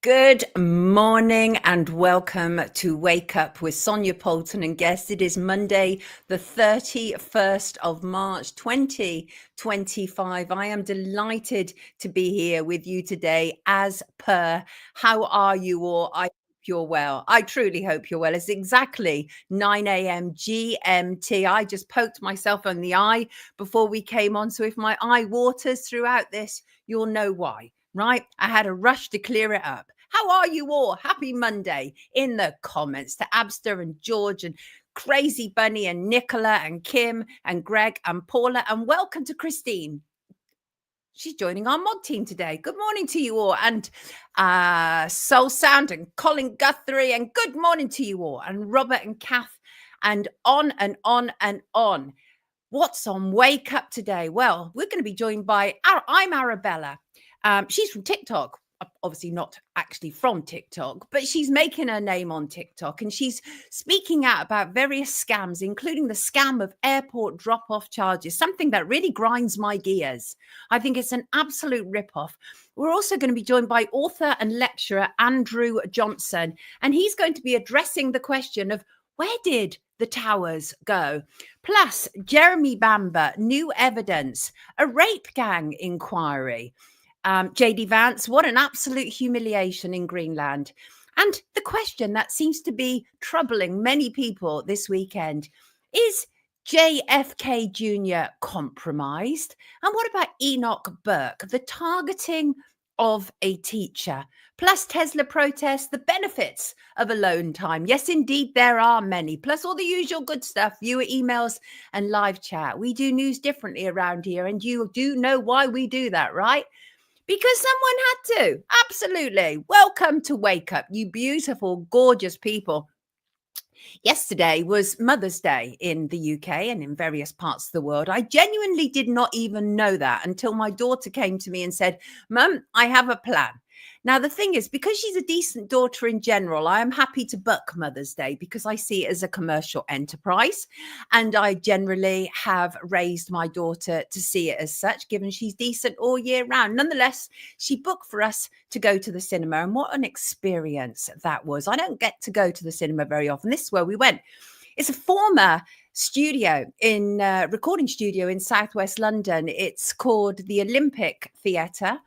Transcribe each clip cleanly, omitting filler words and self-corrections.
Good morning and welcome to Wake Up with Sonia Poulton and guests. It is Monday, the 31st of March, 2025. I am delighted to be here with you today as per. How are you all? I hope you're well. I truly hope you're well. It's exactly 9 a.m. GMT. I just poked myself on the eye before we came on. So if my eye waters throughout this, you'll know why. Right? I had a rush to clear it up. How are you all? Happy Monday in the comments to Abster and George and Crazy Bunny and Nicola and Kim and Greg and Paula, and welcome to Christine. She's joining our mod team today. Good morning to you all. And Soul Sound and Colin Guthrie, and good morning to you all. And Robert and Kath, and on and on and on. What's on Wake Up today? Well, we're going to be joined by, I'm Arabella. She's from TikTok. Obviously not actually from TikTok, but she's making her name on TikTok, and she's speaking out about various scams, including the scam of airport drop-off charges, something that really grinds my gears. I think it's an absolute rip-off. We're also going to be joined by author and lecturer Andrew Johnson, and he's going to be addressing the question of where did the towers go? Plus, Jeremy Bamber, new evidence, a rape gang inquiry. JD Vance, what an absolute humiliation in Greenland. And the question that seems to be troubling many people this weekend is JFK Jr. compromised? And what about Enoch Burke, the targeting of a teacher? Plus Tesla protests, the benefits of alone time. Yes, indeed, there are many. Plus all the usual good stuff, viewer emails and live chat. We do news differently around here, and you do know why we do that, right? Because someone had to. Absolutely. Welcome to Wake Up, you beautiful, gorgeous people. Yesterday was Mother's Day in the UK and in various parts of the world. I genuinely did not even know that until my daughter came to me and said, Mum, I have a plan. Now, the thing is, because she's a decent daughter in general, I am happy to buck Mother's Day because I see it as a commercial enterprise. And I generally have raised my daughter to see it as such, given she's decent all year round. Nonetheless, she booked for us to go to the cinema. And what an experience that was. I don't get to go to the cinema very often. This is where we went. It's a former recording studio in southwest London. It's called the Olympic Theatre.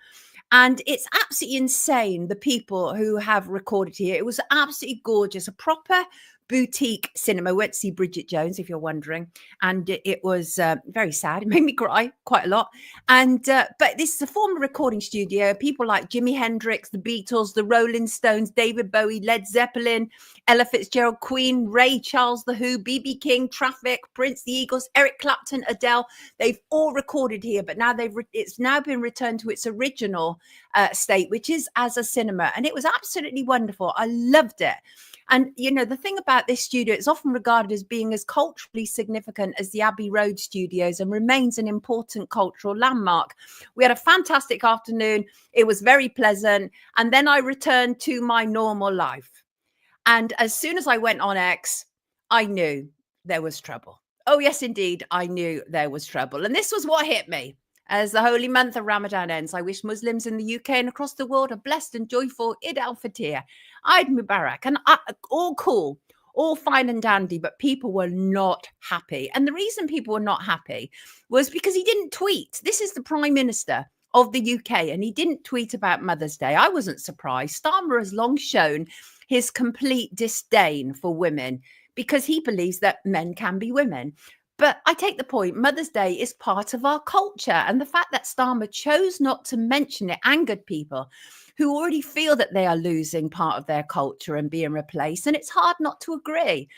And it's absolutely insane, the people who have recorded here. It was absolutely gorgeous, a proper boutique cinema. Went to see Bridget Jones, if you're wondering. And it was very sad. It made me cry quite a lot. And but this is a former recording studio. People like Jimi Hendrix, the Beatles, the Rolling Stones, David Bowie, Led Zeppelin, Ella Fitzgerald, Queen, Ray Charles, The Who, B.B. King, Traffic, Prince, the Eagles, Eric Clapton, Adele. They've all recorded here, but now it's now been returned to its original state, which is as a cinema. And it was absolutely wonderful. I loved it. And, you know, the thing about this studio, it's often regarded as being as culturally significant as the Abbey Road studios and remains an important cultural landmark. We had a fantastic afternoon. It was very pleasant. And then I returned to my normal life. And as soon as I went on X, I knew there was trouble. Oh, yes, indeed. I knew there was trouble. And this was what hit me. As the holy month of Ramadan ends, I wish Muslims in the UK and across the world a blessed and joyful Eid al-Fitr, Eid Mubarak, and all cool, all fine and dandy, but people were not happy. And the reason people were not happy was because he didn't tweet. This is the Prime Minister of the UK, and he didn't tweet about Mother's Day. I wasn't surprised. Starmer has long shown his complete disdain for women because he believes that men can be women. But I take the point, Mother's Day is part of our culture. And the fact that Starmer chose not to mention it angered people who already feel that they are losing part of their culture and being replaced. And it's hard not to agree.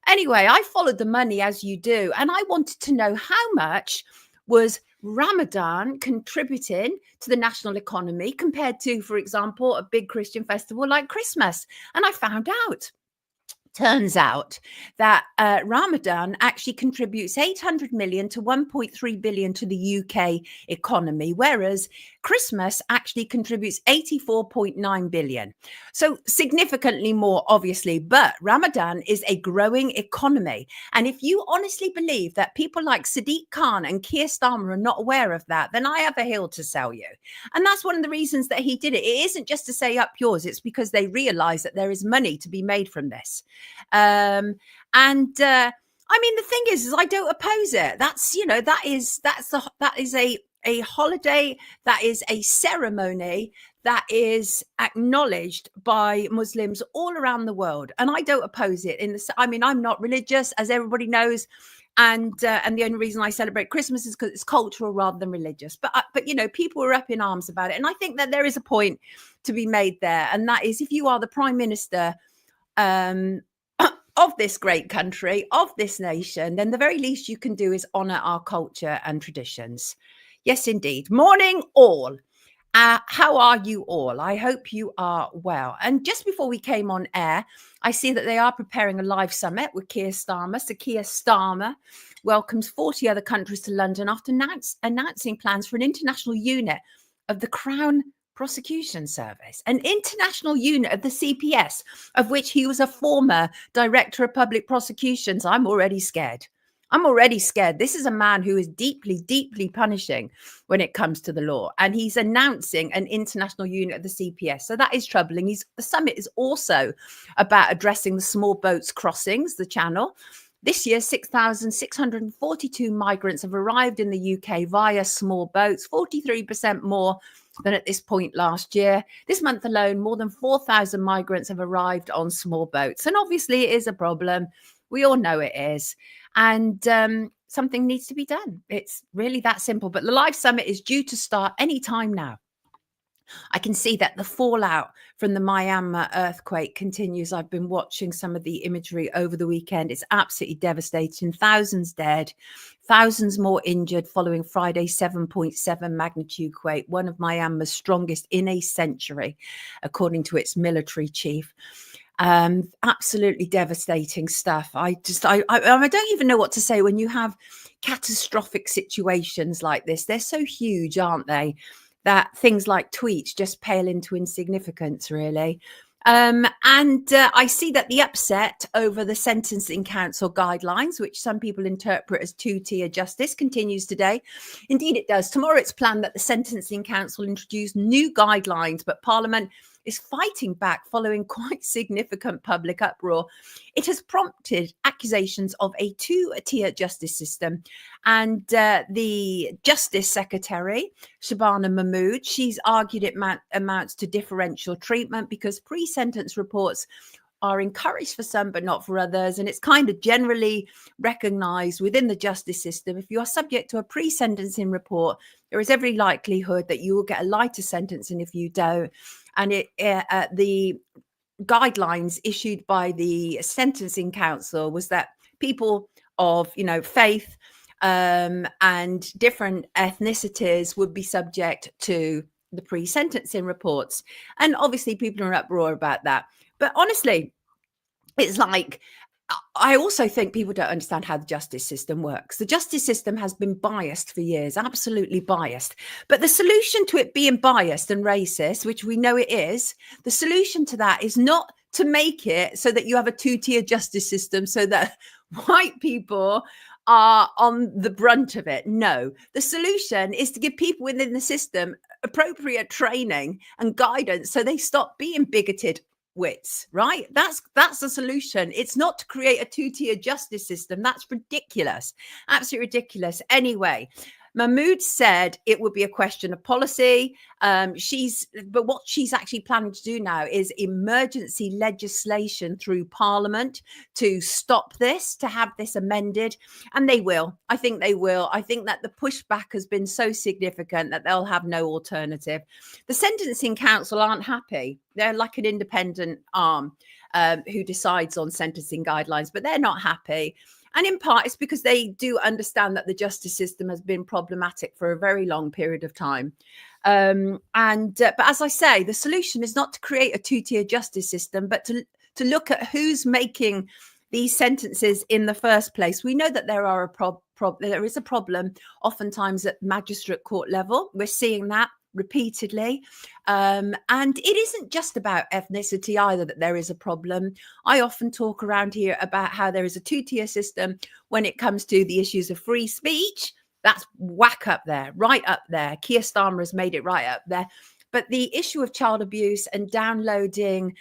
Anyway, I followed the money as you do. And I wanted to know how much was Ramadan contributing to the national economy compared to, for example, a big Christian festival like Christmas. And I found out. Turns out that Ramadan actually contributes 800 million to 1.3 billion to the UK economy, whereas Christmas actually contributes 84.9 billion. So significantly more, obviously, but Ramadan is a growing economy. And if you honestly believe that people like Sadiq Khan and Keir Starmer are not aware of that, then I have a hill to sell you. And that's one of the reasons that he did it. It isn't just to say up yours, it's because they realize that there is money to be made from this. I mean, the thing is I don't oppose it. That's, that is a holiday, that is a ceremony that is acknowledged by Muslims all around the world, and I don't oppose it. I'm not religious, as everybody knows, and the only reason I celebrate Christmas is because it's cultural rather than religious. But people are up in arms about it, and I think that there is a point to be made there, and that is if you are the Prime Minister of this great country, of this nation, then the very least you can do is honour our culture and traditions. Yes, indeed. Morning, all. How are you all? I hope you are well. And just before we came on air, I see that they are preparing a live summit with Keir Starmer. So Keir Starmer welcomes 40 other countries to London after announcing plans for an international unit of the Crown Prosecution Service, an international unit of the CPS, of which he was a former Director of Public Prosecutions. I'm already scared. This is a man who is deeply, deeply punishing when it comes to the law. And he's announcing an international unit of the CPS. So that is troubling. The summit is also about addressing the small boats crossings, the channel. This year, 6,642 migrants have arrived in the UK via small boats, 43% more than at this point last year. This month alone, more than 4,000 migrants have arrived on small boats. And obviously it is a problem. We all know it is. And something needs to be done. It's really that simple. But the live summit is due to start any time now. I can see that the fallout from the Myanmar earthquake continues. I've been watching some of the imagery over the weekend. It's absolutely devastating. Thousands dead, thousands more injured following Friday's 7.7 magnitude quake, one of Myanmar's strongest in a century, according to its military chief. Absolutely devastating stuff. I don't even know what to say when you have catastrophic situations like this. They're so huge, aren't they? That things like tweets just pale into insignificance, really. I see that the upset over the Sentencing Council guidelines, which some people interpret as two-tier justice, continues today. Indeed, it does. Tomorrow it's planned that the Sentencing Council introduce new guidelines, but Parliament is fighting back following quite significant public uproar. It has prompted accusations of a two-tier justice system. And the Justice Secretary, Shabana Mahmood, she's argued it amounts to differential treatment because pre-sentence reports are encouraged for some but not for others. And it's kind of generally recognised within the justice system. If you are subject to a pre-sentencing report, there is every likelihood that you will get a lighter sentence than if you don't. And the guidelines issued by the Sentencing Council was that people of, faith and different ethnicities would be subject to the pre-sentencing reports. And obviously people are in uproar about that. But honestly, it's like, I also think people don't understand how the justice system works. The justice system has been biased for years, absolutely biased. But the solution to it being biased and racist, which we know it is, the solution to that is not to make it so that you have a two-tier justice system so that white people are on the brunt of it. No, the solution is to give people within the system appropriate training and guidance so they stop being bigoted wits, right? That's the solution. It's not to create a two-tier justice system. That's ridiculous. Absolutely ridiculous. Anyway, Mahmood said it would be a question of policy. But what she's actually planning to do now is emergency legislation through Parliament to stop this, to have this amended. And they will. I think they will. I think that the pushback has been so significant that they'll have no alternative. The Sentencing Council aren't happy. They're like an independent arm who decides on sentencing guidelines, but they're not happy. And in part, it's because they do understand that the justice system has been problematic for a very long period of time. But as I say, the solution is not to create a two-tier justice system, but to look at who's making these sentences in the first place. We know that there is a problem oftentimes at magistrate court level. We're seeing that repeatedly. And it isn't just about ethnicity either that there is a problem. I often talk around here about how there is a two-tier system when it comes to the issues of free speech. That's whack up there, right up there. Keir Starmer has made it right up there. But the issue of child abuse and downloading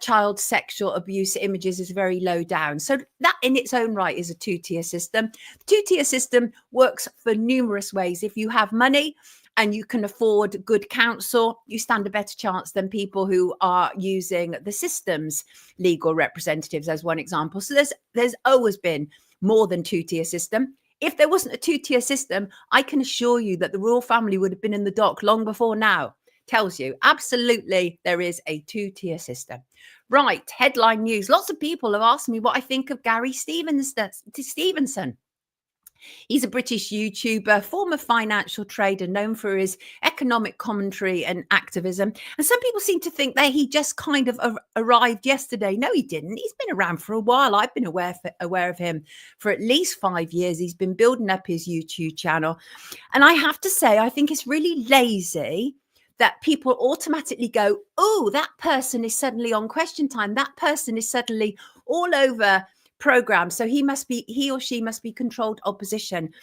child sexual abuse images is very low down. So that in its own right is a two-tier system. The two-tier system works for numerous ways. If you have money and you can afford good counsel, you stand a better chance than people who are using the system's legal representatives, as one example. So there's always been more than two-tier system. If there wasn't a two-tier system, I can assure you that the royal family would have been in the dock long before now. Tells you absolutely there is a two-tier system. Right, headline news. Lots of people have asked me what I think of Gary Stevenson. He's a British YouTuber, former financial trader known for his economic commentary and activism. And some people seem to think that he just kind of arrived yesterday. No, he didn't. He's been around for a while. I've been aware of him for at least 5 years. He's been building up his YouTube channel. And I have to say, I think it's really lazy that people automatically go, oh, that person is suddenly on Question Time. That person is suddenly all over programs. So he or she must be controlled opposition.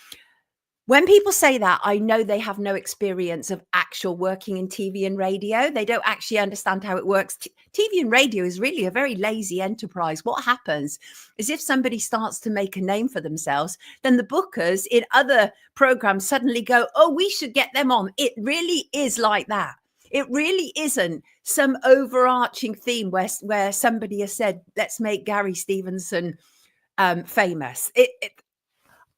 When people say that, I know they have no experience of actual working in TV and radio. They don't actually understand how it works. TV and radio is really a very lazy enterprise. What happens is if somebody starts to make a name for themselves, then the bookers in other programs suddenly go, oh, we should get them on. It really is like that. It really isn't some overarching theme where somebody has said, let's make Gary Stevenson famous.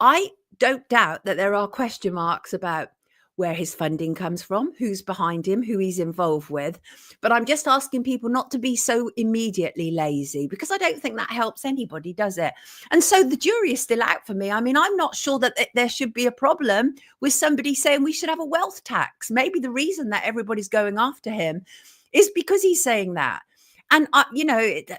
I don't doubt that there are question marks about where his funding comes from, who's behind him, who he's involved with. But I'm just asking people not to be so immediately lazy, because I don't think that helps anybody, does it? And so the jury is still out for me. I mean, I'm not sure that there should be a problem with somebody saying we should have a wealth tax. Maybe the reason that everybody's going after him is because he's saying that. And,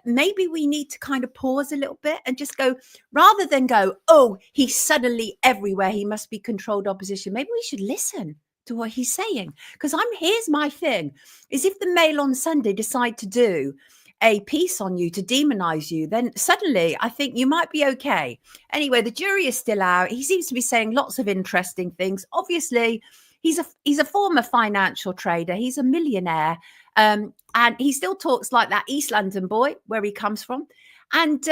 maybe we need to kind of pause a little bit and just go, rather than go, oh, he's suddenly everywhere, he must be controlled opposition. Maybe we should listen to what he's saying. Because here's my thing, is if the Mail on Sunday decide to do a piece on you to demonize you, then suddenly I think you might be okay. Anyway, the jury is still out. He seems to be saying lots of interesting things. Obviously, he's a former financial trader. He's a millionaire. And he still talks like that East London boy where he comes from. And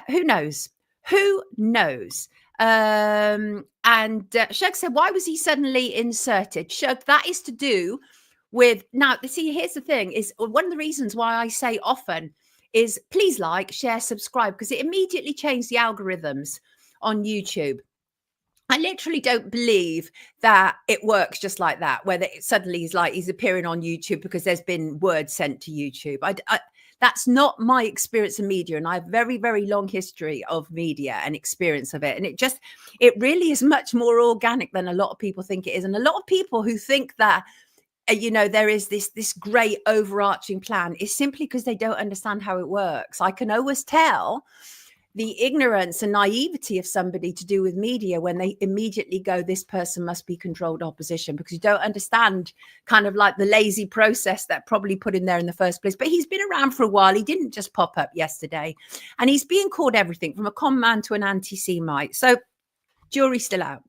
who knows? Who knows? And Shug said, why was he suddenly inserted? Shug, that is to do with, now, see, here's the thing, is one of the reasons why I say often is please like, share, subscribe, because it immediately changed the algorithms on YouTube. I literally don't believe that it works just like that, where suddenly he's appearing on YouTube because there's been word sent to YouTube. That's not my experience of media, and I have very, very long history of media and experience of it. And it really is much more organic than a lot of people think it is. And a lot of people who think that, there is this great overarching plan is simply because they don't understand how it works. I can always tell the ignorance and naivety of somebody to do with media when they immediately go, this person must be controlled opposition, because you don't understand kind of like the lazy process that probably put him there in the first place. But he's been around for a while. He didn't just pop up yesterday, and he's being called everything from a con man to an anti-Semite. So jury's still out.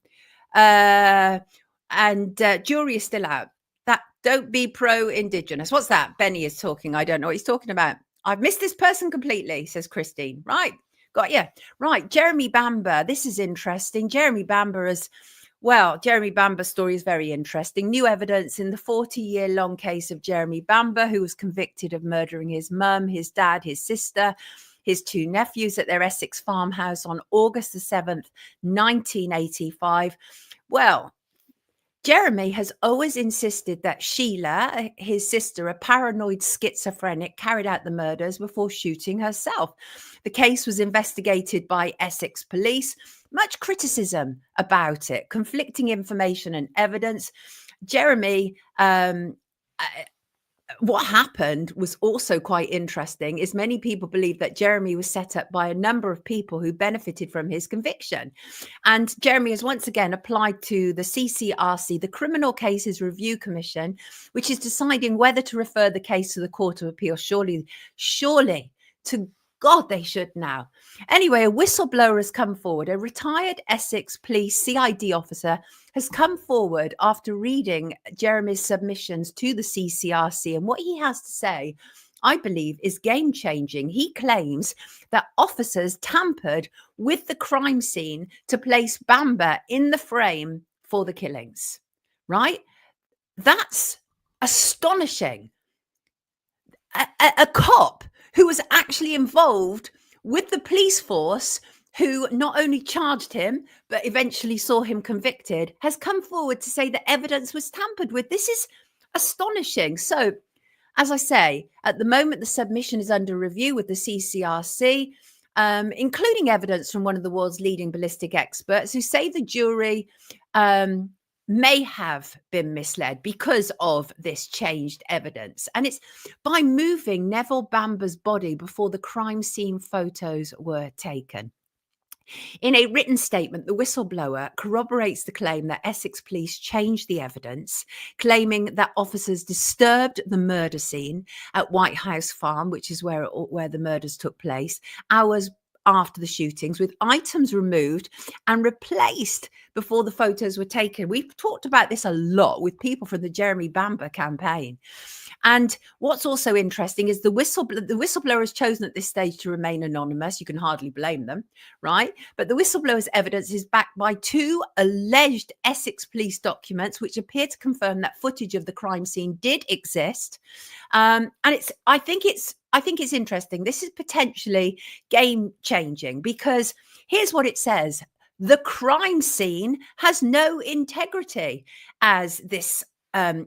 Jury is still out. That don't be pro-Indigenous. What's that? Benny is talking. I don't know what he's talking about. I've missed this person completely, says Christine. Right. Got you. Right. Jeremy Bamber. This is interesting. Jeremy Bamber's story is very interesting. New evidence in the 40-year-long case of Jeremy Bamber, who was convicted of murdering his mum, his dad, his sister, his two nephews at their Essex farmhouse on August the 7th, 1985. Well, Jeremy has always insisted that Sheila, his sister, a paranoid schizophrenic, carried out the murders before shooting herself. The case was investigated by Essex police. Much criticism about it, conflicting information and evidence. Jeremy what happened was also quite interesting is many people believe that Jeremy was set up by a number of people who benefited from his conviction. And Jeremy has once again applied to the CCRC, the Criminal Cases Review Commission, which is deciding whether to refer the case to the Court of Appeal. Surely, to God, they should now. Anyway, a whistleblower has come forward. A retired Essex Police CID officer has come forward after reading Jeremy's submissions to the CCRC. And what he has to say, I believe, is game changing. He claims that officers tampered with the crime scene to place Bamber in the frame for the killings, right? That's astonishing. A cop who was actually involved with the police force, who not only charged him, but eventually saw him convicted, has come forward to say that evidence was tampered with. This is astonishing. So, as I say, at the moment, the submission is under review with the CCRC, including evidence from one of the world's leading ballistic experts who say the jury may have been misled because of this changed evidence. And it's by moving Neville Bamber's body before the crime scene photos were taken. In a written statement, the whistleblower corroborates the claim that Essex police changed the evidence, claiming that officers disturbed the murder scene at White House Farm, which is where the murders took place, hours after the shootings, with items removed and replaced before the photos were taken. We've talked about this a lot with people from the Jeremy Bamber campaign. And what's also interesting is the whistleblower has chosen at this stage to remain anonymous. You can hardly blame them, right? But the whistleblower's evidence is backed by two alleged Essex police documents, which appear to confirm that footage of the crime scene did exist. And I think it's interesting. This is potentially game changing because here's what it says. The crime scene has no integrity, as this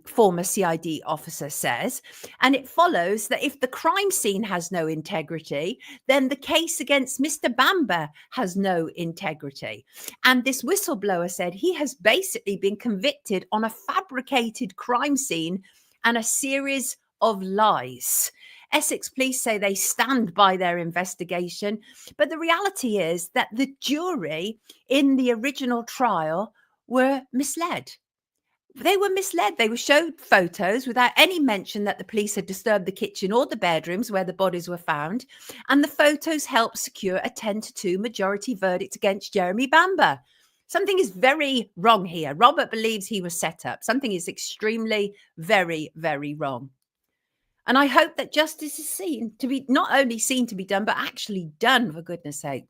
former CID officer says. And it follows that if the crime scene has no integrity, then the case against Mr. Bamber has no integrity. And this whistleblower said he has basically been convicted on a fabricated crime scene and a series of lies. Essex police say they stand by their investigation, but the reality is that the jury in the original trial were misled. They were misled. They were showed photos without any mention that the police had disturbed the kitchen or the bedrooms where the bodies were found. And the photos helped secure a 10-2 majority verdict against Jeremy Bamber. Something is very wrong here. Robert believes he was set up. Something is extremely, very, very wrong. And I hope that justice is seen to be not only seen to be done, but actually done, for goodness sake.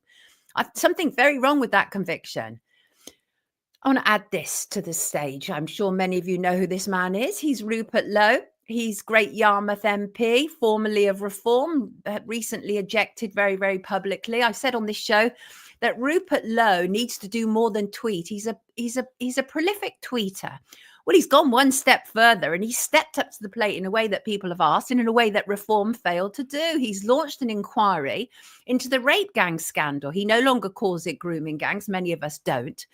Something very wrong with that conviction. I want to add this to the stage. I'm sure many of you know who this man is. He's Rupert Lowe. He's Great Yarmouth MP, formerly of Reform, recently ejected very, very publicly. I've said on this show that Rupert Lowe needs to do more than tweet. He's a prolific tweeter. Well, he's gone one step further and he's stepped up to the plate in a way that people have asked and in a way that Reform failed to do. He's launched an inquiry into the rape gang scandal. He no longer calls it grooming gangs. Many of us don't.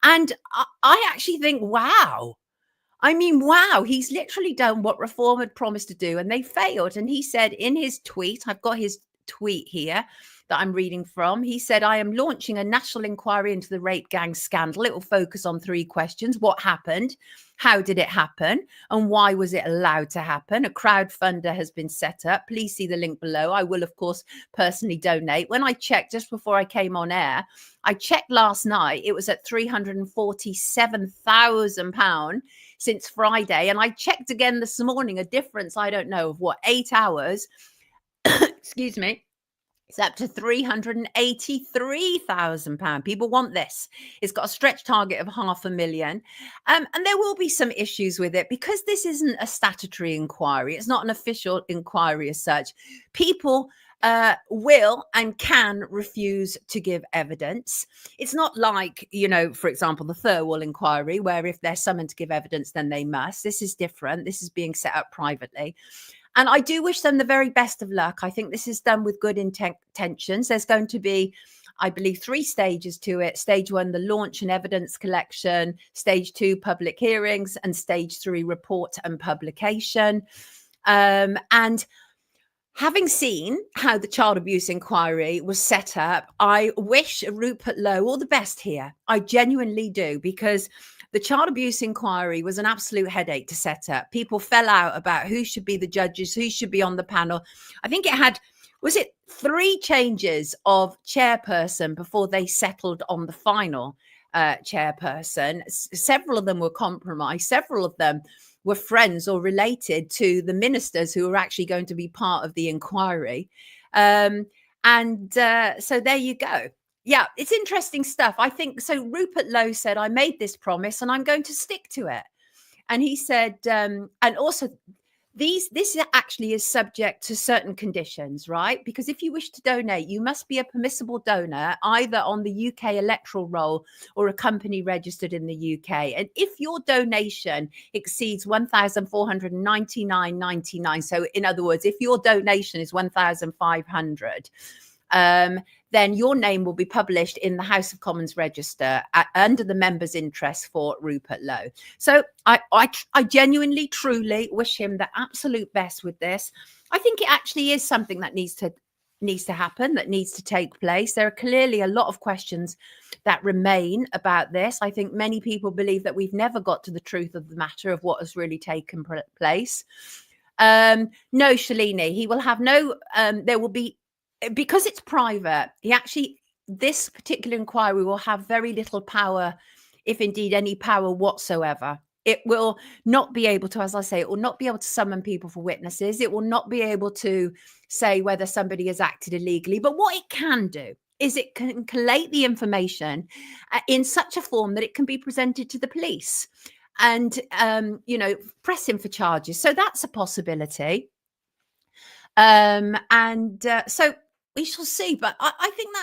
And I actually think, wow. I mean, wow, he's literally done what Reform had promised to do and they failed. And he said in his tweet, I've got his tweet here that I'm reading from. He said, I am launching a national inquiry into the rape gang scandal. It will focus on 3 questions. What happened? How did it happen? And why was it allowed to happen? A crowdfunder has been set up. Please see the link below. I will, of course, personally donate. When I checked just before I came on air, I checked last night. It was at £347,000 since Friday. And I checked again this morning, a difference, I don't know, of what, 8 hours. Excuse me. It's up to £383,000. People want this. It's got a stretch target of £500,000. And there will be some issues with it because this isn't a statutory inquiry. It's not an official inquiry as such. People will and can refuse to give evidence. It's not like, for example, the Thirlwall inquiry, where if they're summoned to give evidence, then they must. This is different. This is being set up privately. And I do wish them the very best of luck. I think this is done with good intentions. There's going to be, I believe, 3 stages to it. Stage 1, the launch and evidence collection. Stage 2, public hearings. And stage 3, report and publication. And having seen how the child abuse inquiry was set up, I wish Rupert Lowe all the best here. I genuinely do, because the child abuse inquiry was an absolute headache to set up. People fell out about who should be the judges, who should be on the panel. I think it had, was it 3 changes of chairperson before they settled on the final chairperson. Several of them were compromised. Several of them were friends or related to the ministers who were actually going to be part of the inquiry. So there you go. Yeah, it's interesting stuff. I think so. Rupert Lowe said, I made this promise and I'm going to stick to it. And he said, and also this actually is subject to certain conditions, right? Because if you wish to donate, you must be a permissible donor, either on the UK electoral roll or a company registered in the UK. And if your donation exceeds 1,499.99, so in other words, if your donation is 1,500, then your name will be published in the House of Commons Register under the members' interest for Rupert Lowe. So I genuinely, truly wish him the absolute best with this. I think it actually is something that needs to happen, that needs to take place. There are clearly a lot of questions that remain about this. I think many people believe that we've never got to the truth of the matter of what has really taken place. No, Shalini, he will have no, there will be, because it's private, this particular inquiry will have very little power, if indeed any power whatsoever. It will not be able to, as I say, it will not be able to summon people for witnesses. It will not be able to say whether somebody has acted illegally. But what it can do is it can collate the information in such a form that it can be presented to the police and, press him for charges. So that's a possibility. So we shall see, but I think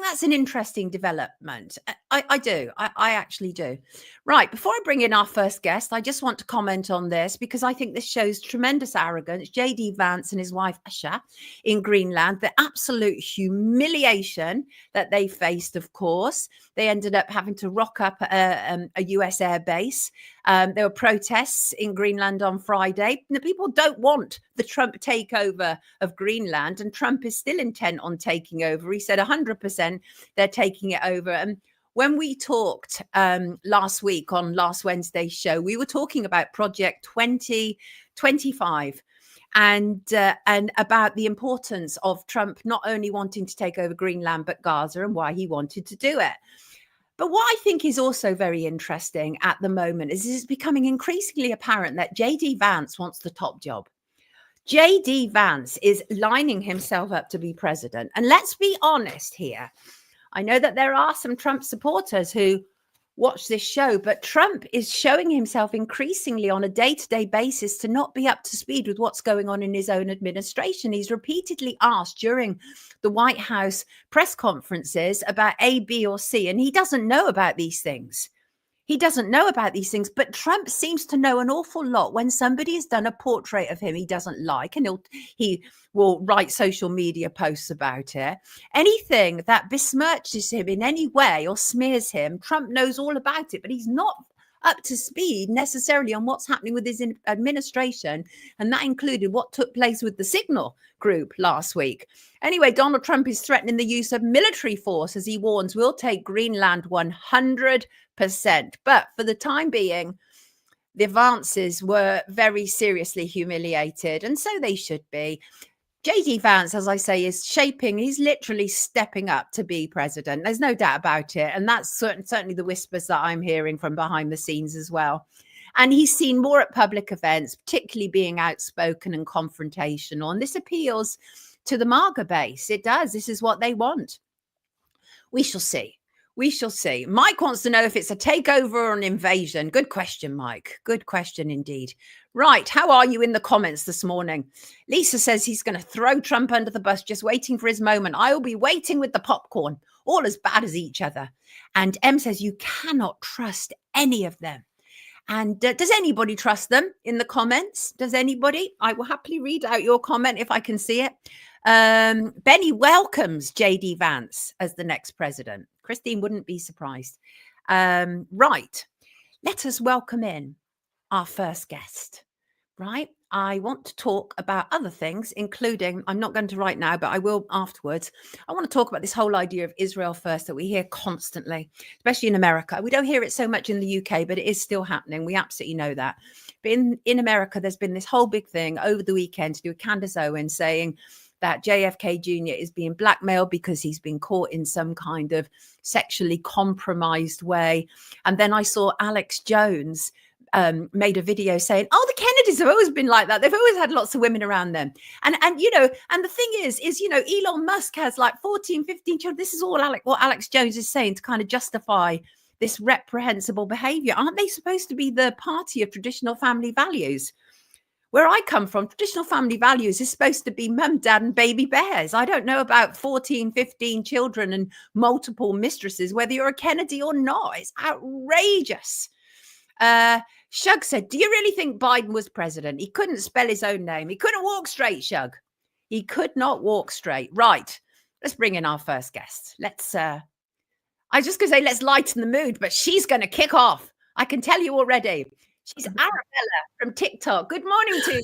that's an interesting development. I do. I actually do. Right. Before I bring in our first guest, I just want to comment on this because I think this shows tremendous arrogance. JD Vance and his wife Usha in Greenland, the absolute humiliation that they faced. Of course, they ended up having to rock up a US air base. There were protests in Greenland on Friday. The people don't want the Trump takeover of Greenland, and Trump is still intent on taking over. He said 100% they're taking it over. And when we talked last week on last Wednesday's show, we were talking about Project 2025 and about the importance of Trump not only wanting to take over Greenland, but Gaza, and why he wanted to do it. But what I think is also very interesting at the moment is it's becoming increasingly apparent that JD Vance wants the top job. JD Vance is lining himself up to be president. And let's be honest here. I know that there are some Trump supporters who watch this show, but Trump is showing himself increasingly on a day-to-day basis to not be up to speed with what's going on in his own administration. He's repeatedly asked during the White House press conferences about A, B, or C, and he doesn't know about these things. He doesn't know about these things, but Trump seems to know an awful lot when somebody has done a portrait of him he doesn't like, and he will write social media posts about it. Anything that besmirches him in any way or smears him, Trump knows all about it, but he's not up to speed necessarily on what's happening with his administration. And that included what took place with the Signal group last week. Anyway, Donald Trump is threatening the use of military force, as he warns we'll take Greenland 100%. But for the time being, the Vances were very seriously humiliated, and so they should be. JD Vance, as I say, he's literally stepping up to be president. There's no doubt about it. And that's certainly the whispers that I'm hearing from behind the scenes as well. And he's seen more at public events, particularly being outspoken and confrontational. And this appeals to the MAGA base. It does. This is what they want. We shall see. We shall see. Mike wants to know if it's a takeover or an invasion. Good question, Mike. Good question indeed. Right. How are you in the comments this morning? Lisa says he's going to throw Trump under the bus, just waiting for his moment. I will be waiting with the popcorn, all as bad as each other. And M says you cannot trust any of them. And does anybody trust them in the comments? Does anybody? I will happily read out your comment if I can see it. Benny welcomes JD Vance as the next president. Christine wouldn't be surprised. Right. Let us welcome in our first guest, right? I want to talk about other things, including, I'm not going to right now, but I will afterwards. I want to talk about this whole idea of Israel first that we hear constantly, especially in America. We don't hear it so much in the UK, but it is still happening. We absolutely know that. But in America, there's been this whole big thing over the weekend to do with Candace Owens saying that JFK Jr. is being blackmailed because he's been caught in some kind of sexually compromised way. And then I saw Alex Jones made a video saying, oh, the Kennedys have always been like that. They've always had lots of women around them. And the thing is, Elon Musk has like 14, 15 children. This is all what Alex Jones is saying to kind of justify this reprehensible behavior. Aren't they supposed to be the party of traditional family values? Where I come from, traditional family values is supposed to be mum, dad, and baby bears. I don't know about 14, 15 children and multiple mistresses, whether you're a Kennedy or not. It's outrageous. Shug said, do you really think Biden was president? He couldn't spell his own name. He couldn't walk straight, Shug. He could not walk straight. Right. Let's bring in our first guest. I was just going to say, let's lighten the mood, but she's going to kick off. I can tell you already. She's Arabella from TikTok. Good morning to you.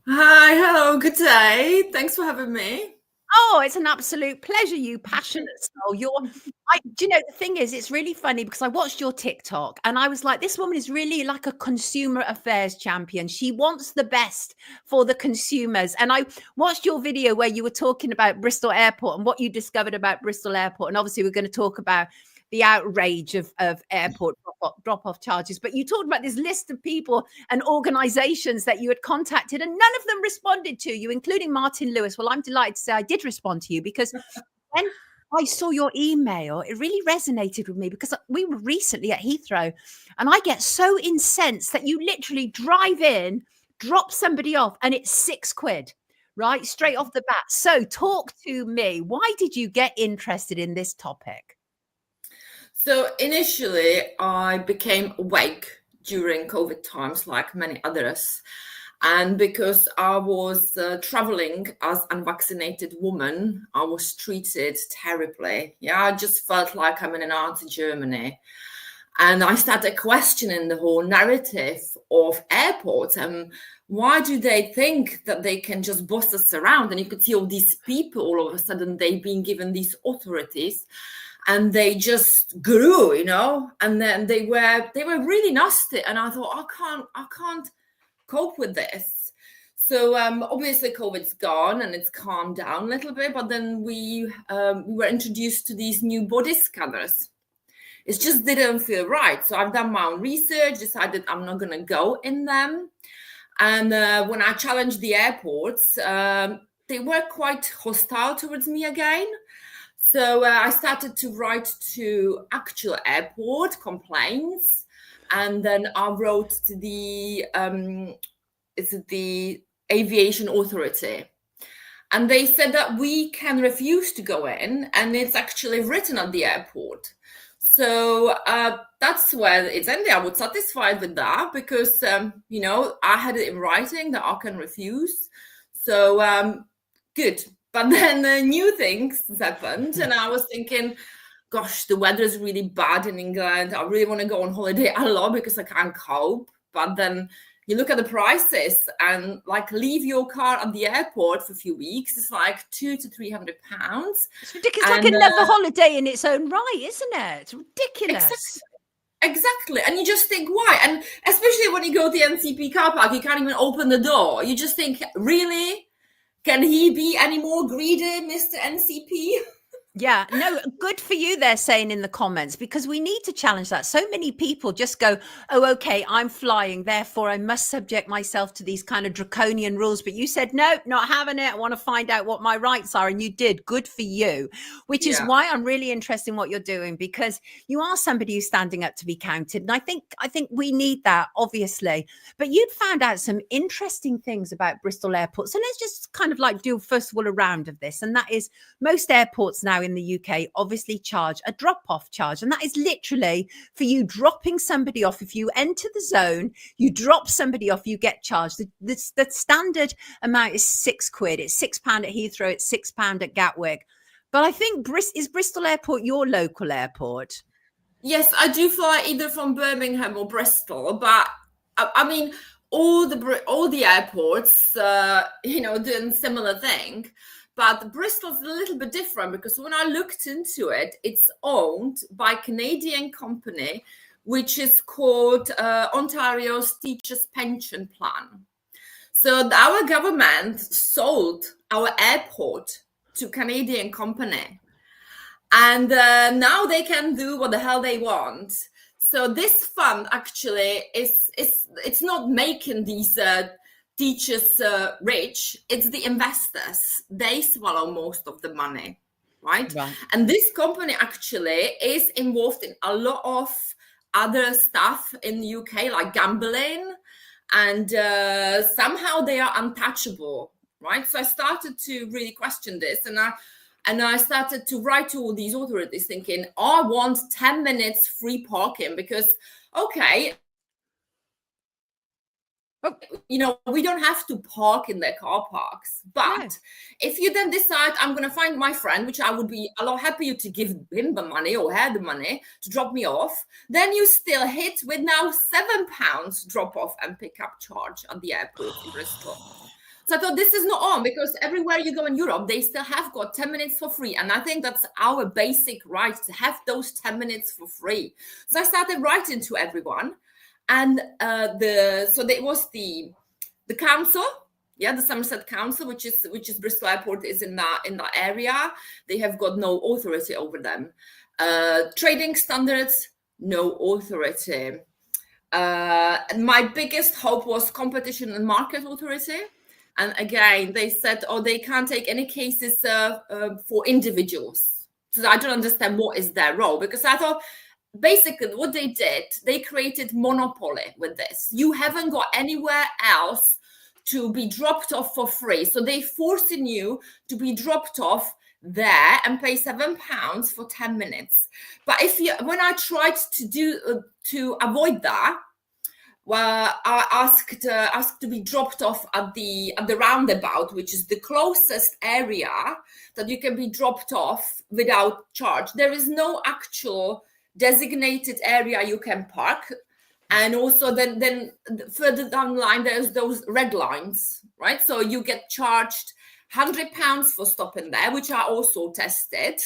Hi, hello, good day. Thanks for having me. Oh, it's an absolute pleasure, you passionate soul. Do you know, the thing is, it's really funny because I watched your TikTok and I was like, this woman is really like a consumer affairs champion. She wants the best for the consumers. And I watched your video where you were talking about Bristol Airport and what you discovered about Bristol Airport. And obviously we're going to talk about the outrage of airport drop-off charges. But you talked about this list of people and organizations that you had contacted and none of them responded to you, including Martin Lewis. Well, I'm delighted to say I did respond to you because when I saw your email, it really resonated with me because we were recently at Heathrow and I get so incensed that you literally drive in, drop somebody off and it's £6, right? Straight off the bat. So talk to me. Why did you get interested in this topic? So initially, I became awake during COVID times, like many others. And because I was traveling as unvaccinated woman, I was treated terribly. Yeah, I just felt like I'm in an Nazi Germany. And I started questioning the whole narrative of airports and why do they think that they can just boss us around? And you could see all these people all of a sudden, they've been given these authorities. And they just grew, and then they were really nasty. And I thought, I can't cope with this. So obviously COVID's gone and it's calmed down a little bit, but then we were introduced to these new body scanners. It just didn't feel right. So I've done my own research, decided I'm not going to go in them. And when I challenged the airports, they were quite hostile towards me again. So I started to write to actual airport complaints, and then I wrote to the aviation authority, and they said that we can refuse to go in, and it's actually written at the airport. So that's where it's ended. I was satisfied with that because I had it in writing that I can refuse. So good. But then new things happened and I was thinking, gosh, the weather is really bad in England. I really want to go on holiday a lot because I can't cope. But then you look at the prices and like leave your car at the airport for a few weeks. It's like £200 to £300. It's ridiculous. It's like another holiday in its own right, isn't it? It's ridiculous. Exactly. And you just think, why? And especially when you go to the NCP car park, you can't even open the door. You just think, really? Can he be any more greedy, Mr. NCP? Yeah, no, good for you, they're saying in the comments, because we need to challenge that. So many people just go, oh, okay, I'm flying, therefore I must subject myself to these kind of draconian rules. But you said, no, not having it. I want to find out what my rights are. And you did. Good for you, which is why I'm really interested in what you're doing, because you are somebody who's standing up to be counted. And I think we need that, obviously. But you'd found out some interesting things about Bristol Airport. So let's just kind of like do, first of all, a round of this. And that is most airports now in the UK obviously charge a drop-off charge, and that is literally for you dropping somebody off. If you enter the zone, you drop somebody off, you get charged. The standard amount is £6. It's £6 at Heathrow, it's £6 at Gatwick. But I think is Bristol Airport your local airport? Yes, I do fly either from Birmingham or Bristol, but I mean, all the airports, doing similar thing. But Bristol's a little bit different because when I looked into it, it's owned by a Canadian company, which is called Ontario's Teachers Pension Plan. So our government sold our airport to Canadian company. And now they can do what the hell they want. So this fund actually it's not making these teachers rich. It's the investors. They swallow most of the money, right? And this company actually is involved in a lot of other stuff in the UK, like gambling, and somehow they are untouchable, right? So I started to really question this, and I started to write to all these authorities thinking, I want 10 minutes free parking because, okay, we don't have to park in their car parks. But if you then decide I'm going to find my friend, which I would be a lot happier to give him the money or her the money to drop me off, then you still hit with now £7 drop off and pick up charge at the airport in Bristol. So I thought this is not on, because everywhere you go in Europe, they still have got 10 minutes for free. And I think that's our basic right to have those 10 minutes for free. So I started writing to everyone. And so there was the council, the Somerset Council, which is Bristol Airport is in that area. They have got no authority over them. Trading standards, no authority. And my biggest hope was Competition and Market Authority. And again, they said, they can't take any cases for individuals. So I don't understand what is their role, because I thought basically what they did, they created monopoly with this. You haven't got anywhere else to be dropped off for free. So they're forcing you to be dropped off there and pay £7 for 10 minutes. But when I tried to avoid that, well, I asked to be dropped off at the roundabout, which is the closest area that you can be dropped off without charge. There is no actual designated area you can park, and also then further down the line there's those red lines, right? So you get charged £100 for stopping there, which I also tested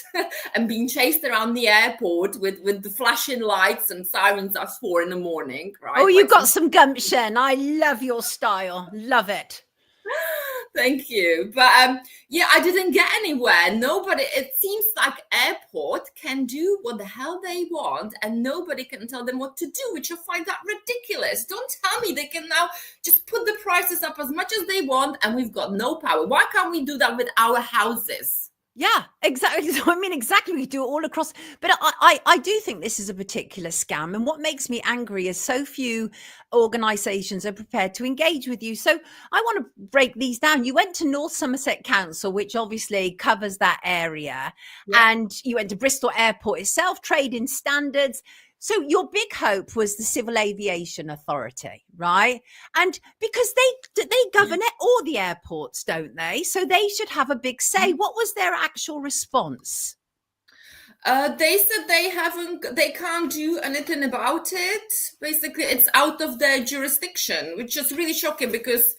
and being chased around the airport with the flashing lights and sirens at 4 a.m, right? Oh, you got some gumption. I love your style. Love it. Thank you. But I didn't get anywhere. Nobody, it seems like airport can do what the hell they want and nobody can tell them what to do, which I find that ridiculous. Don't tell me they can now just put the prices up as much as they want and we've got no power. Why can't we do that with our houses? Yeah, exactly. I mean, exactly. We do it all across. But I do think this is a particular scam. And what makes me angry is so few organisations are prepared to engage with you. So I want to break these down. You went to North Somerset Council, which obviously covers that area. Yeah. And you went to Bristol Airport itself, trading standards. So your big hope was the Civil Aviation Authority, right? And because they govern it, all the airports, don't they? So they should have a big say. What was their actual response? They said they can't do anything about it. Basically, it's out of their jurisdiction, which is really shocking because,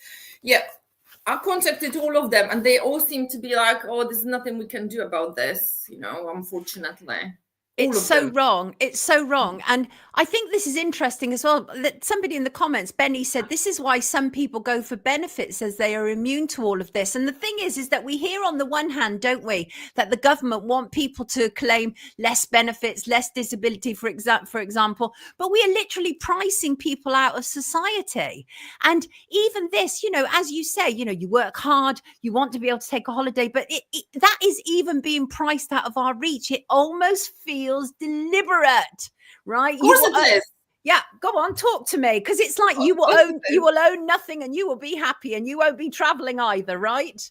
I contacted all of them and they all seem to be like, there's nothing we can do about this, unfortunately. It's so wrong. It's so wrong. And I think this is interesting as well. Somebody in the comments, Benny, said this is why some people go for benefits as they are immune to all of this. And the thing is that we hear on the one hand, don't we, that the government want people to claim less benefits, less disability, for example, but we are literally pricing people out of society. And even this, as you say, you work hard, you want to be able to take a holiday, but that is even being priced out of our reach. It almost feels deliberate, right? Of course it is. Yeah, go on, talk to me, because it's like you will own nothing and you will be happy and you won't be traveling either, right?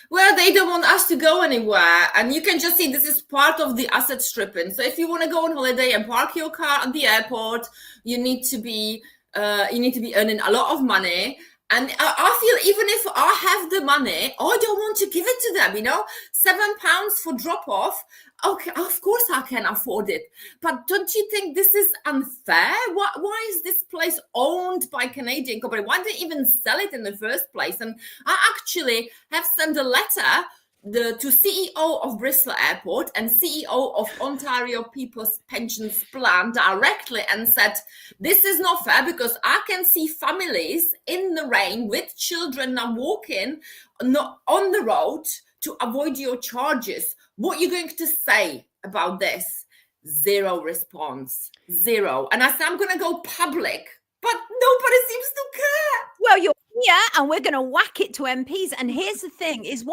Well, they don't want us to go anywhere, and you can just see this is part of the asset stripping. So if you want to go on holiday and park your car at the airport, you need to be earning a lot of money. And I feel even if I have the money, I don't want to give it to them, £7 for drop off. Okay, of course I can afford it. But don't you think this is unfair? Why is this place owned by Canadian company? Why did they even sell it in the first place? And I actually have sent a letter to CEO of Bristol Airport and CEO of Ontario People's Pensions Plan directly and said, this is not fair because I can see families in the rain with children now walking on the road to avoid your charges. What are you going to say about this? Zero response, zero. And I said, I'm going to go public, but nobody seems to care. Well, you're here and we're going to whack it to MPs. And here's the thing is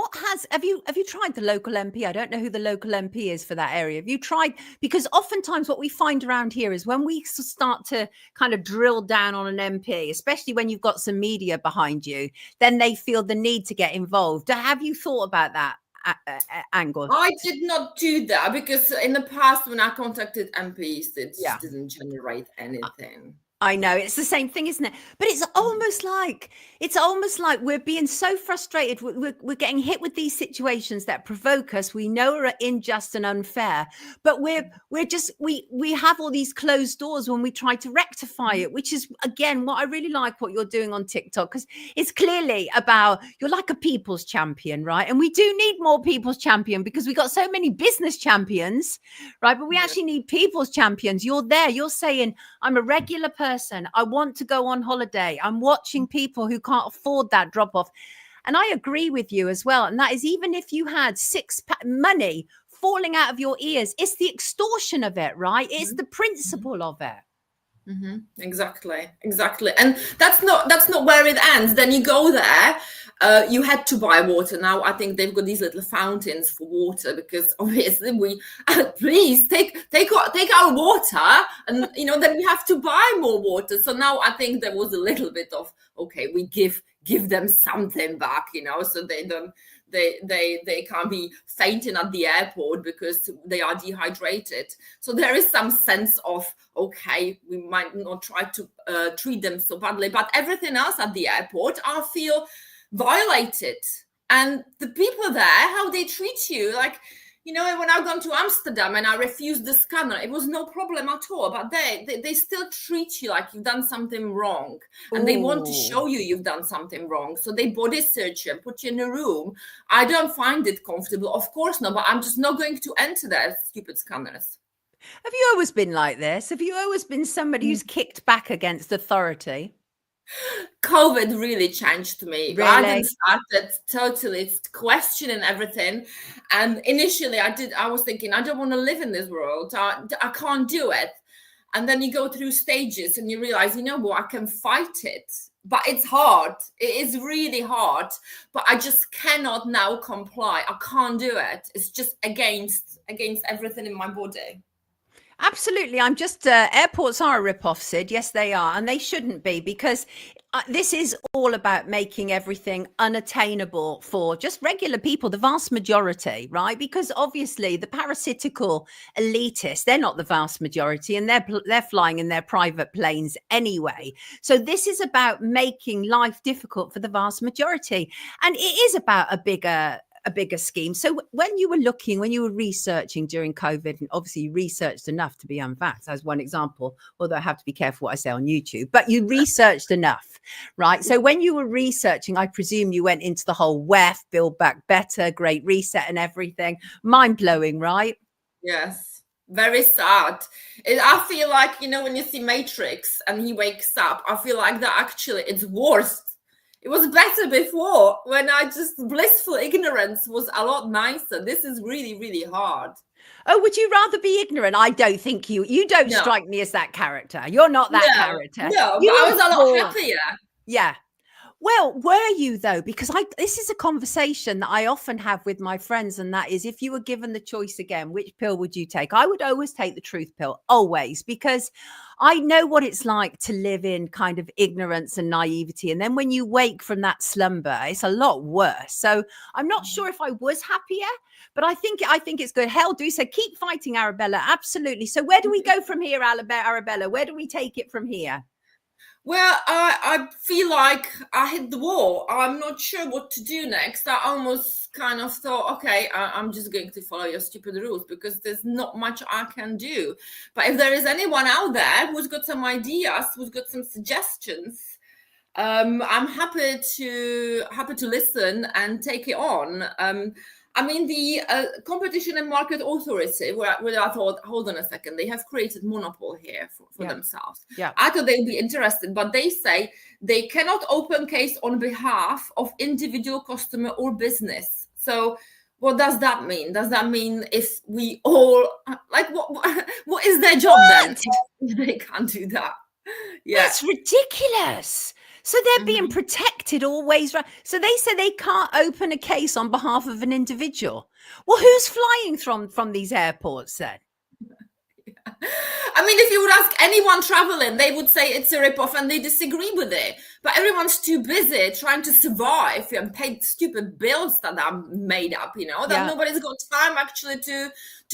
have you tried the local MP? I don't know who the local MP is for that area. Have you tried? Because oftentimes what we find around here is when we start to kind of drill down on an MP, especially when you've got some media behind you, then they feel the need to get involved. Have you thought about that angle? I did not do that because in the past when I contacted MPs, it just didn't generate anything. I know it's the same thing, isn't it? But it's almost like we're being so frustrated. We're getting hit with these situations that provoke us. We know are unjust and unfair, but we have all these closed doors when we try to rectify it, which is again what I really like what you're doing on TikTok, because it's clearly about you're like a people's champion, right? And we do need more people's champion because we got so many business champions, right? But we actually need people's champions. You're there. You're saying, I'm a regular person. I want to go on holiday. I'm watching people who can't afford that drop off. And I agree with you as well. And that is even if you had money falling out of your ears, it's the extortion of it, right? It's the principle of it. Exactly. And that's not where it ends. Then you go there, you had to buy water. Now I think they've got these little fountains for water because obviously we please take our water, and then we have to buy more water. So now I think there was a little bit of okay, we give them something back, so they don't. They can't be fainting at the airport because they are dehydrated. So there is some sense of, okay, we might not try to treat them so badly, but everything else at the airport, I feel violated. And the people there, how they treat you, like, when I've gone to Amsterdam and I refused the scanner, it was no problem at all. But they still treat you like you've done something wrong. And they want to show you you've done something wrong. So they body search you and put you in a room. I don't find it comfortable. Of course not. But I'm just not going to enter their stupid scanners. Have you always been like this? Have you always been somebody who's kicked back against authority? COVID really changed me. Really? I started totally questioning everything. And initially I was thinking, I don't want to live in this world. I can't do it. And then you go through stages and you realize, I can fight it. But it's hard. It is really hard. But I just cannot now comply. I can't do it. It's just against everything in my body. Absolutely. I'm just, airports are a rip-off, Sid. Yes, they are. And they shouldn't be, because this is all about making everything unattainable for just regular people, the vast majority, right? Because obviously the parasitical elitists, they're not the vast majority, and they're flying in their private planes anyway. So this is about making life difficult for the vast majority. And it is about a bigger scheme. So when you were researching during COVID, and obviously you researched enough to be unvaxxed as one example, although I have to be careful what I say on YouTube, but you researched enough, right? So when you were researching, I presume you went into the whole WEF, Build Back Better, Great Reset and everything. Mind blowing, right? Yes. Very sad. I feel like, when you see Matrix and he wakes up, I feel like that actually it's worse. It was better before when blissful ignorance was a lot nicer. This is really, really hard. Oh, would you rather be ignorant? I don't think you don't strike me as that character. You're not that character. No, but I was a lot happier. Yeah. Well, were you though? Because this is a conversation that I often have with my friends, and that is, if you were given the choice again, which pill would you take? I would always take the truth pill, always, because I know what it's like to live in kind of ignorance and naivety. And then when you wake from that slumber, it's a lot worse. So I'm not sure if I was happier, but I think it's good. Hell do. So keep fighting, Arabella. Absolutely. So where do we go from here, Arabella? Where do we take it from here? Well, I feel like I hit the wall. I'm not sure what to do next. I almost kind of thought, okay, I'm just going to follow your stupid rules because there's not much I can do. But if there is anyone out there who's got some ideas, who's got some suggestions, I'm happy to listen and take it on. I mean, the Competition and Market Authority, where I thought, hold on a second, they have created monopoly here for themselves. Yeah. I thought they'd be interested, but they say they cannot open case on behalf of individual customer or business. So what does that mean? Does that mean if we all, like, what is their job then if they can't do that? Yeah. That's ridiculous. So they're being protected always. So they say they can't open a case on behalf of an individual. Well, who's flying from these airports then? I mean, if you would ask anyone traveling, they would say it's a ripoff and they disagree with it. But everyone's too busy trying to survive and pay stupid bills that are made up, that nobody's got time actually to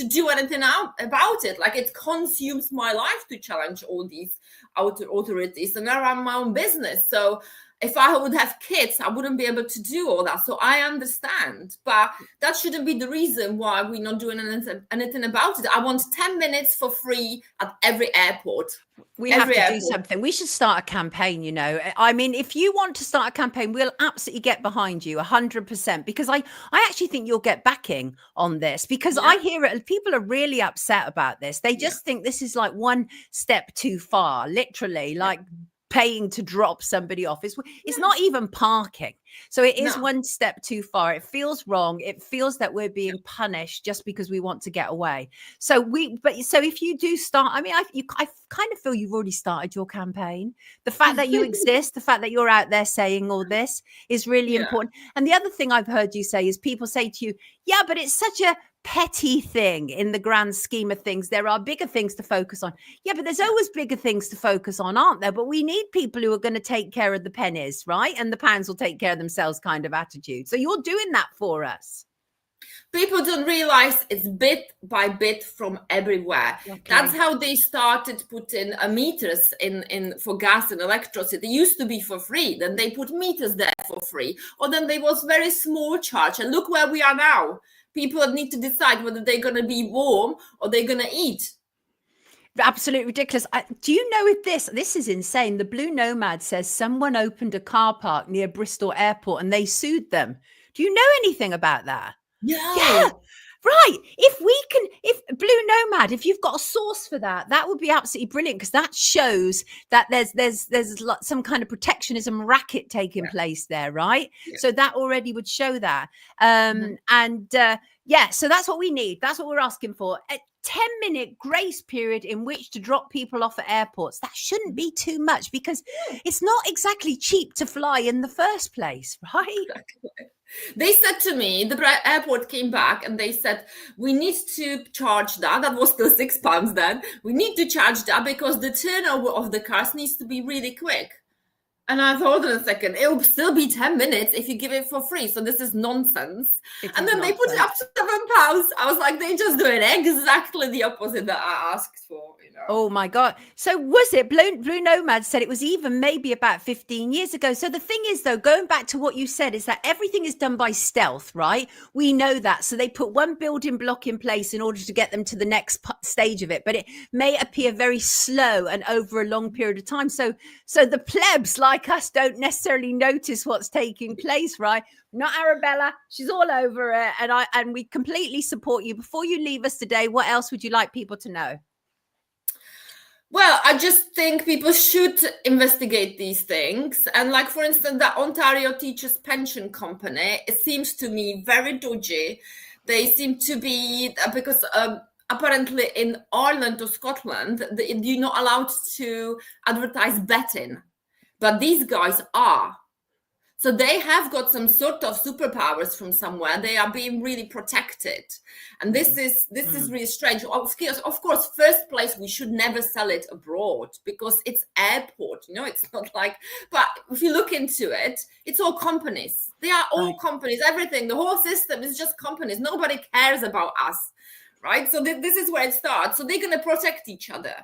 do anything about it. Like, it consumes my life to challenge all these authorities, and I run my own business. So if I would have kids, I wouldn't be able to do all that. So I understand, but that shouldn't be the reason why we're not doing anything about it. I want 10 minutes for free at every airport. We have to do something. We should start a campaign, I mean, if you want to start a campaign, we'll absolutely get behind you 100%, because I actually think you'll get backing on this, because I hear it. People are really upset about this. They just think this is like one step too far, literally, like paying to drop somebody off. It's not even parking. So it is one step too far. It feels wrong. It feels that we're being punished just because we want to get away. So if you do start, I mean, I kind of feel you've already started your campaign. The fact that you exist, the fact that you're out there saying all this is really important. And the other thing I've heard you say is people say to you, yeah, but it's such a petty thing in the grand scheme of things. There are bigger things to focus on. Yeah, but there's always bigger things to focus on, aren't there? But we need people who are going to take care of the pennies, right? And the pounds will take care of themselves kind of attitude. So you're doing that for us. People don't realize it's bit by bit from everywhere. Okay. That's how they started putting meters in for gas and electricity. It used to be for free. Then they put meters there for free. Or then there was very small charge. And look where we are now. People need to decide whether they're going to be warm or they're going to eat. Absolutely ridiculous. Do you know if this is insane? The Blue Nomad says someone opened a car park near Bristol Airport and they sued them. Do you know anything about that? Yeah. Right. If Blue Nomad, if you've got a source for that, that would be absolutely brilliant, because that shows that there's some kind of protectionism racket taking place there, right? Yeah. So that already would show that. So that's what we need. That's what we're asking for. A 10-minute grace period in which to drop people off at airports. That shouldn't be too much, because it's not exactly cheap to fly in the first place, right? Exactly. They said to me, the airport came back and they said, we need to charge that. That was still £6 then. We need to charge that because the turnover of the cars needs to be really quick. And I thought, in a second, it will still be 10 minutes if you give it for free. So this is nonsense. And then they put it up to £7. I was like, they're just doing exactly the opposite that I asked for. Oh my God. So was it Blue Nomad said it was even maybe about 15 years ago. So the thing is, though, going back to what you said, is that everything is done by stealth, right? We know that. So they put one building block in place in order to get them to the next stage of it. But it may appear very slow and over a long period of time. So the plebs like us don't necessarily notice what's taking place, right? Not Arabella. She's all over it. And we completely support you. Before you leave us today, what else would you like people to know? Well, I just think people should investigate these things. And like, for instance, the Ontario Teachers Pension Company, it seems to me very dodgy. They seem to be, because apparently in Ireland or Scotland, you're not allowed to advertise betting. But these guys are. So they have got some sort of superpowers from somewhere. They are being really protected. And this is really strange. Of course, first place, we should never sell it abroad because it's airport, it's not like, but if you look into it, it's all companies. They are all companies, everything. The whole system is just companies. Nobody cares about us, right? So this is where it starts. So they're going to protect each other.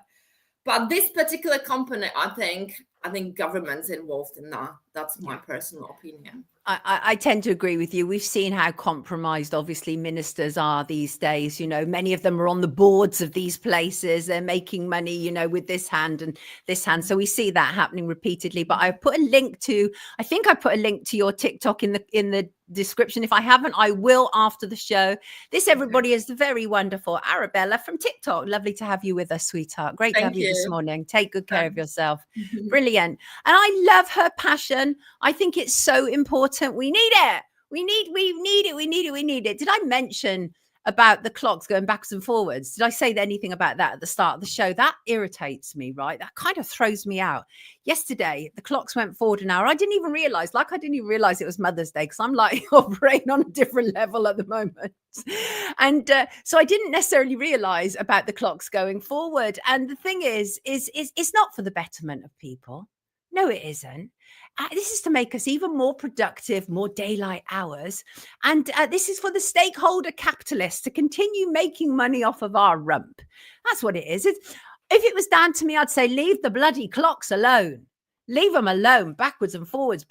But this particular company, I think, I think government's involved in that. That's my personal opinion. I tend to agree with you. We've seen how compromised, obviously, ministers are these days. You know, many of them are on the boards of these places. They're making money, you know, with this hand and this hand. So we see that happening repeatedly. But I put a link to, I think I put a link to your TikTok in the description. If I haven't, I will after the show. This, everybody, is the very wonderful Arabella from TikTok. Lovely to have you with us, sweetheart. Great to have you this morning. Take good care of yourself. Brilliant. And I love her passion. I think it's so important. We need it. We need it. Did I mention about the clocks going backwards and forwards? Did I say anything about that at the start of the show? That irritates me, right? That kind of throws me out. Yesterday, the clocks went forward an hour. I didn't even realize it was Mother's Day, because I'm like operating on a different level at the moment. And so I didn't necessarily realize about the clocks going forward. And the thing is it's not for the betterment of people. No, it isn't. This is to make us even more productive, more daylight hours. And this is for the stakeholder capitalists to continue making money off of our rump. That's what it is. If it was down to me, I'd say leave the bloody clocks alone. Leave them alone, backwards and forwards,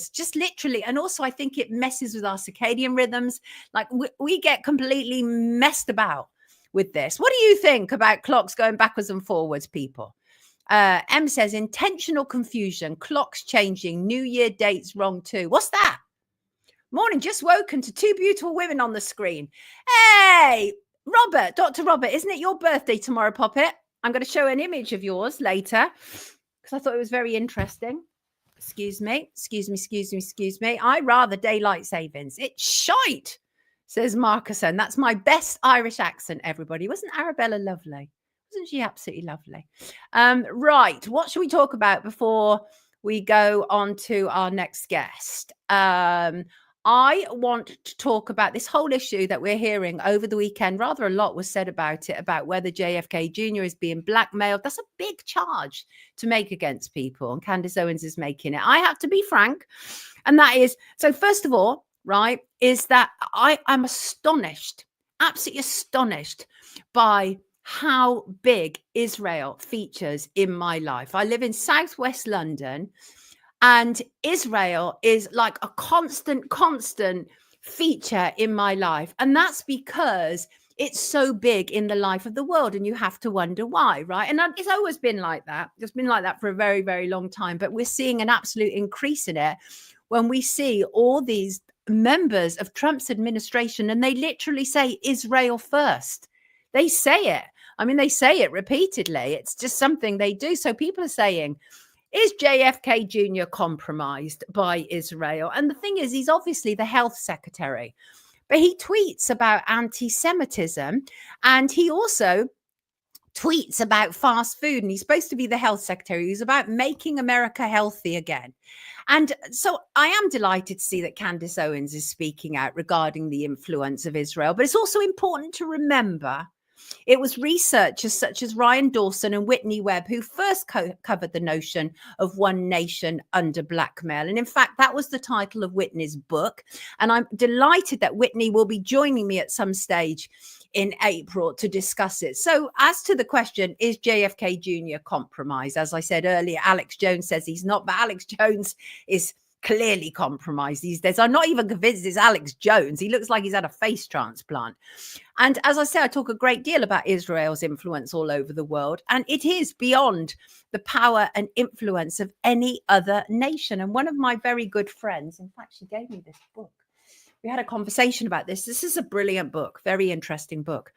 just literally. And also, I think it messes with our circadian rhythms. Like we get completely messed about with this. What do you think about clocks going backwards and forwards, people? M says intentional confusion, clocks changing, New Year dates wrong too. What's that? Morning, just woken to two beautiful women on the screen. Hey, Robert, Dr. Robert, isn't it your birthday tomorrow, Poppet? I'm going to show an image of yours later because I thought it was very interesting. Excuse me. I rather daylight savings. It's shite, says Marcuson. That's my best Irish accent, everybody. Wasn't Arabella lovely? Isn't she absolutely lovely? Right. What should we talk about before we go on to our next guest? I want to talk about this whole issue that we're hearing over the weekend. Rather a lot was said about it, about whether JFK Jr. is being blackmailed. That's a big charge to make against people. And Candace Owens is making it. I have to be frank. And that is, so first of all, right, is that I'm astonished, absolutely astonished by how big Israel features in my life. I live in southwest London, and Israel is like a constant feature in my life. And that's because it's so big in the life of the world, and you have to wonder why, right? And it's always been like that. It's been like that for a very, very long time, but we're seeing an absolute increase in it when we see all these members of Trump's administration, and they literally say Israel first. They say it. I mean, they say it repeatedly. It's just something they do. So people are saying, is JFK Jr. compromised by Israel? And the thing is, he's obviously the health secretary, but he tweets about anti-Semitism, and he also tweets about fast food, and he's supposed to be the health secretary. He's about making America healthy again. And so I am delighted to see that Candace Owens is speaking out regarding the influence of Israel. But it's also important to remember it was researchers such as Ryan Dawson and Whitney Webb who first covered the notion of one nation under blackmail. And in fact, that was the title of Whitney's book. And I'm delighted that Whitney will be joining me at some stage in April to discuss it. So as to the question, is JFK Jr. compromised? As I said earlier, Alex Jones says he's not, but Alex Jones is clearly compromised these days. I'm not even convinced it's Alex Jones. He looks like he's had a face transplant. And as I say, I talk a great deal about Israel's influence all over the world, and it is beyond the power and influence of any other nation. And one of my very good friends, in fact, she gave me this book. We had a conversation about this. This is a brilliant book, very interesting book.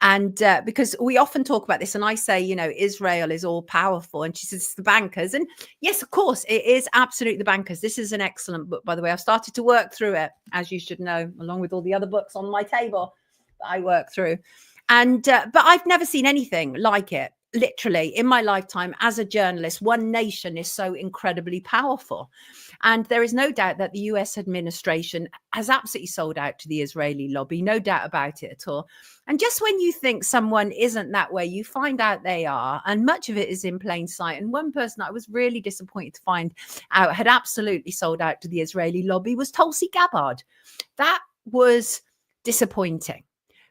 And because we often talk about this, and I say, you know, Israel is all powerful. And she says, it's the bankers. And yes, of course, it is absolutely the bankers. This is an excellent book, by the way. I've started to work through it, as you should know, along with all the other books on my table that I work through. And but I've never seen anything like it. Literally in my lifetime as a journalist, one nation is so incredibly powerful. And there is no doubt that the US administration has absolutely sold out to the Israeli lobby, no doubt about it at all. And just when you think someone isn't that way, you find out they are. And much of it is in plain sight. And one person I was really disappointed to find out had absolutely sold out to the Israeli lobby was Tulsi Gabbard. That was disappointing,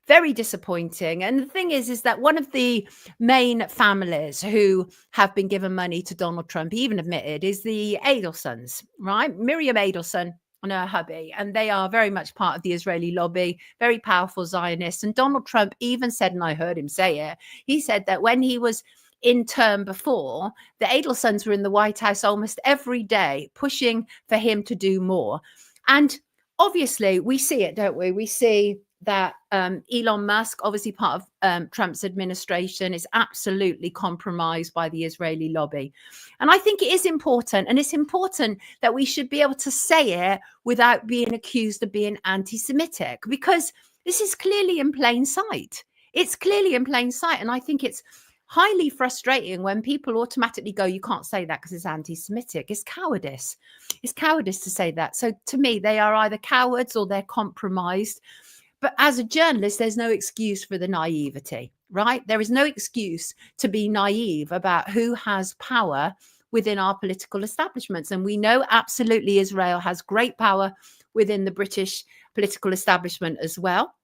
very disappointing. And the thing is that one of the main families who have been given money to Donald Trump, he even admitted, is the Adelsons, right? Miriam Adelson and her hubby, and they are very much part of the Israeli lobby, very powerful Zionists. And Donald Trump even said, and I heard him say it, he said that when he was in term before, the Adelsons were in the White House almost every day pushing for him to do more. And obviously we see it, don't we? We see that Elon Musk, obviously part of Trump's administration, is absolutely compromised by the Israeli lobby. And I think it is important, and it's important that we should be able to say it without being accused of being anti-Semitic, because this is clearly in plain sight. It's clearly in plain sight. And I think it's highly frustrating when people automatically go, you can't say that because it's anti-Semitic. It's cowardice. It's cowardice to say that. So to me, they are either cowards or they're compromised. But as a journalist, there's no excuse for the naivety, right? There is no excuse to be naive about who has power within our political establishments. And we know absolutely Israel has great power within the British political establishment as well.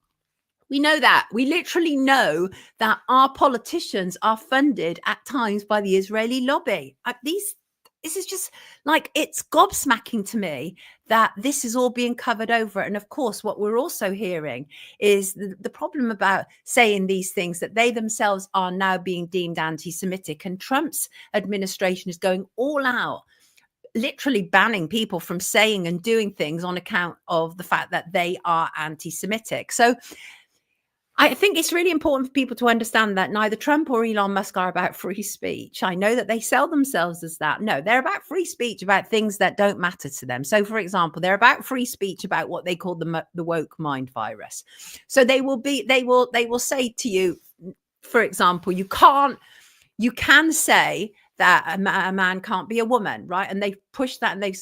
We know that. We literally know that our politicians are funded at times by the Israeli lobby. This is just like, it's gobsmacking to me that this is all being covered over. And of course, what we're also hearing is the problem about saying these things, that they themselves are now being deemed anti-Semitic. And Trump's administration is going all out, literally banning people from saying and doing things on account of the fact that they are anti-Semitic. So I think it's really important for people to understand that neither Trump or Elon Musk are about free speech. I know that they sell themselves as that. No, they're about free speech about things that don't matter to them. So, for example, they're about free speech about what they call the woke mind virus. So they will say to you, for example, you can say that a man can't be a woman, right? And they've pushed that and they've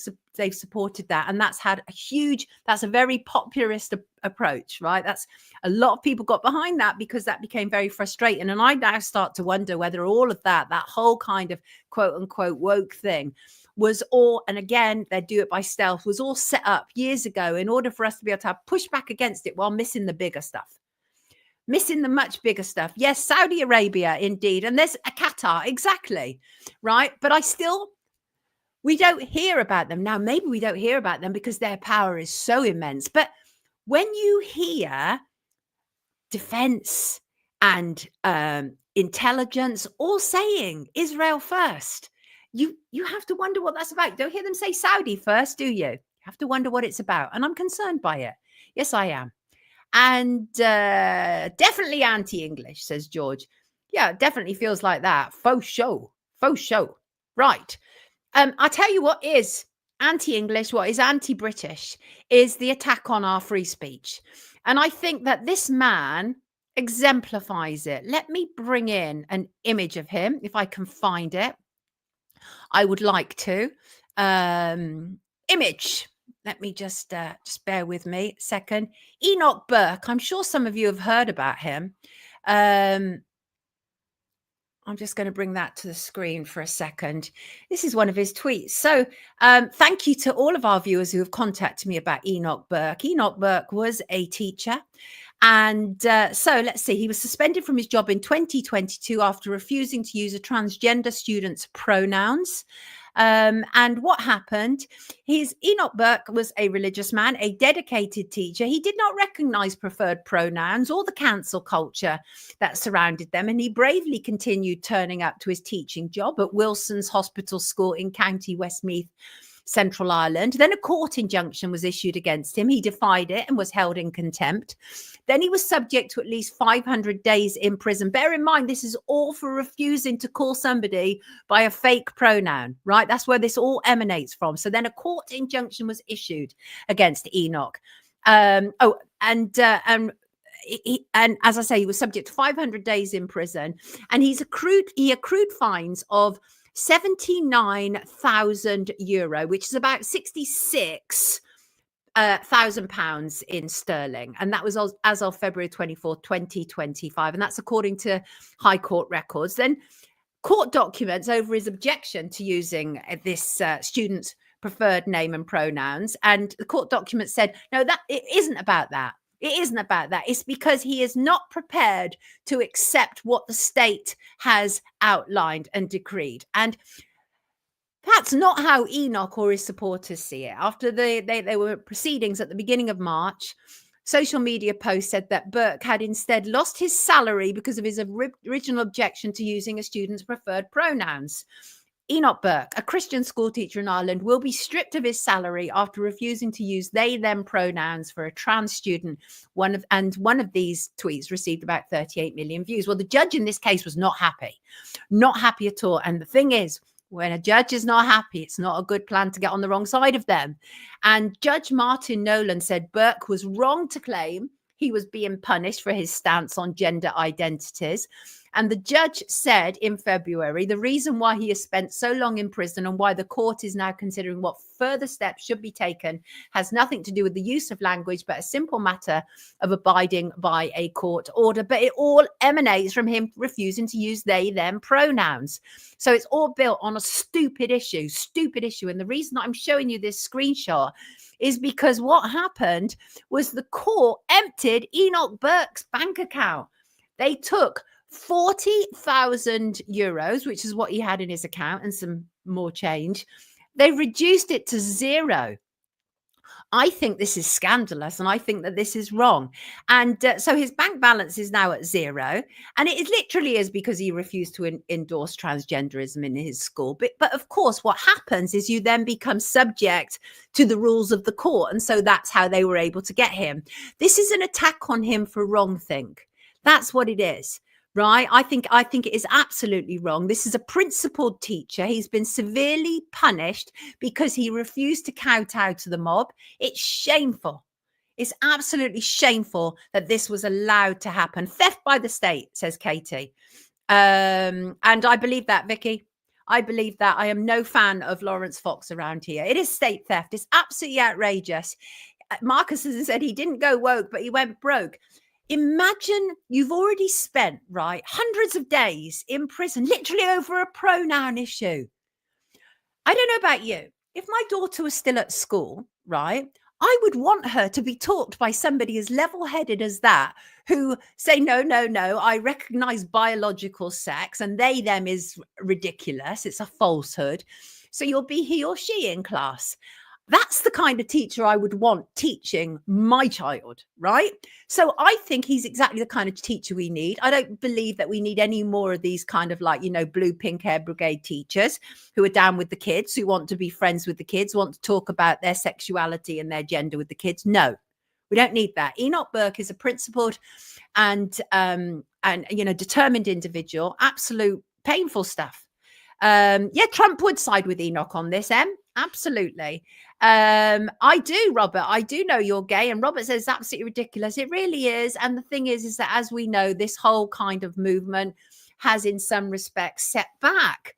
supported that. And that's a very populist approach, right? That's a lot of people got behind that because that became very frustrating. And I now start to wonder whether all of that whole kind of quote unquote woke thing was all, and again, they do it by stealth, was all set up years ago in order for us to be able to have pushback against it while missing the bigger stuff. Missing the much bigger stuff. Yes, Saudi Arabia, indeed. And there's a Qatar, exactly, right? But we don't hear about them. Now, maybe we don't hear about them because their power is so immense. But when you hear defense and intelligence all saying Israel first, you have to wonder what that's about. You don't hear them say Saudi first, do you? You have to wonder what it's about. And I'm concerned by it. Yes, I am. And definitely anti-English, says George. Yeah, it definitely feels like that. Faux show. Right. I'll tell you what is anti-English, what is anti-British, is the attack on our free speech. And I think that this man exemplifies it. Let me bring in an image of him, if I can find it. I would like to. Image. Let me just bear with me a second. Enoch Burke. I'm sure some of you have heard about him. I'm just going to bring that to the screen for a second. This is one of his tweets. So thank you to all of our viewers who have contacted me about Enoch Burke. Enoch Burke was a teacher. And so let's see, he was suspended from his job in 2022 after refusing to use a transgender student's pronouns. And what happened? Enoch Burke was a religious man, a dedicated teacher. He did not recognize preferred pronouns or the cancel culture that surrounded them. And he bravely continued turning up to his teaching job at Wilson's Hospital School in County Westmeath, Central Ireland. Then a court injunction was issued against him. He defied it and was held in contempt. Then he was subject to at least 500 days in prison. Bear in mind, this is all for refusing to call somebody by a fake pronoun, right? That's where this all emanates from. So then a court injunction was issued against Enoch. And as I say, he was subject to 500 days in prison, and he accrued fines of €79,000, which is about 66,000 pounds in sterling. And that was as of February 24th, 2025. And that's according to High Court records. Then court documents over his objection to using this student's preferred name and pronouns. And the court document said, no, that it isn't about that. It isn't about that. It's because he is not prepared to accept what the state has outlined and decreed. And that's not how Enoch or his supporters see it. After they were proceedings at the beginning of March, social media posts said that Burke had instead lost his salary because of his original objection to using a student's preferred pronouns. Enoch Burke, a Christian schoolteacher in Ireland, will be stripped of his salary after refusing to use they, them pronouns for a trans student. One of these tweets received about 38 million views. Well, the judge in this case was not happy at all. And the thing is, when a judge is not happy, it's not a good plan to get on the wrong side of them. And Judge Martin Nolan said Burke was wrong to claim he was being punished for his stance on gender identities. And the judge said in February, the reason why he has spent so long in prison and why the court is now considering what further steps should be taken has nothing to do with the use of language, but a simple matter of abiding by a court order. But it all emanates from him refusing to use they, them pronouns. So it's all built on a stupid issue. And the reason I'm showing you this screenshot is because what happened was the court emptied Enoch Burke's bank account. They took 40,000 euros, which is what he had in his account, and some more change. They reduced it to zero. I think this is scandalous, and I think that this is wrong. And so his bank balance is now at zero, and it literally is because he refused to endorse transgenderism in his school. But of course, what happens is you then become subject to the rules of the court, and so that's how they were able to get him. This is an attack on him for wrongthink. That's what it is. Right. I think it is absolutely wrong. This is a principled teacher. He's been severely punished because he refused to kowtow to the mob. It's shameful. It's absolutely shameful that this was allowed to happen. Theft by the state, says Katie. And I believe that, Vicky. I believe that. I am no fan of Lawrence Fox around here. It is state theft. It's absolutely outrageous. Marcus has said he didn't go woke, but he went broke. Imagine you've already spent, right, hundreds of days in prison, literally over a pronoun issue. I don't know about you. If my daughter was still at school, right, I would want her to be taught by somebody as level-headed as that, who say, no, I recognize biological sex and they, them is ridiculous. It's a falsehood. So you'll be he or she in class. That's the kind of teacher I would want teaching my child, right? So I think he's exactly the kind of teacher we need. I don't believe that we need any more of these kind of like, blue, pink hair brigade teachers who are down with the kids, who want to be friends with the kids, want to talk about their sexuality and their gender with the kids. No, we don't need that. Enoch Burke is a principled and determined individual. Absolute painful stuff. Trump would side with Enoch on this, Em. Absolutely. I do, Robert. I do know you're gay. And Robert says it's absolutely ridiculous. It really is. And the thing is that, as we know, this whole kind of movement has in some respects set back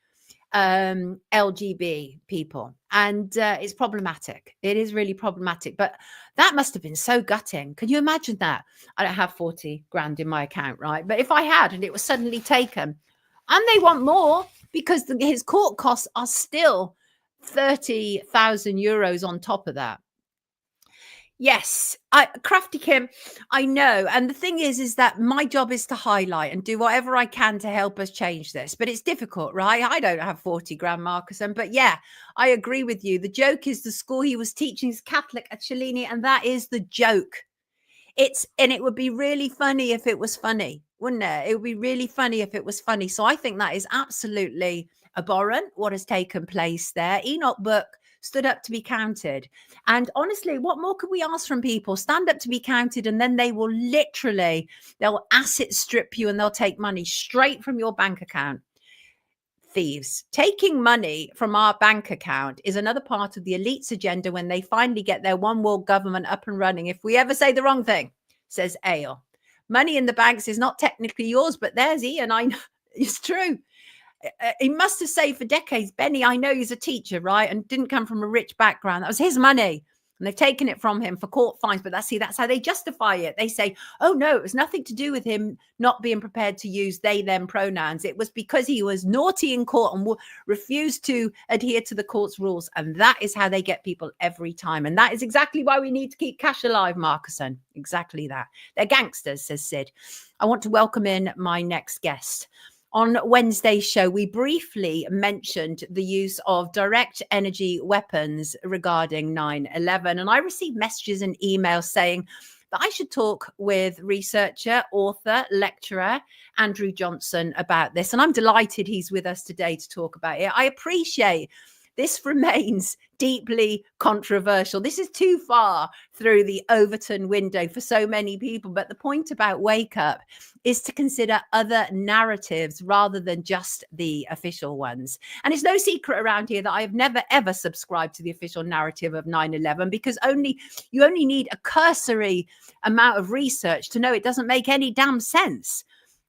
LGB people. And it's problematic. It is really problematic. But that must have been so gutting. Can you imagine that? I don't have 40 grand in my account, right? But if I had and it was suddenly taken, and they want more because his court costs are still 30,000 euros on top of that. Yes, Crafty Kim, I know. And the thing is that my job is to highlight and do whatever I can to help us change this. But it's difficult, right? I don't have 40 grand, Marcus. But yeah, I agree with you. The joke is the school he was teaching is Catholic at Cellini, and that is the joke. It would be really funny if it was funny, wouldn't it? It would be really funny if it was funny. So I think that is absolutely abhorrent what has taken place there. Enoch Burke stood up to be counted. And honestly, what more could we ask from people? Stand up to be counted, and then they'll asset strip you and they'll take money straight from your bank account. Thieves. Taking money from our bank account is another part of the elite's agenda when they finally get their one world government up and running. If we ever say the wrong thing, says Ale. Money in the banks is not technically yours, but theirs, Ian. I know it's true. He must have saved for decades. Benny, I know he's a teacher, right? And didn't come from a rich background. That was his money. And they've taken it from him for court fines. But that's how they justify it. They say, oh, no, it was nothing to do with him not being prepared to use they, them pronouns. It was because he was naughty in court and refused to adhere to the court's rules. And that is how they get people every time. And that is exactly why we need to keep cash alive, Marcuson. Exactly that. They're gangsters, says Sid. I want to welcome in my next guest. On Wednesday's show, we briefly mentioned the use of direct energy weapons regarding 9/11. And I received messages and emails saying that I should talk with researcher, author, lecturer Andrew Johnson about this. And I'm delighted he's with us today to talk about it. I appreciate this remains deeply controversial. This is too far through the Overton window for so many people. But the point about Wake Up is to consider other narratives rather than just the official ones. And it's no secret around here that I have never, ever subscribed to the official narrative of 9/11 because you only need a cursory amount of research to know it doesn't make any damn sense.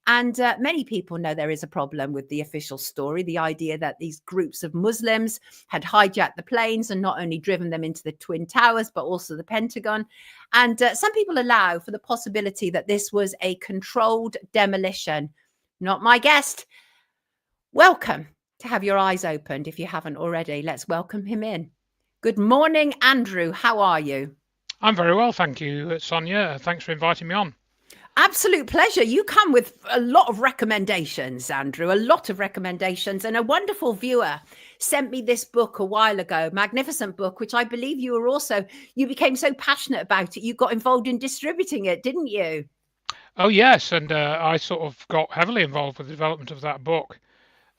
And many people know there is a problem with the official story, the idea that these groups of Muslims had hijacked the planes and not only driven them into the Twin Towers, but also the Pentagon. And some people allow for the possibility that this was a controlled demolition. Not my guest. Welcome to Have Your Eyes Opened. If you haven't already, let's welcome him in. Good morning, Andrew. How are you? I'm very well, thank you, Sonia. Thanks for inviting me on. Absolute pleasure. You come with a lot of recommendations, Andrew, a lot of recommendations. And a wonderful viewer sent me this book a while ago, magnificent book, which I believe you became so passionate about it. You got involved in distributing it, didn't you? Oh, yes. And I sort of got heavily involved with the development of that book,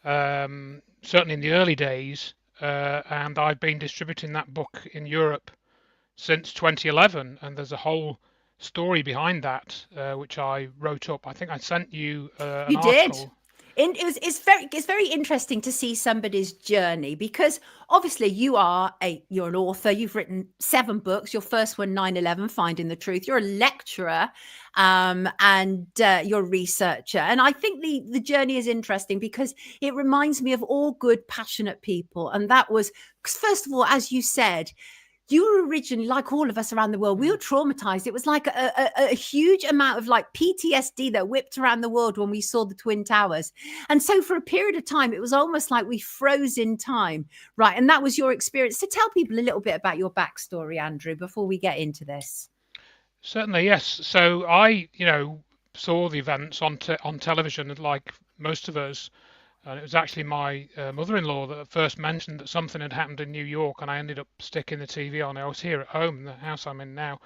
certainly in the early days. And I've been distributing that book in Europe since 2011. And there's a whole story behind that, which I wrote up. I think I sent you an article. It's very interesting to see somebody's journey because obviously you're an author. You've written 7 books. Your first one, 9/11, Finding the Truth. You're a lecturer, and you're a researcher. And I think the journey is interesting because it reminds me of all good, passionate people. And that was, first of all, as you said, you were originally, like all of us around the world, we were traumatized. It was like a huge amount of like PTSD that whipped around the world when we saw the Twin Towers. And so for a period of time, it was almost like we froze in time, right? And that was your experience. So tell people a little bit about your backstory, Andrew, before we get into this. Certainly, yes. So I, saw the events on television like most of us. And it was actually my mother-in-law that first mentioned that something had happened in New York, and I ended up sticking the TV on. I was here at home, in the house I'm in now,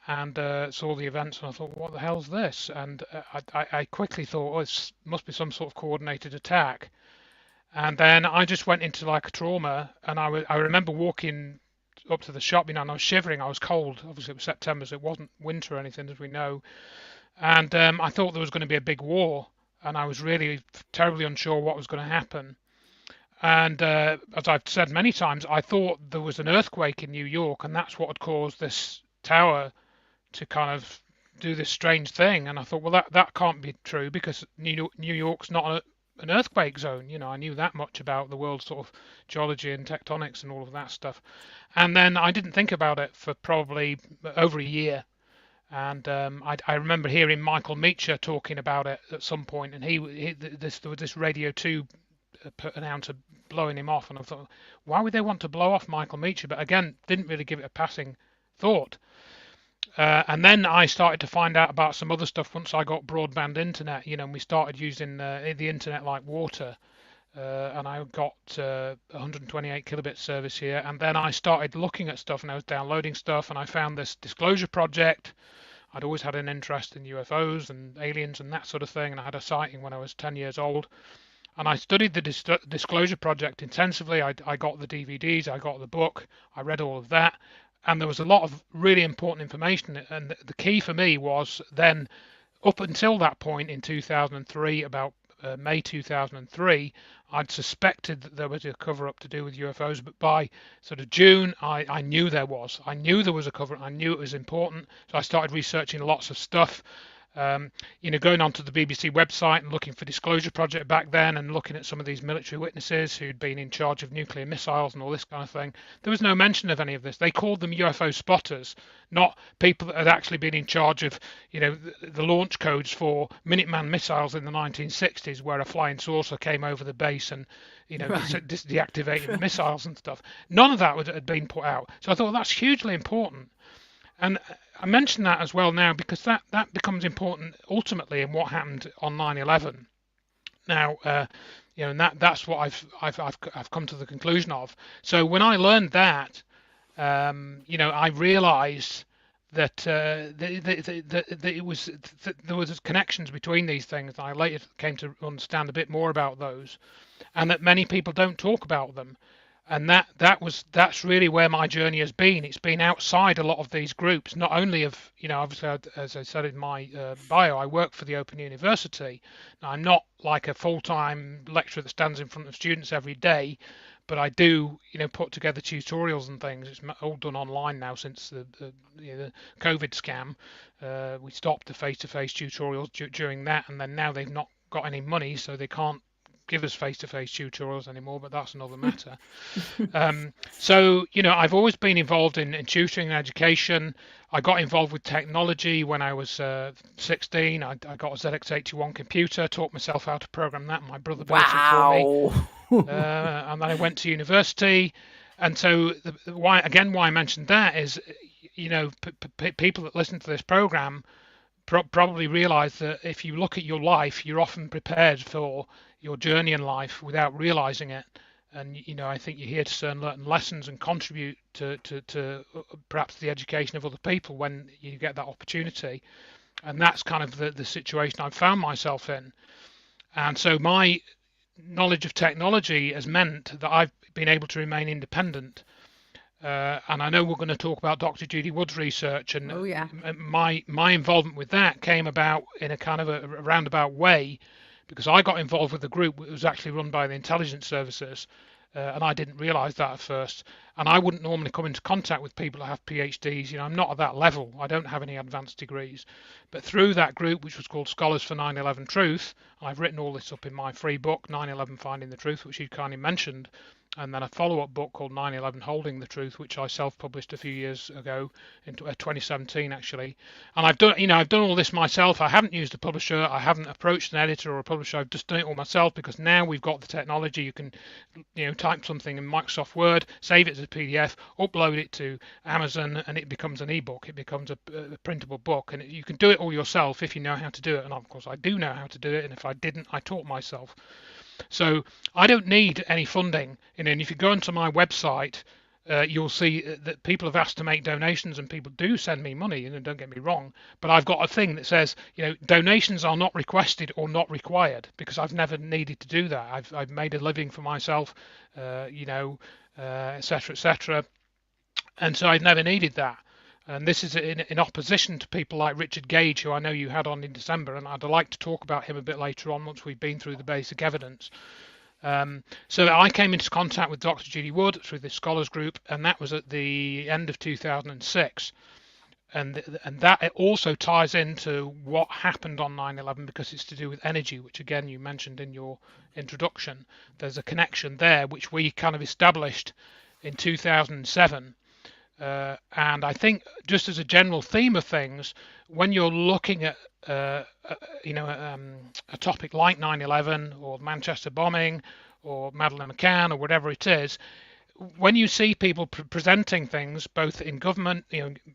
and saw the events, and I thought, what the hell's this? And I quickly thought, oh, it must be some sort of coordinated attack. And then I just went into like a trauma, and I remember walking up to the shop, and I was shivering, I was cold. Obviously, it was September, so it wasn't winter or anything, as we know. And I thought there was going to be a big war. And I was really terribly unsure what was going to happen. And as I've said many times, I thought there was an earthquake in New York, and that's what had caused this tower to kind of do this strange thing. And I thought, well, that can't be true because New York's not an earthquake zone. I knew that much about the world's sort of geology and tectonics and all of that stuff. And then I didn't think about it for probably over a year. And I remember hearing Michael Meacher talking about it at some point, and there was this Radio 2 announcer blowing him off, and I thought, why would they want to blow off Michael Meacher? But again, didn't really give it a passing thought. And then I started to find out about some other stuff once I got broadband internet, and we started using the internet like water. And I got 128 kilobit service here, and then I started looking at stuff, and I was downloading stuff, and I found this disclosure project. I'd always had an interest in UFOs and aliens and that sort of thing, and I had a sighting when I was 10 years old. And I studied the disclosure project intensively. I got the DVDs, I got the book, I read all of that, and there was a lot of really important information. And the key for me was then, up until that point in 2003, about May 2003, I'd suspected that there was a cover-up to do with UFOs, but by sort of June, I knew there was. I knew there was a cover-up. I knew it was important, so I started researching lots of stuff. Going onto the BBC website and looking for Disclosure Project back then and looking at some of these military witnesses who'd been in charge of nuclear missiles and all this kind of thing, there was no mention of any of this. They called them UFO spotters, not people that had actually been in charge of, the launch codes for Minuteman missiles in the 1960s, where a flying saucer came over the base and, deactivated missiles and stuff. None of that had been put out. So I thought that's hugely important. And I mention that as well now because that becomes important ultimately in what happened on 9/11. Now, and that's what I've come to the conclusion of. So when I learned that, I realised that there was connections between these things. And I later came to understand a bit more about those, and that many people don't talk about them. And that's really where my journey has been. It's been outside a lot of these groups, not only of, obviously, as I said in my bio, I work for the Open University. Now, I'm not like a full-time lecturer that stands in front of students every day, but I do, put together tutorials and things. It's all done online now since the COVID scam. We stopped the face-to-face tutorials during that, and then now they've not got any money, so they can't give us face-to-face tutorials anymore, but that's another matter. So I've always been involved in tutoring and education. I got involved with technology when I was 16. I got a ZX81 computer, taught myself how to program that. My brother built it for me. And then I went to university. And so why I mentioned that is, people that listen to this program probably realize that if you look at your life, you're often prepared for your journey in life without realizing it. And I think you're here to learn lessons and contribute to perhaps the education of other people when you get that opportunity. And that's kind of the situation I've found myself in. And so my knowledge of technology has meant that I've been able to remain independent. And I know we're going to talk about Dr. Judy Wood's research, and my involvement with that came about in a kind of a roundabout way, because I got involved with a group that was actually run by the intelligence services, and I didn't realise that at first. And I wouldn't normally come into contact with people that have PhDs. I'm not at that level. I don't have any advanced degrees. But through that group, which was called Scholars for 9/11 Truth, I've written all this up in my free book, 9/11 Finding the Truth, which you kindly mentioned, and then a follow-up book called 9/11 Holding the Truth, which I self-published a few years ago, in 2017 actually. And I've done all this myself. I haven't used a publisher. I haven't approached an editor or a publisher. I've just done it all myself, because now we've got the technology. You can, type something in Microsoft Word, save it as a PDF, upload it to Amazon, and it becomes an ebook. It becomes a printable book, and you can do it all yourself if you know how to do it. And of course, I do know how to do it. And if I didn't, I taught myself. So I don't need any funding. And if you go onto my website, you'll see that people have asked to make donations, and people do send me money, and don't get me wrong, but I've got a thing that says, donations are not requested or not required, because I've never needed to do that. I've made a living for myself, et cetera, and so I've never needed that. And this is in opposition to people like Richard Gage, who I know you had on in December, and I'd like to talk about him a bit later on once we've been through the basic evidence. So I came into contact with Dr. Judy Wood through this scholars group, and that was at the end of 2006. And that also ties into what happened on 9/11, because it's to do with energy, which again you mentioned in your introduction. There's a connection there which we kind of established in 2007. And I think, just as a general theme of things, when you're looking at a topic like 9/11 or Manchester bombing or Madeleine McCann or whatever it is, when you see people presenting things both in government,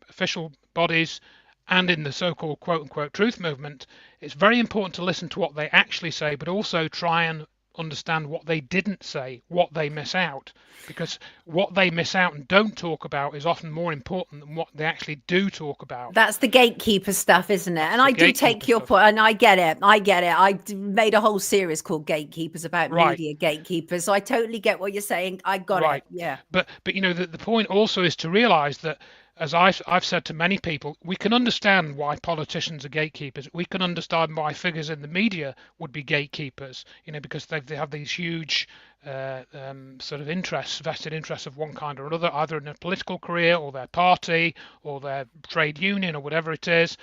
official bodies, and in the so-called quote-unquote truth movement, it's very important to listen to what they actually say, but also try and understand what they didn't say, what they miss out, because what they miss out and don't talk about is often more important than what they actually do talk about. That's the gatekeeper stuff, isn't it? And I do take your point, and I get it. I made a whole series called Gatekeepers about media gatekeepers, so I totally get what you're saying. I got it. Yeah. But the point also is to realize that, as I've said to many people, we can understand why politicians are gatekeepers. We can understand why figures in the media would be gatekeepers, because they have these huge sort of vested interests of one kind or another, either in a political career or their party or their trade union or whatever it is,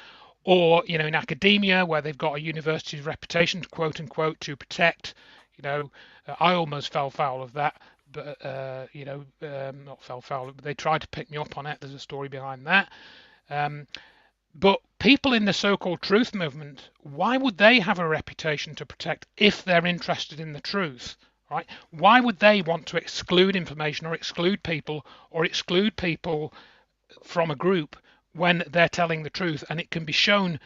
or in academia where they've got a university's reputation, quote unquote, to protect. I almost fell foul of that, but not fell foul, but they tried to pick me up on it. There's a story behind that. But people in the so-called truth movement, why would they have a reputation to protect if they're interested in the truth, right? Why would they want to exclude information or exclude people from a group when they're telling the truth and it can be shown,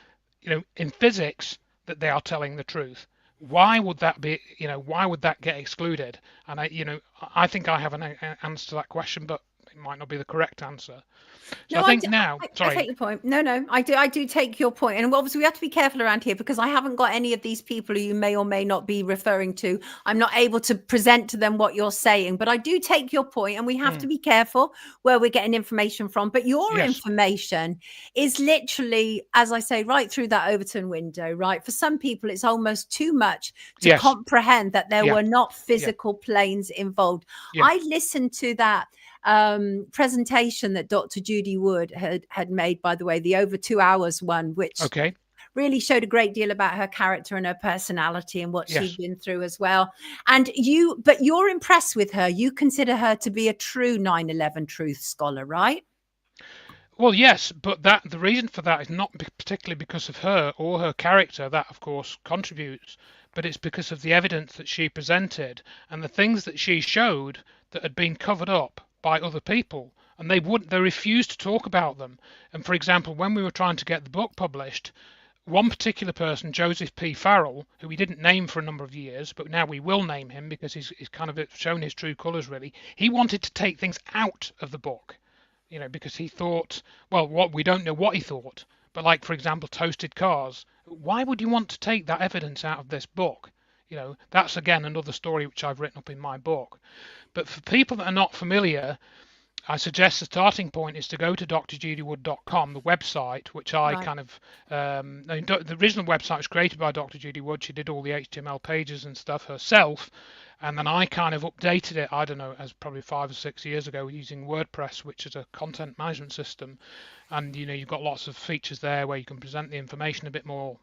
in physics that they are telling the truth? Why would that be, why would that get excluded? And I think I have an answer to that question, but it might not be the correct answer. So No, I think now, I take your point. No, I do take your point. And obviously we have to be careful around here because I haven't got any of these people who you may or may not be referring to. I'm not able to present to them what you're saying, but I do take your point, and we have to be careful where we're getting information from. But your information is literally, as I say, right through that Overton window, right? For some people, it's almost too much to comprehend that there were not physical planes involved. I listened to that presentation that Dr. Judy Wood had made, by the way, the over 2 hours one, which really showed a great deal about her character and her personality and what she'd been through as well. But you're impressed with her. You consider her to be a true 9/11 truth scholar, right? Well, yes, but the reason for that is not particularly because of her or her character. That, of course, contributes, but it's because of the evidence that she presented and the things that she showed that had been covered up by other people, and they refused to talk about them. And for example, when we were trying to get the book published, one particular person, Joseph P. Farrell, who we didn't name for a number of years, but now we will name him because he's kind of shown his true colours, really. He wanted to take things out of the book, because he thought, well, we don't know what he thought, but like, for example, toasted cars. Why would you want to take that evidence out of this book? That's again another story which I've written up in my book. But for people that are not familiar, I suggest the starting point is to go to drjudywood.com, the website, which I the original website was created by Dr. Judy Wood. She did all the HTML pages and stuff herself. And then I kind of updated it, I don't know, as probably 5 or 6 years ago using WordPress, which is a content management system. And, you've got lots of features there where you can present the information a bit more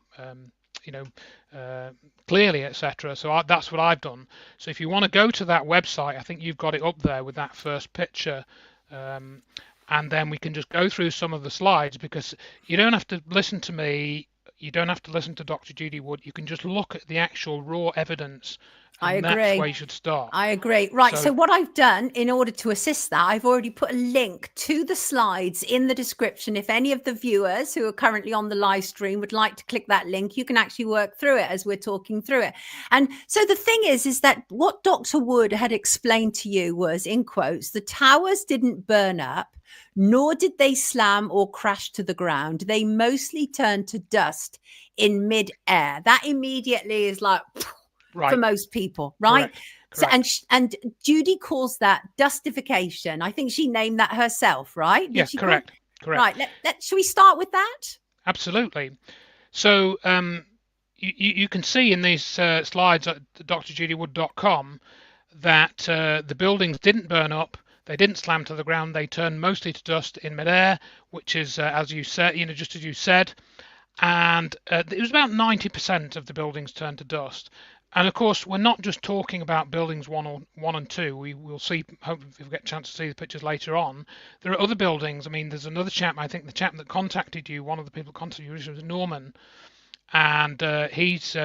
clearly, etc. So that's what I've done. So if you want to go to that website, I think you've got it up there with that first picture, and then we can just go through some of the slides, because you don't have to listen to me, you don't have to listen to Dr. Judy Wood, you can just look at the actual raw evidence. I agree. That's where you should start. I agree. Right. So what I've done in order to assist that, I've already put a link to the slides in the description. If any of the viewers who are currently on the live stream would like to click that link, you can actually work through it as we're talking through it. And so the thing is that what Dr. Wood had explained to you was, in quotes, the towers didn't burn up, nor did they slam or crash to the ground. They mostly turned to dust in mid-air. That immediately is like... for most people, right? Correct. So, and Judy calls that dustification. I think she named that herself, right? Yes, correct. Right. Should we start with that? Absolutely. So you can see in these slides at drjudywood.com that the buildings didn't burn up. They didn't slam to the ground. They turned mostly to dust in midair, which is, as you said, just as you said. And it was about 90% of the buildings turned to dust. And of course, we're not just talking about buildings one and two. We will see, hopefully, if we get a chance to see the pictures later on. There are other buildings. I mean, there's another chap, I think the chap that contacted you, one of the people that contacted you was Norman. And he's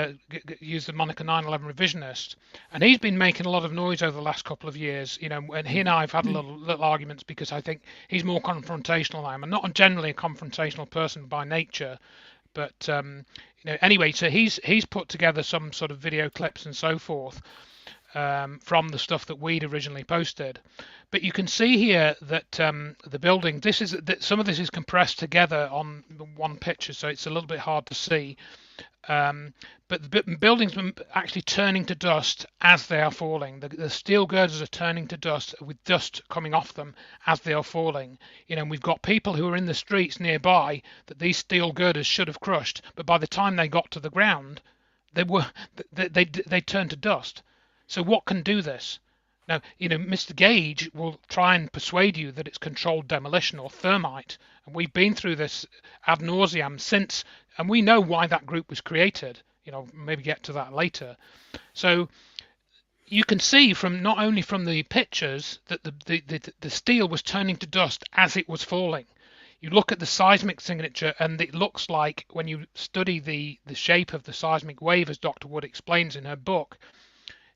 used the moniker 9/11 revisionist. And he's been making a lot of noise over the last couple of years, and he and I have had little arguments because I think he's more confrontational than I am. I'm not generally a confrontational person by nature. But anyway, so he's put together some sort of video clips and so forth from the stuff that we'd originally posted. But you can see here that the building, some of this is compressed together on one picture, so it's a little bit hard to see. But the buildings are actually turning to dust as they are falling. The steel girders are turning to dust with dust coming off them as they are falling. And we've got people who are in the streets nearby that these steel girders should have crushed, but by the time they got to the ground, they turned to dust. So what can do this? Now, Mr. Gage will try and persuade you that it's controlled demolition or thermite. And we've been through this ad nauseam since, and we know why that group was created. Maybe get to that later. So you can see from not only from the pictures that the steel was turning to dust as it was falling. You look at the seismic signature, and it looks like, when you study the shape of the seismic wave, as Dr. Wood explains in her book,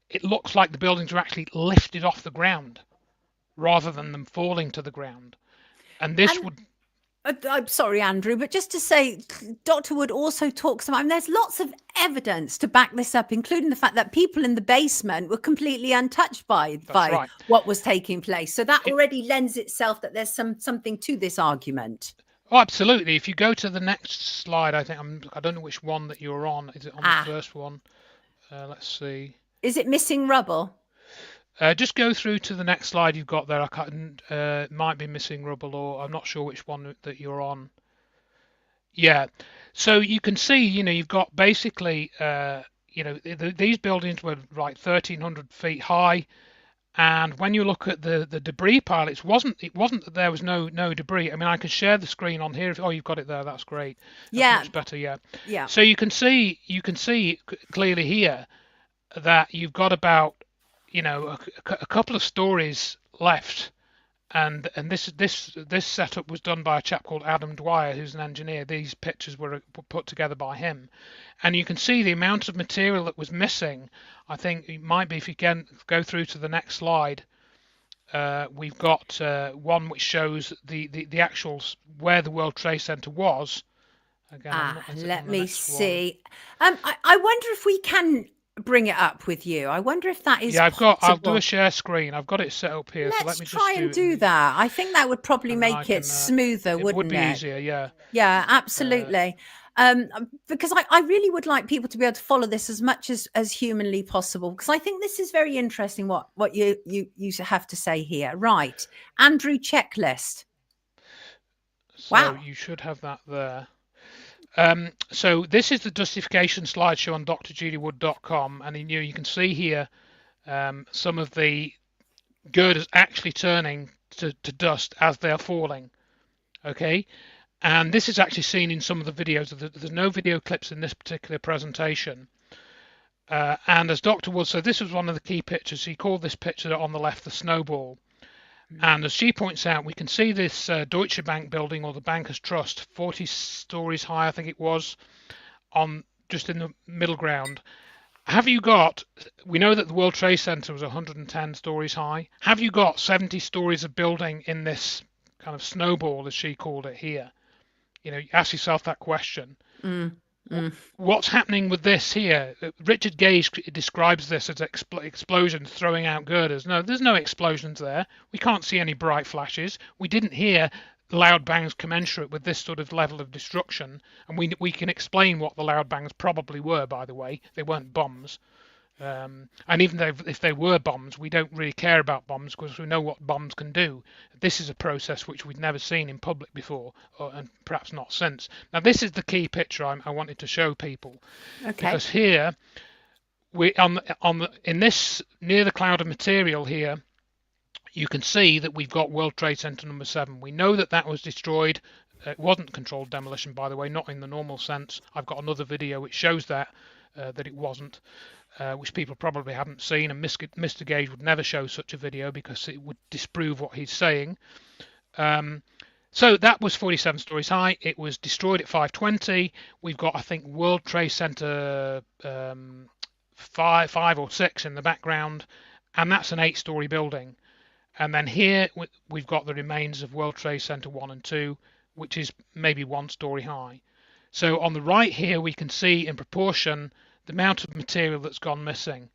it looks like the buildings were actually lifted off the ground rather than them falling to the ground. And this would... I'm sorry, Andrew, but just to say, Dr. Wood also talks about, there's lots of evidence to back this up, including the fact that people in the basement were completely untouched by right. what was taking place. So that already lends itself that there's something to this argument. Oh, absolutely. If you go to the next slide, I don't know which one that you're on. Is it on the first one? Let's see. Is it missing rubble? Just go through to the next slide you've got there. It might be missing rubble, or I'm not sure which one that you're on. Yeah. So you can see, you've got basically, these buildings were like 1,300 feet high. And when you look at the debris pile, it wasn't that there was no debris. I mean, I can share the screen on here. You've got it there. That's great. That's much better. Yeah. Yeah. So you can see clearly here that you've got about a couple of stories left, and this setup was done by a chap called Adam Dwyer, who's an engineer. These pictures were put together by him, and you can see the amount of material that was missing. I think it might be, if you can go through to the next slide, we've got one which shows the actual where the World Trade Center was. Again, let me see. I wonder if we can bring it up with you. I wonder if that is I'll do a share screen. I've got it set up here. Let's so let me try just and do that. I think that would probably make it smoother, wouldn't it? It would be easier, yeah. Yeah, absolutely. Because I really would like people to be able to follow this as much as humanly possible, because I think this is very interesting what you have to say here. Right. Andrew, checklist. So wow. You should have that there. So this is the dustification slideshow on drjudywood.com, and you can see here some of the girders actually turning to dust as they are falling. Okay, and this is actually seen in some of the videos. There's no video clips in this particular presentation. And as Dr. Wood said, this was one of the key pictures. He called this picture on the left the snowball. And as she points out, we can see this Deutsche Bank building, or the Bankers Trust, 40 stories high, I think it was, just in the middle ground. We know that the World Trade Center was 110 stories high. Have you got 70 stories of building in this kind of snowball, as she called it here? You ask yourself that question. What's happening with this here? Richard Gage describes this as explosions throwing out girders. No, there's no explosions there. We can't see any bright flashes. We didn't hear loud bangs commensurate with this sort of level of destruction. And we can explain what the loud bangs probably were, by the way. They weren't bombs. And even though if they were bombs, we don't really care about bombs because we know what bombs can do. This is a process which we've never seen in public before, and perhaps not since. Now, this is the key picture I wanted to show people. Okay. Because here, in this near the cloud of material here, you can see that we've got World Trade Center number 7. We know that was destroyed. It wasn't controlled demolition, by the way, not in the normal sense. I've got another video which shows that it wasn't. Which people probably haven't seen, and Mr. Gage would never show such a video because it would disprove what he's saying. So that was 47 stories high. It was destroyed at 5:20. We've got, I think, World Trade Center 5 or 6 in the background, and that's an 8-story building. And then here we've got the remains of World Trade Center 1 and 2, which is maybe 1 story high. So on the right here, we can see in proportion the amount of material that's gone missing.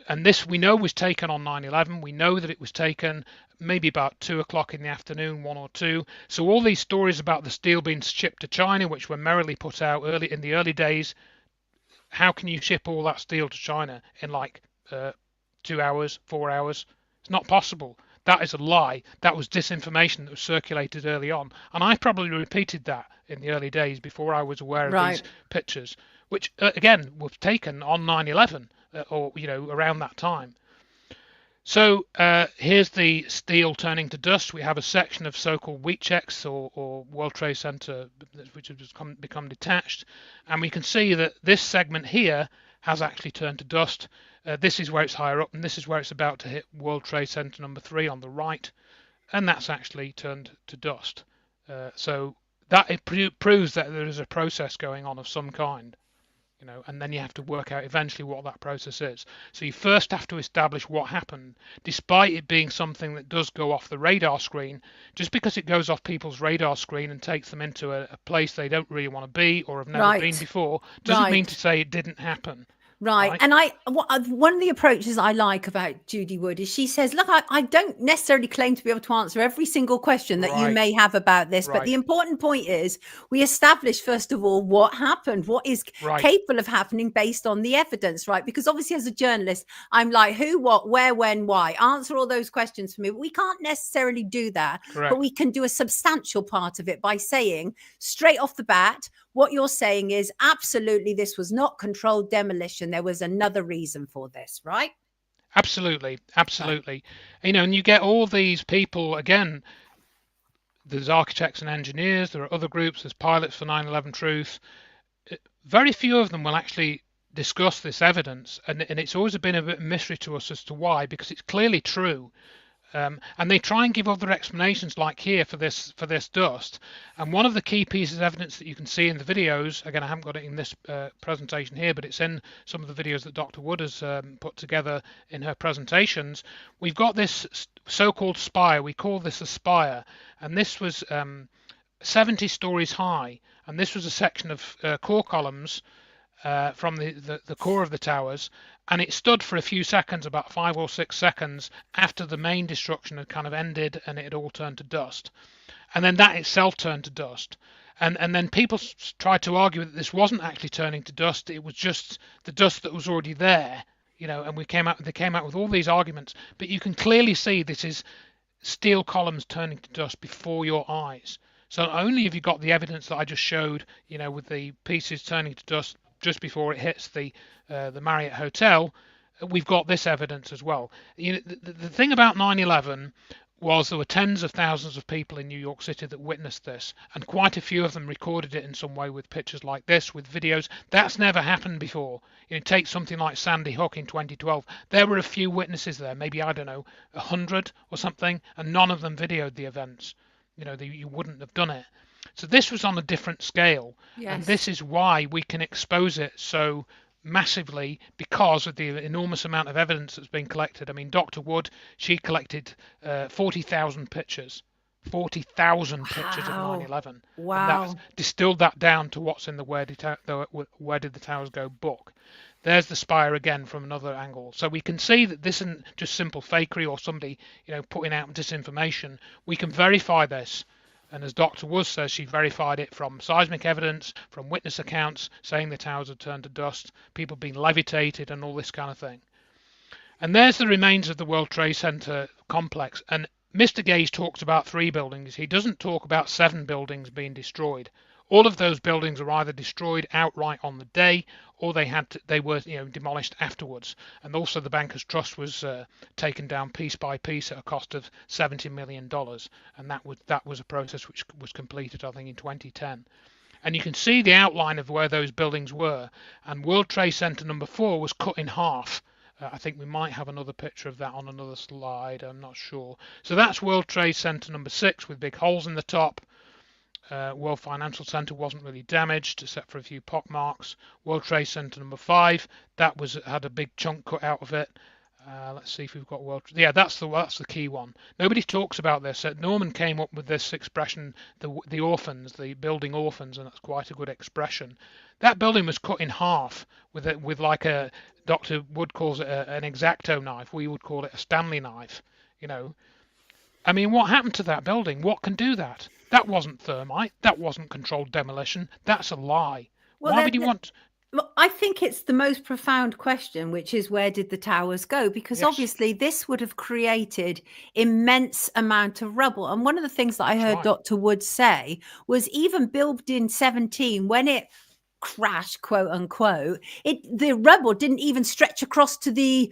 And this we know was taken on 9/11. We know that it was taken maybe about 2 o'clock in the afternoon, 1 or 2. So all these stories about the steel being shipped to China, which were merrily put out in the early days, how can you ship all that steel to China in like 2 hours, 4 hours? It's not possible. That is a lie. That was disinformation that was circulated early on. And I probably repeated that in the early days before I was aware of these pictures, which, again, were taken on 9/11 or, around that time. So here's the steel turning to dust. We have a section of so-called wheat checks or World Trade Center which has become detached, and we can see that this segment here has actually turned to dust. This is where it's higher up, and this is where it's about to hit World Trade Center number 3 on the right, and that's actually turned to dust. So that it proves that there is a process going on of some kind. And then you have to work out eventually what that process is. So you first have to establish what happened, despite it being something that does go off the radar screen. Just because it goes off people's radar screen and takes them into a place they don't really want to be or have never been before, doesn't mean to say it didn't happen. Right. And one of the approaches I like about Judy Wood is she says, look, I don't necessarily claim to be able to answer every single question that you may have about this. But the important point is we establish, first of all, what happened, what is capable of happening based on the evidence, right? Because obviously as a journalist, I'm like, who, what, where, when, why? Answer all those questions for me. But we can't necessarily do that. But we can do a substantial part of it by saying straight off the bat, what you're saying is absolutely this was not controlled demolition. There was another reason for this, right? Absolutely. And you get all these people, again, there's architects and engineers, there are other groups, there's pilots for 9/11 Truth. Very few of them will actually discuss this evidence, and it's always been a bit of a mystery to us as to why, because it's clearly true. And they try and give other explanations, like here for this dust. And one of the key pieces of evidence that you can see in the videos, again, I haven't got it in this presentation here, but it's in some of the videos that Dr. Wood has put together in her presentations. We've got this so-called spire. We call this a spire, and this was 70 stories high, and this was a section of core columns from the core of the towers, and it stood for a few seconds, about 5 or 6 seconds after the main destruction had kind of ended and it had all turned to dust, and then that itself turned to dust. And then people tried to argue that this wasn't actually turning to dust, it was just the dust that was already there, and they came out with all these arguments. But you can clearly see this is steel columns turning to dust before your eyes. So not only have you got the evidence that I just showed, with the pieces turning to dust just before it hits the Marriott Hotel, we've got this evidence as well. The thing about 9/11 was there were tens of thousands of people in New York City that witnessed this, and quite a few of them recorded it in some way with pictures like this, with videos. That's never happened before. Take something like Sandy Hook in 2012. There were a few witnesses there, maybe, I don't know, 100 or something, and none of them videoed the events. You wouldn't have done it. So this was on a different scale, and this is why we can expose it so massively, because of the enormous amount of evidence that's been collected. I mean, Dr. Wood, she collected 40,000 pictures. 40,000 pictures of 9/11. Wow. And that's distilled that down to what's in the Where Did the Towers Go book. There's the spire again from another angle. So we can see that this isn't just simple fakery or somebody, putting out disinformation. We can verify this. And as Dr. Wood says, she verified it from seismic evidence, from witness accounts saying the towers had turned to dust, people being levitated and all this kind of thing. And there's the remains of the World Trade Center complex. And Mr. Gage talks about 3 buildings. He doesn't talk about 7 buildings being destroyed. All of those buildings were either destroyed outright on the day, or they were demolished afterwards. And also the Bankers Trust was taken down piece by piece at a cost of $70 million, and that was a process which was completed, I think, in 2010. And you can see the outline of where those buildings were. And World Trade Center number 4 was cut in half. I think we might have another picture of that on another slide. I'm not sure. So that's World Trade Center number 6 with big holes in the top. World Financial Center wasn't really damaged except for a few pock marks. World Trade Center number 5, that had a big chunk cut out of it. Let's see if we've got that's the key one. Nobody talks about this. Norman came up with this expression, the orphans, the building orphans, and that's quite a good expression. That building was cut in half with like a, Dr. Wood calls it an X-Acto knife. We would call it a Stanley knife. I mean, what happened to that building? What can do that? That wasn't thermite. That wasn't controlled demolition. That's a lie. Well, why would you want? Well, I think it's the most profound question, which is where did the towers go? Because obviously this would have created immense amount of rubble. And one of the things that I heard Dr. Wood say was even building 17, when it crash, quote unquote, the rubble didn't even stretch across to the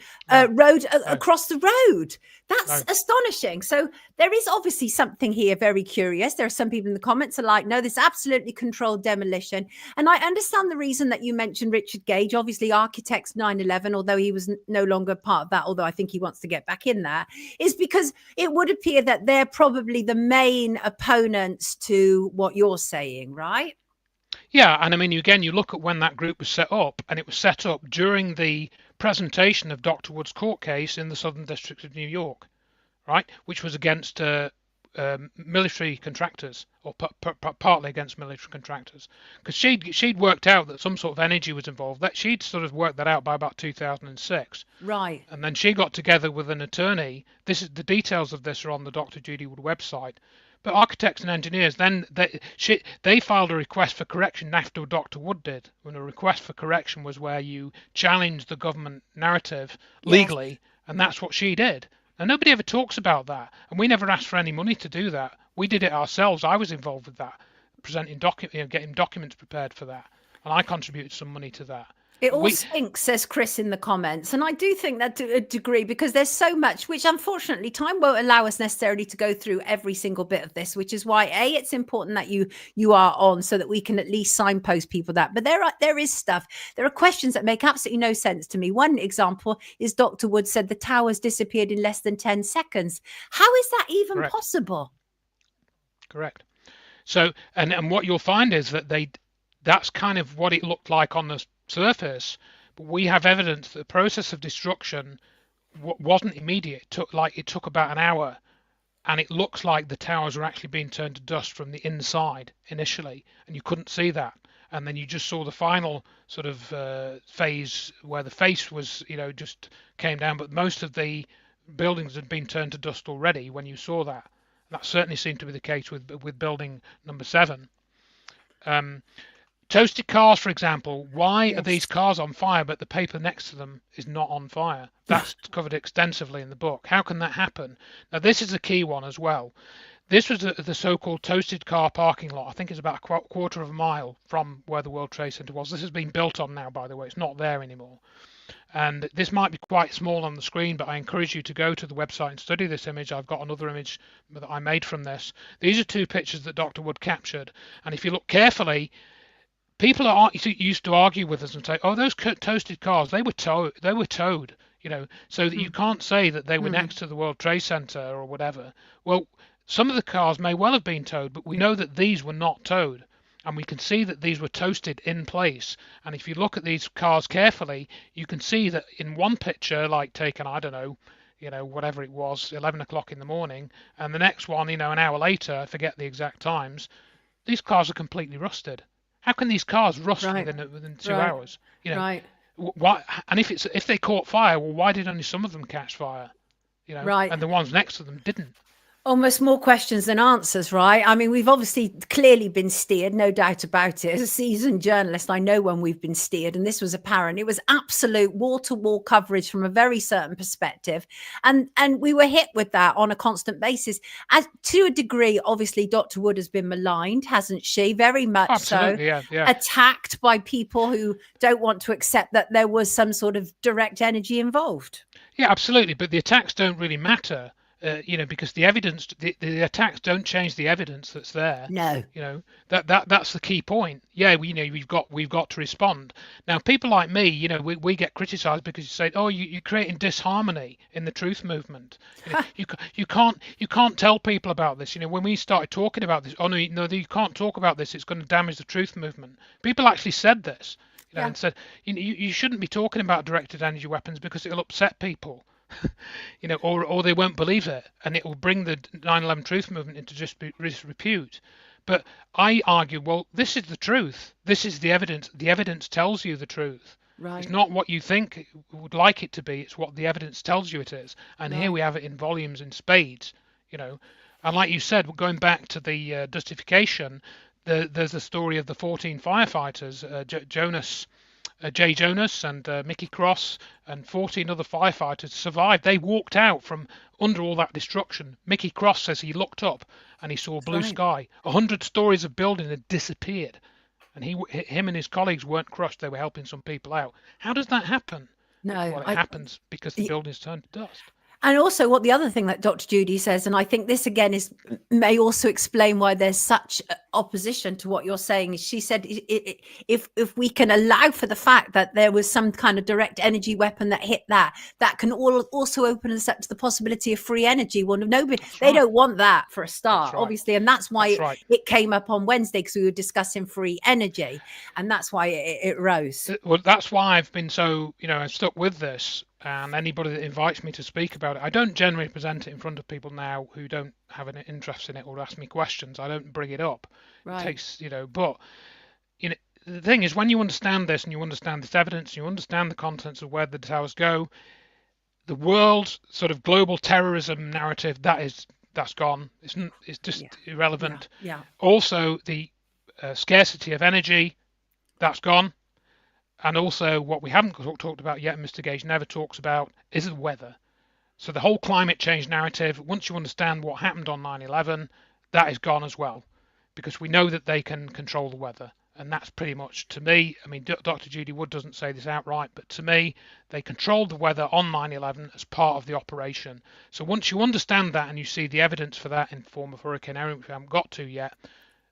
road, across the road. That's astonishing. So there is obviously something here very curious. There are some people in the comments are like, no, this is absolutely controlled demolition. And I understand the reason that you mentioned Richard Gage, obviously architects 9/11, although he was no longer part of that, although I think he wants to get back in there, is because it would appear that they're probably the main opponents to what you're saying, right? Yeah, and I mean, again, you look at when that group was set up, and it was set up during the presentation of Dr. Wood's court case in the Southern District of New York, right, which was against military contractors, or partly against military contractors, because she'd worked out that some sort of energy was involved. That she'd sort of worked that out by about 2006, right? And then she got together with an attorney. The details of this are on the Dr. Judy Wood website. But architects and engineers, then they filed a request for correction after Dr. Wood did. When a request for correction was where you challenged the government narrative legally, yes. And that's what she did. And nobody ever talks about that. And we never asked for any money to do that. We did it ourselves. I was involved with that, presenting getting documents prepared for that, and I contributed some money to that. It all stinks, says Chris in the comments. And I do think that to a degree, because there's so much, which unfortunately time won't allow us necessarily to go through every single bit of this, which is why, A, it's important that you are on so that we can at least signpost people that. But there is stuff. There are questions that make absolutely no sense to me. One example is Dr. Wood said the towers disappeared in less than 10 seconds. How is that even Correct. Possible? Correct. So, and what you'll find is that that's kind of what it looked like on the surface, but we have evidence that the process of destruction wasn't immediate. It took about an hour, and it looks like the towers were actually being turned to dust from the inside initially, and you couldn't see that. And then you just saw the final sort of phase where the face was, just came down, but most of the buildings had been turned to dust already when you saw that. That certainly seemed to be the case with building number 7. Toasted cars, for example, why are these cars on fire but the paper next to them is not on fire? That's covered extensively in the book. How can that happen? Now, this is a key one as well. This was the so-called toasted car parking lot. I think it's about a quarter of a mile from where the World Trade Center was. This has been built on now, by the way. It's not there anymore. And this might be quite small on the screen, but I encourage you to go to the website and study this image. I've got another image that I made from this. These are 2 pictures that Dr. Wood captured. And if you look carefully, people used to argue with us and say, "Oh, those toasted cars, they were towed, so that you can't say that they were next to the World Trade Center or whatever." Well, some of the cars may well have been towed, but we know that these were not towed, and we can see that these were toasted in place. And if you look at these cars carefully, you can see that in one picture, like taken, I don't know, whatever it was, 11 o'clock in the morning, and the next one, an hour later, I forget the exact times, these cars are completely rusted. How can these cars rust within 2 hours? Right. Why? And if they caught fire, well, why did only some of them catch fire? Right. And the ones next to them didn't. Almost more questions than answers, right? I mean, we've obviously clearly been steered, no doubt about it. As a seasoned journalist, I know when we've been steered, and this was apparent. It was absolute wall-to-wall coverage from a very certain perspective, and we were hit with that on a constant basis. As to a degree, obviously, Dr. Wood has been maligned, hasn't she? Very much Absolutely, so. Yeah. Attacked by people who don't want to accept that there was some sort of direct energy involved. Yeah, absolutely. But the attacks don't really matter. Because the evidence, the attacks don't change the evidence that's there. No. That's the key point. Yeah, we've got to respond. Now, people like me, we get criticised because you say, "Oh, you're creating disharmony in the truth movement." You can't tell people about this. When we started talking about this, "Oh no, you can't talk about this. It's going to damage the truth movement." People actually said this, and said, "You shouldn't be talking about directed energy weapons because it'll upset people." or they won't believe it, and it will bring the 9/11 truth movement into disrepute. But I argue, well, this is the truth. This is the evidence. The evidence tells you the truth. Right. It's not what you think would like it to be. It's what the evidence tells you it is. And here we have it in volumes, in spades. And like you said, going back to the justification, there's the story of the 14 firefighters, Jay Jonas and Mickey Cross and 14 other firefighters survived. They walked out from under all that destruction. Mickey Cross says he looked up and he saw blue sky. 100 stories of building had disappeared, and him and his colleagues weren't crushed. They were helping some people out. How does that happen? No, Well, it happens because the building's turned to dust. And also, what the other thing that Dr. Judy says, and I think this again may also explain why there's such opposition to what you're saying, is she said if we can allow for the fact that there was some kind of direct energy weapon that hit that can also open us up to the possibility of free energy. Well, nobody, they don't want that for a start, obviously, and that's why it came up on Wednesday, because we were discussing free energy, and that's why it rose. Well, that's why I've been so, I've stuck with this. And anybody that invites me to speak about it, I don't generally present it in front of people now who don't have an interest in it or ask me questions. I don't bring it up. Right. It takes, but the thing is, when you understand this and you understand this evidence, you understand the contents of where the towers go, the world's sort of global terrorism narrative, that's gone. It's just irrelevant. Yeah. Also, the scarcity of energy, that's gone. And also, what we haven't talked about yet, and Mr. Gage never talks about, is the weather. So the whole climate change narrative, once you understand what happened on 9/11, that is gone as well, because we know that they can control the weather. And that's pretty much, to me, I mean, Dr. Judy Wood doesn't say this outright, but to me, they controlled the weather on 9/11 as part of the operation. So once you understand that and you see the evidence for that in the form of Hurricane Erin, which we haven't got to yet,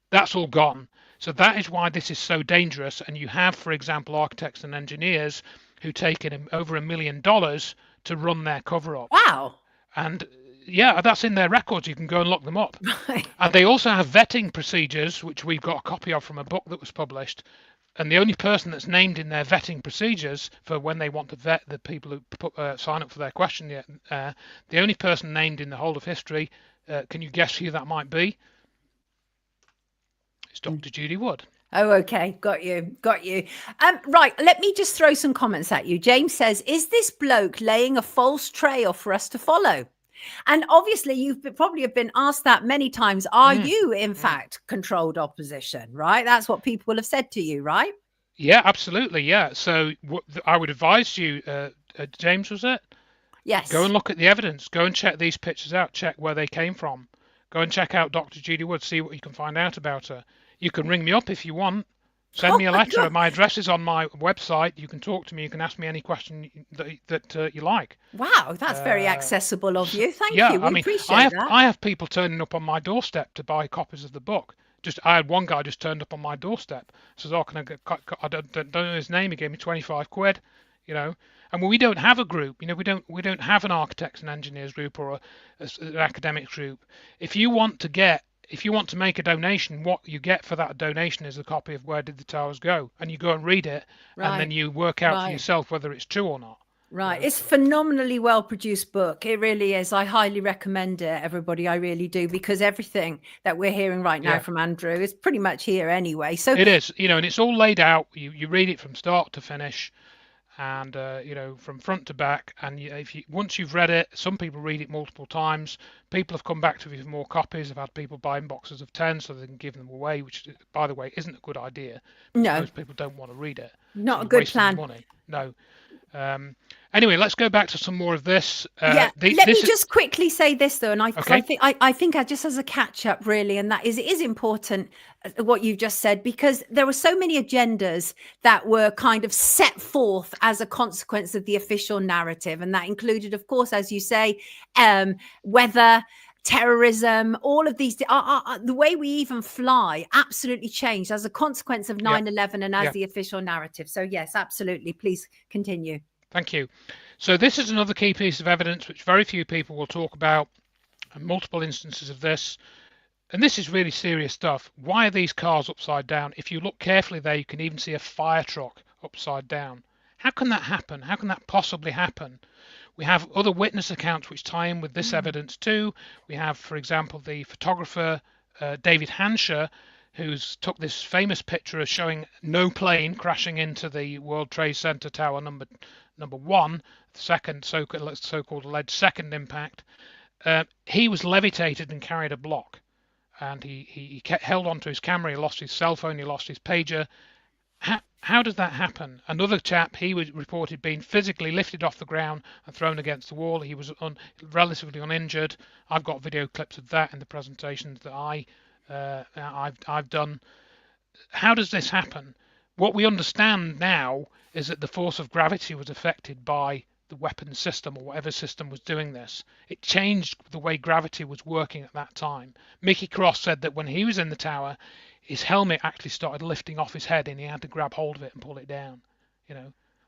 that's all gone. So that is why this is so dangerous. And you have, for example, architects and engineers who take in over $1 million to run their cover-up. Wow. And yeah, that's in their records. You can go and look them up. Right. And they also have vetting procedures, which we've got a copy of from a book that was published. And the only person that's named in their vetting procedures for when they want to vet the people who sign up for their question, the only person named in the whole of history, can you guess who that might be? Dr. Judy Wood. Oh, okay. Got you. Right. Let me just throw some comments at you. James says, is this bloke laying a false trail for us to follow? And obviously, you've probably have been asked that many times. Are you, in fact, controlled opposition? Right. That's what people will have said to you, right? Yeah, absolutely. Yeah. So I would advise you, James, was it? Yes. Go and look at the evidence. Go and check these pictures out. Check where they came from. Go and check out Dr. Judy Wood. See what you can find out about her. You can ring me up if you want. Send me a letter. My address is on my website. You can talk to me. You can ask me any question that you like. Wow, that's very accessible of you. Thank you. We appreciate that. I have people turning up on my doorstep to buy copies of the book. I had one guy just turned up on my doorstep. Says, "Oh, can I get? I don't know his name." He gave me 25 quid. And we don't have a group. We don't have an architects and engineers group or an academic group. If you want to make a donation, what you get for that donation is a copy of Where Did the Towers Go? And you go and read it, and then you work out for yourself whether it's true or not. Right. It's a phenomenally well-produced book. It really is. I highly recommend it, everybody. I really do, because everything that we're hearing right now from Andrew is pretty much here anyway. So it is, and it's all laid out. You read it from start to finish. And from front to back, and once you've read it, some people read it multiple times. People have come back to me for more copies. I've had people buying boxes of 10 so they can give them away, which, by the way, isn't a good idea. No, most people don't want to read it. Not a good plan. Money. No. Anyway, let's go back to some more of this. Let me just quickly say this, though, and I think just as a catch-up, really, and that is, it is important what you've just said, because there were so many agendas that were kind of set forth as a consequence of the official narrative, and that included, of course, as you say, weather, terrorism, all of these, the way we even fly absolutely changed as a consequence of 9/11 and as the official narrative. So yes, absolutely. Please continue. Thank you. So this is another key piece of evidence which very few people will talk about, and multiple instances of this. And this is really serious stuff. Why are these cars upside down? If you look carefully there, you can even see a fire truck upside down. How can that happen? How can that possibly happen? We have other witness accounts which tie in with this evidence too. We have, for example, the photographer David Hansher, who's took this famous picture of showing no plane crashing into the World Trade Center Tower number 1, the second so-called alleged second impact. He was levitated and carried a block, and he held onto his camera. He lost his cell phone. He lost his pager. How does that happen? Another chap, he was reported being physically lifted off the ground and thrown against the wall. He was relatively uninjured. I've got video clips of that in the presentations that I've done. how does this happen? What we understand now is that the force of gravity was affected by the weapons system or whatever system was doing this. It changed the way gravity was working at that time. Mickey Cross said that when he was in the tower, his helmet actually started lifting off his head and he had to grab hold of it and pull it down.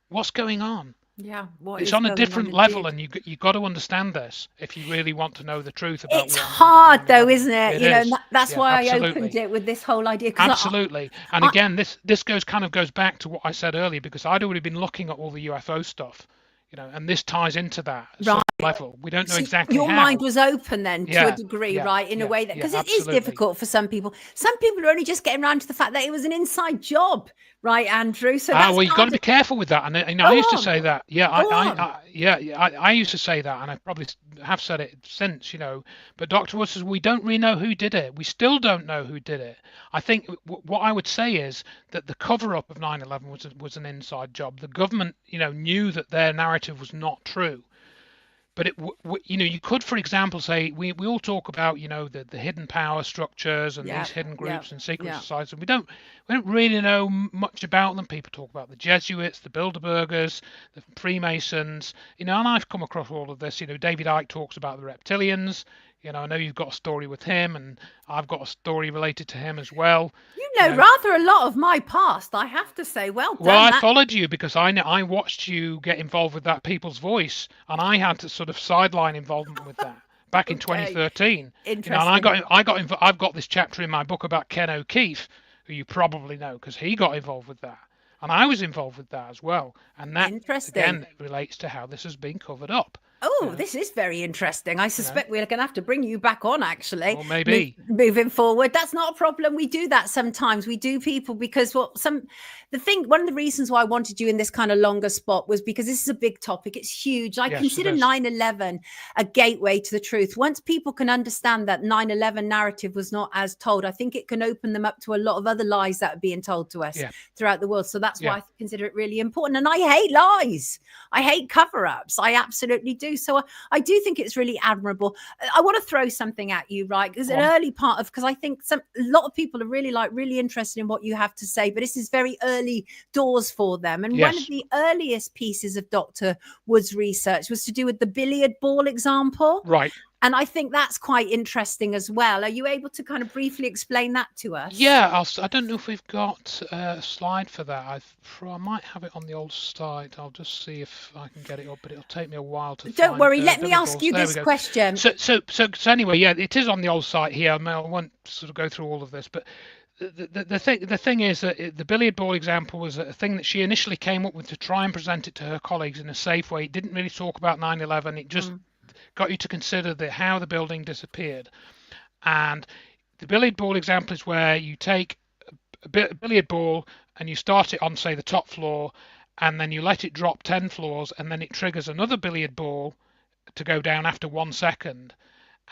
What's going on? Yeah, it's on a different level, and you got to understand this if you really want to know the truth about. It's hard though, isn't it? That's why absolutely. I opened it with this whole idea. Absolutely, and again, this goes back to what I said earlier, because I'd already been looking at all the UFO stuff, and this ties into that at some level. We don't know exactly your how. mind was open then to a degree, right? In a way that, because it is difficult for some people. Some people are only just getting around to the fact that it was an inside job, right, Andrew? So well, you've got to be careful with that. And I used to say that. I used to say that, and I probably have said it since, But Dr. Wood says we don't really know who did it. We still don't know who did it. I think what I would say is that the cover-up of 9/11 was an inside job. The government, knew that their narrative was not true. But you could, for example, say we all talk about the hidden power structures and these hidden groups and secret societies, and we don't really know much about them. People talk about the Jesuits, the Bilderbergers, the Freemasons, and I've come across all of this. David Icke talks about the reptilians. I know you've got a story with him, and I've got a story related to him as well. Rather a lot of my past, I have to say. Well done. Well, I followed you because I watched you get involved with that People's Voice, and I had to sort of sideline involvement with that back in 2013. Interesting. And I've got this chapter in my book about Ken O'Keefe, who you probably know because he got involved with that, and I was involved with that as well. And that again relates to how this has been covered up. Oh, this is very interesting. I suspect we're going to have to bring you back on, actually. Well, maybe. Moving forward. That's not a problem. We do that sometimes. We do people because one of the reasons why I wanted you in this kind of longer spot was because this is a big topic. It's huge. I consider 9/11 a gateway to the truth. Once people can understand that 9/11 narrative was not as told, I think it can open them up to a lot of other lies that are being told to us throughout the world. So that's why I consider it really important. And I hate lies. I hate cover-ups. I absolutely do. So I do think it's really admirable. I want to throw something at you, right? Because an early part of, because I think a lot of people are really interested in what you have to say, but this is very early doors for them. And one of the earliest pieces of Dr. Wood's research was to do with the billiard ball example. Right. And I think that's quite interesting as well. Are you able to kind of briefly explain that to us? Yeah, I don't know if we've got a slide for that. I might have it on the old slide. I'll just see if I can get it up, but it'll take me a while to Don't worry, let me ask you this question. So anyway, it is on the old site here. I won't sort of go through all of this, but the thing is that the billiard ball example was a thing that she initially came up with to try and present it to her colleagues in a safe way. It didn't really talk about 9/11. It just got you to consider how the building disappeared. And the billiard ball example is where you take a billiard ball and you start it on, say, the top floor, and then you let it drop 10 floors, and then it triggers another billiard ball to go down after 1 second.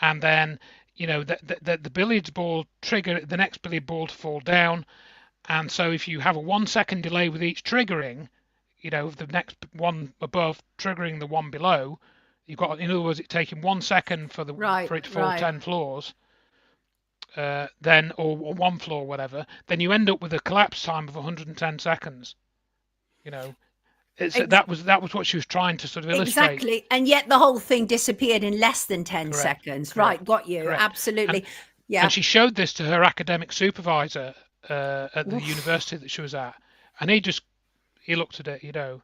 And then, the billiard ball trigger the next billiard ball to fall down. And so if you have a 1 second delay with each triggering, the next one above triggering the one below, you've got, in other words, it's taking 1 second for it to fall 10 floors, then or 1 floor, whatever. Then you end up with a collapse time of 110 seconds. That was what she was trying to sort of illustrate. Exactly, and yet the whole thing disappeared in less than 10 seconds. Right, got you. Correct. Absolutely. And she showed this to her academic supervisor at the university that she was at, and he looked at it,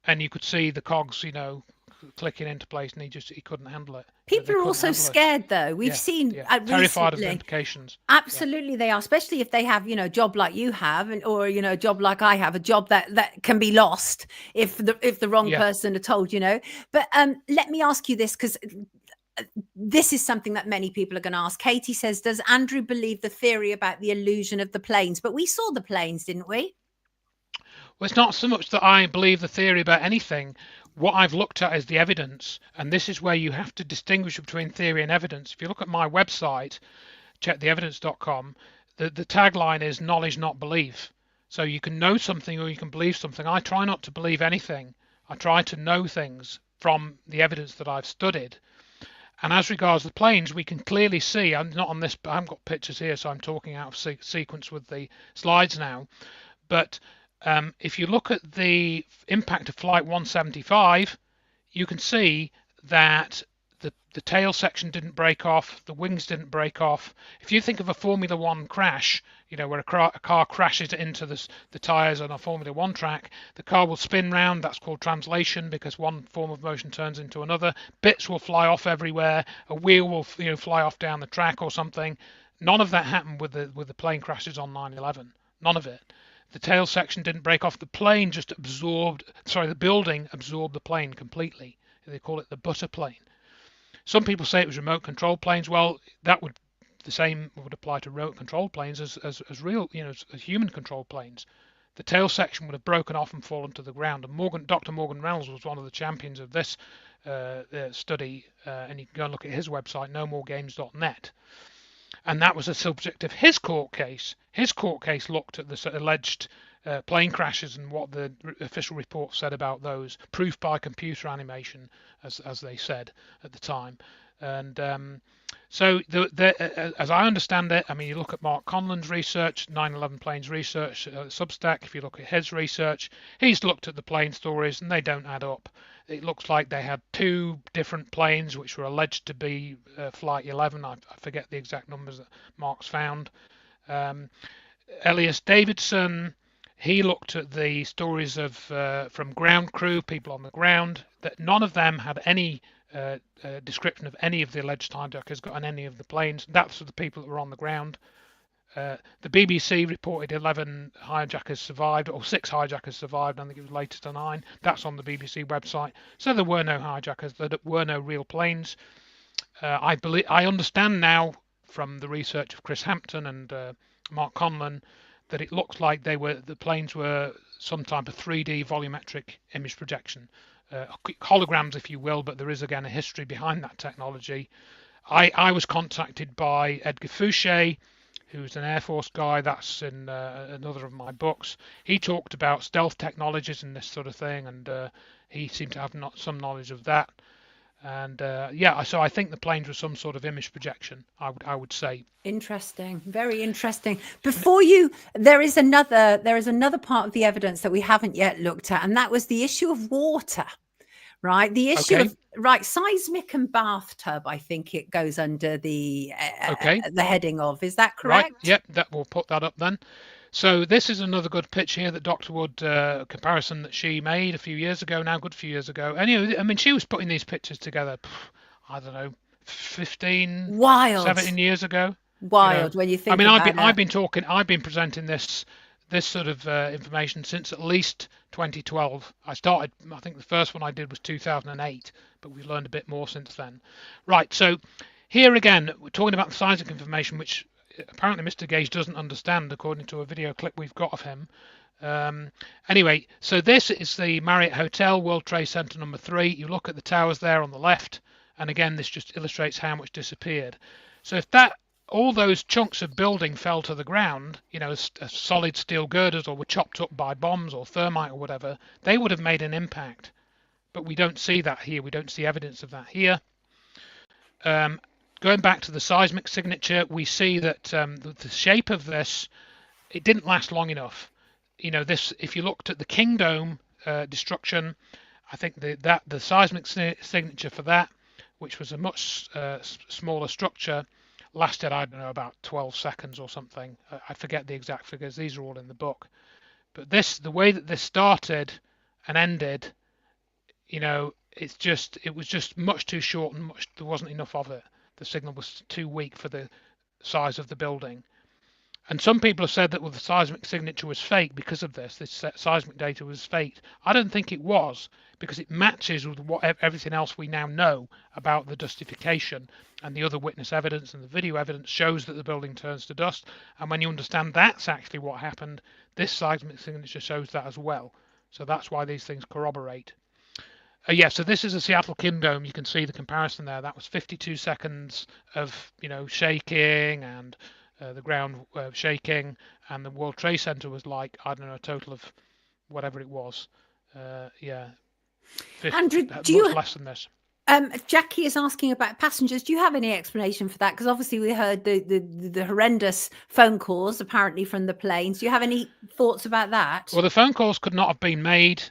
and you could see the cogs, clicking into place, and he couldn't handle it. People are also scared, though. We've seen terrified of the implications. Absolutely, they are, especially if they have, a job like you have, or a job like I have, a job that can be lost if the wrong person are told, But let me ask you this, because this is something that many people are going to ask. Katie says, does Andrew believe the theory about the illusion of the planes? But we saw the planes, didn't we? Well, it's not so much that I believe the theory about anything. What I've looked at is the evidence, and this is where you have to distinguish between theory and evidence. If you look at my website, checktheevidence.com, the tagline is knowledge, not belief. So you can know something or you can believe something. I try not to believe anything. I try to know things from the evidence that I've studied. And as regards the planes, we can clearly see, I'm not on this, but I haven't got pictures here, so I'm talking out of sequence with the slides now. But if you look at the impact of Flight 175, you can see that the tail section didn't break off, the wings didn't break off. If you think of a Formula One crash, where a car crashes into the tyres on a Formula One track, the car will spin round. That's called translation, because one form of motion turns into another. Bits will fly off everywhere. A wheel will fly off down the track or something. None of that happened with the plane crashes on 9/11. None of it. The tail section didn't break off. The plane just the building absorbed the plane completely. They call it the butter plane. Some people say it was remote control planes. Well, the same would apply to remote control planes as real, as human control planes. The tail section would have broken off and fallen to the ground. And Dr. Morgan Reynolds was one of the champions of this study, and you can go and look at his website, nomoregames.net. And that was a subject of his court case. His court case looked at the alleged plane crashes and what the official report said about those, proof by computer animation, as they said at the time. And so as I understand it, I mean, you look at Mark Conlon's research, 9/11 planes research, Substack. If you look at his research, he's looked at the plane stories and they don't add up. It looks like they had two different planes which were alleged to be Flight 11. I forget the exact numbers that Mark's found. Elias Davidson, he looked at the stories of from ground crew, people on the ground, that none of them had any description of any of the alleged hijackers got on any of the planes. That's for the people that were on the ground. The BBC reported 11 hijackers survived, or 6 hijackers survived. I think it was later to 9. That's on the BBC website. So there were no hijackers. There were no real planes. I understand now from the research of Chris Hampton and Mark Conlon that it looks like the planes were some type of 3D volumetric image projection, holograms, if you will. But there is again a history behind that technology. I was contacted by Edgar Fouché, who's an Air Force guy. That's in another of my books. He talked about stealth technologies and this sort of thing, and he seemed to have some knowledge of that. And so I think the planes were some sort of image projection, I would say. Interesting, very interesting. There is another part of the evidence that we haven't yet looked at, and that was the issue of water. Right, the issue of seismic and bathtub. I think it goes under the heading of. Is that correct? Right. Yep. We'll put that up then. So this is another good pitch here that Dr. Wood comparison that she made a few years ago. Now, good few years ago. Anyway, I mean, she was putting these pictures together. I don't know, 17 years ago. Wild when you think. I mean, I've been presenting this sort of information since at least 2012. I think the first one I did was 2008, but we've learned a bit more since then. Right, so here again, we're talking about the seismic information, which apparently Mr. Gage doesn't understand, according to a video clip we've got of him. Anyway, so this is the Marriott Hotel, World Trade Center number 3. You look at the towers there on the left, and again, this just illustrates how much disappeared. So if all those chunks of building fell to the ground, as solid steel girders, or were chopped up by bombs or thermite or whatever, they would have made an impact. But we don't see that here. We don't see evidence of that here. Going back to the seismic signature, we see that the shape of this, it didn't last long enough. If you looked at the King Dome destruction, I think the seismic signature for that, which was a much smaller structure, lasted, I don't know, about 12 seconds or something. I forget the exact figures. These are all in the book. But the way that this started and ended, it was just much too short, and there wasn't enough of it. The signal was too weak for the size of the building. And some people have said that the seismic signature was fake because of this. This seismic data was fake. I don't think it was, because it matches with everything else we now know about the dustification, and the other witness evidence and the video evidence shows that the building turns to dust. And when you understand that's actually what happened, this seismic signature shows that as well. So that's why these things corroborate. So this is a Seattle King Dome. You can see the comparison there. That was 52 seconds of shaking, and the ground shaking, and the World Trade Center was like, I don't know, a total of whatever it was. 50, Andrew, much less than this. Jackie is asking about passengers. Do you have any explanation for that? Because obviously we heard the horrendous phone calls apparently from the planes. Do you have any thoughts about that? Well, the phone calls could not have been made.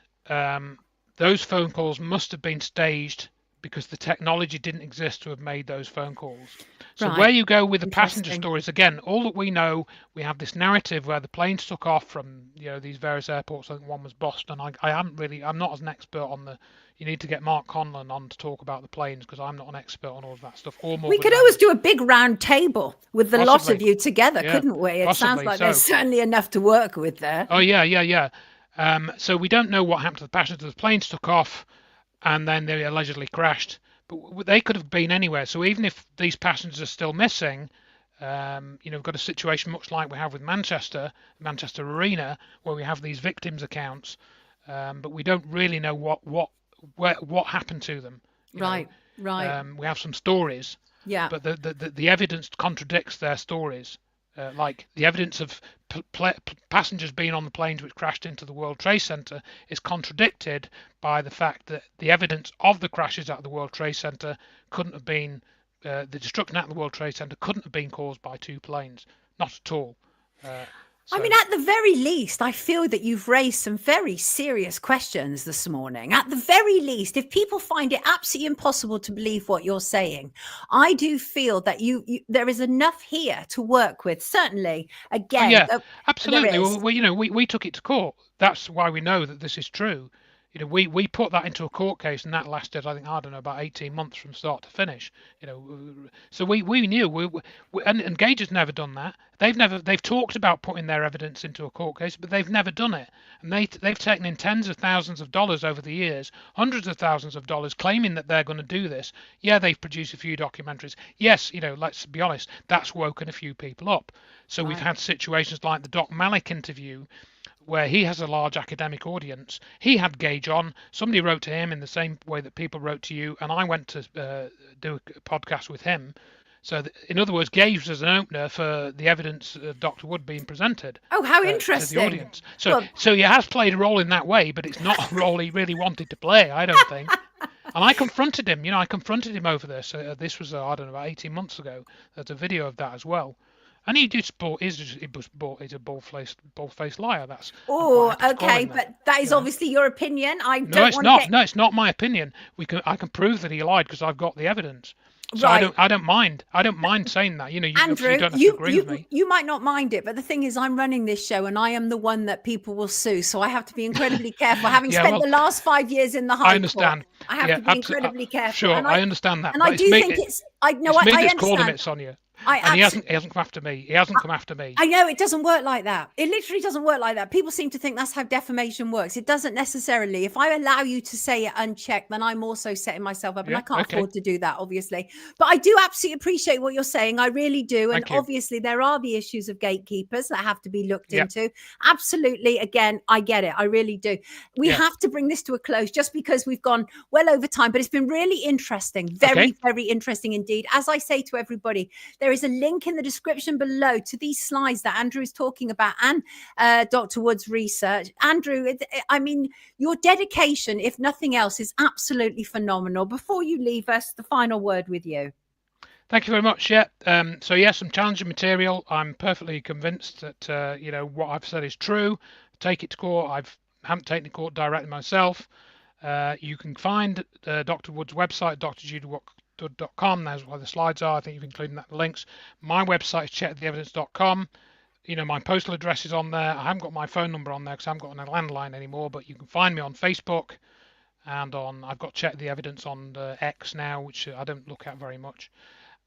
Those phone calls must have been staged because the technology didn't exist to have made those phone calls. So Right. where you go with the passenger stories, again, all that we know, we have this narrative where the planes took off from these various airports. I think one was Boston. I'm not as an expert on the. You need to get Mark Conlon on to talk about the planes because I'm not an expert on all of that stuff. We could always do a big round table with the lot of you together, couldn't we? It sounds like there's certainly enough to work with there. Oh yeah. So we don't know what happened to the passengers. The planes took off and then they allegedly crashed, but they could have been anywhere. So even if these passengers are still missing, we've got a situation much like we have with Manchester Arena, where we have these victims' accounts, but we don't really know what happened to them. Right. We have some stories, but the evidence contradicts their stories. Like the evidence of passengers being on the planes which crashed into the World Trade Center is contradicted by the fact that the evidence of the crashes at the World Trade Center couldn't have been the destruction at the World Trade Center couldn't have been caused by two planes, not at all. I mean, at the very least, I feel that you've raised some very serious questions this morning. At the very least, if people find it absolutely impossible to believe what you're saying, I do feel that there is enough here to work with. Certainly, again, absolutely. Well, we took it to court. That's why we know that this is true. We put that into a court case, and that lasted, I think, about 18 months from start to finish. So we knew. And Gage has never done that. They've talked about putting their evidence into a court case, but they've never done it. And they've taken in tens of thousands of dollars over the years, hundreds of thousands of dollars, claiming that they're going to do this. Yeah, they've produced a few documentaries. Yes, let's be honest, that's woken a few people up. So we've had situations like the Doc Malik interview, where he has a large academic audience. He had Gage on. Somebody wrote to him in the same way that people wrote to you, and I went to do a podcast with him. So, in other words, Gage was an opener for the evidence of Dr. Wood being presented. Oh, how interesting! To the audience. So he has played a role in that way, but it's not a role he really wanted to play, I don't think. And I confronted him. Over this. This was about 18 months ago. There's a video of that as well. And he just he's a bald-faced liar. That's okay, but that is obviously your opinion. No, it's not my opinion. I can prove that he lied because I've got the evidence. So right. I don't mind saying that. Andrew, you don't have to agree with me. You might not mind it, but the thing is, I'm running this show, and I am the one that people will sue. So I have to be incredibly careful. Having spent the last 5 years in the High Court, I understand. I have to be incredibly careful. Sure, I understand that. And I do think it's. I know. I understand. Calling it, Sonia. And he hasn't come after me. I know it doesn't work like that. It literally doesn't work like that. People seem to think that's how defamation works. It doesn't necessarily. If I allow you to say it unchecked, then I'm also setting myself up, and I can't afford to do that, obviously. But I do absolutely appreciate what you're saying. I really do. And obviously, there are the issues of gatekeepers that have to be looked into. Absolutely. Again, I get it. I really do. We have to bring this to a close just because we've gone well over time, but it's been really interesting. Very, very interesting indeed. As I say to everybody, there is a link in the description below to these slides that Andrew is talking about and Dr. Wood's research. Andrew, I mean, your dedication, if nothing else, is absolutely phenomenal. Before you leave us, the final word with you. Thank you very much. Yeah. So yes, some challenging material. I'm perfectly convinced that what I've said is true. Take it to court. I haven't taken it to court directly myself. You can find Dr. Wood's website, drjudywood.com. That's where the slides are. I think you've included that in the links. My website is checktheevidence.com. My postal address is on there. I haven't got my phone number on there because I haven't got a landline anymore, but you can find me on Facebook and I've got Check the Evidence on X now, which I don't look at very much.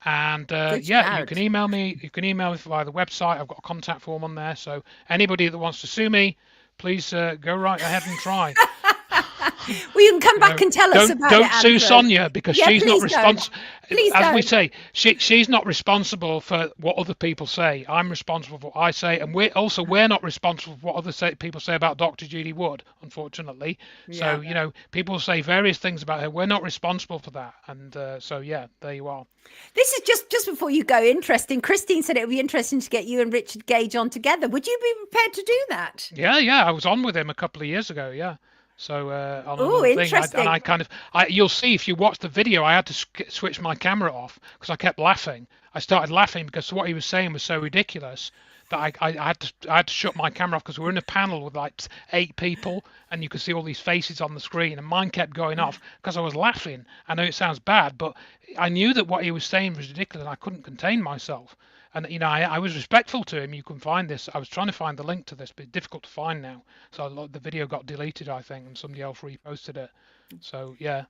And you can email me. You can email me via the website. I've got a contact form on there. So anybody that wants to sue me, please go right ahead and try. Well, you can come back and tell us about it. Don't sue Sonia because she's not responsible. As we say, she's not responsible for what other people say. I'm responsible for what I say, and we're not responsible for what other people say about Dr. Judy Wood, unfortunately. So people say various things about her. We're not responsible for that, and there you are. This is just before you go. Interesting. Christine said it would be interesting to get you and Richard Gage on together. Would you be prepared to do that? Yeah. I was on with him a couple of years ago. Yeah. So on Oh, another thing, interesting. you'll see if you watch the video, I had to switch my camera off because I kept laughing. I started laughing because what he was saying was so ridiculous that I had to shut my camera off because we were in a panel with like 8 people and you could see all these faces on the screen and mine kept going off because I was laughing. I know it sounds bad, but I knew that what he was saying was ridiculous and I couldn't contain myself. And I was respectful to him. You can find this. I was trying to find the link to this, but it's difficult to find now. So the video got deleted, I think, and somebody else reposted it. So yeah.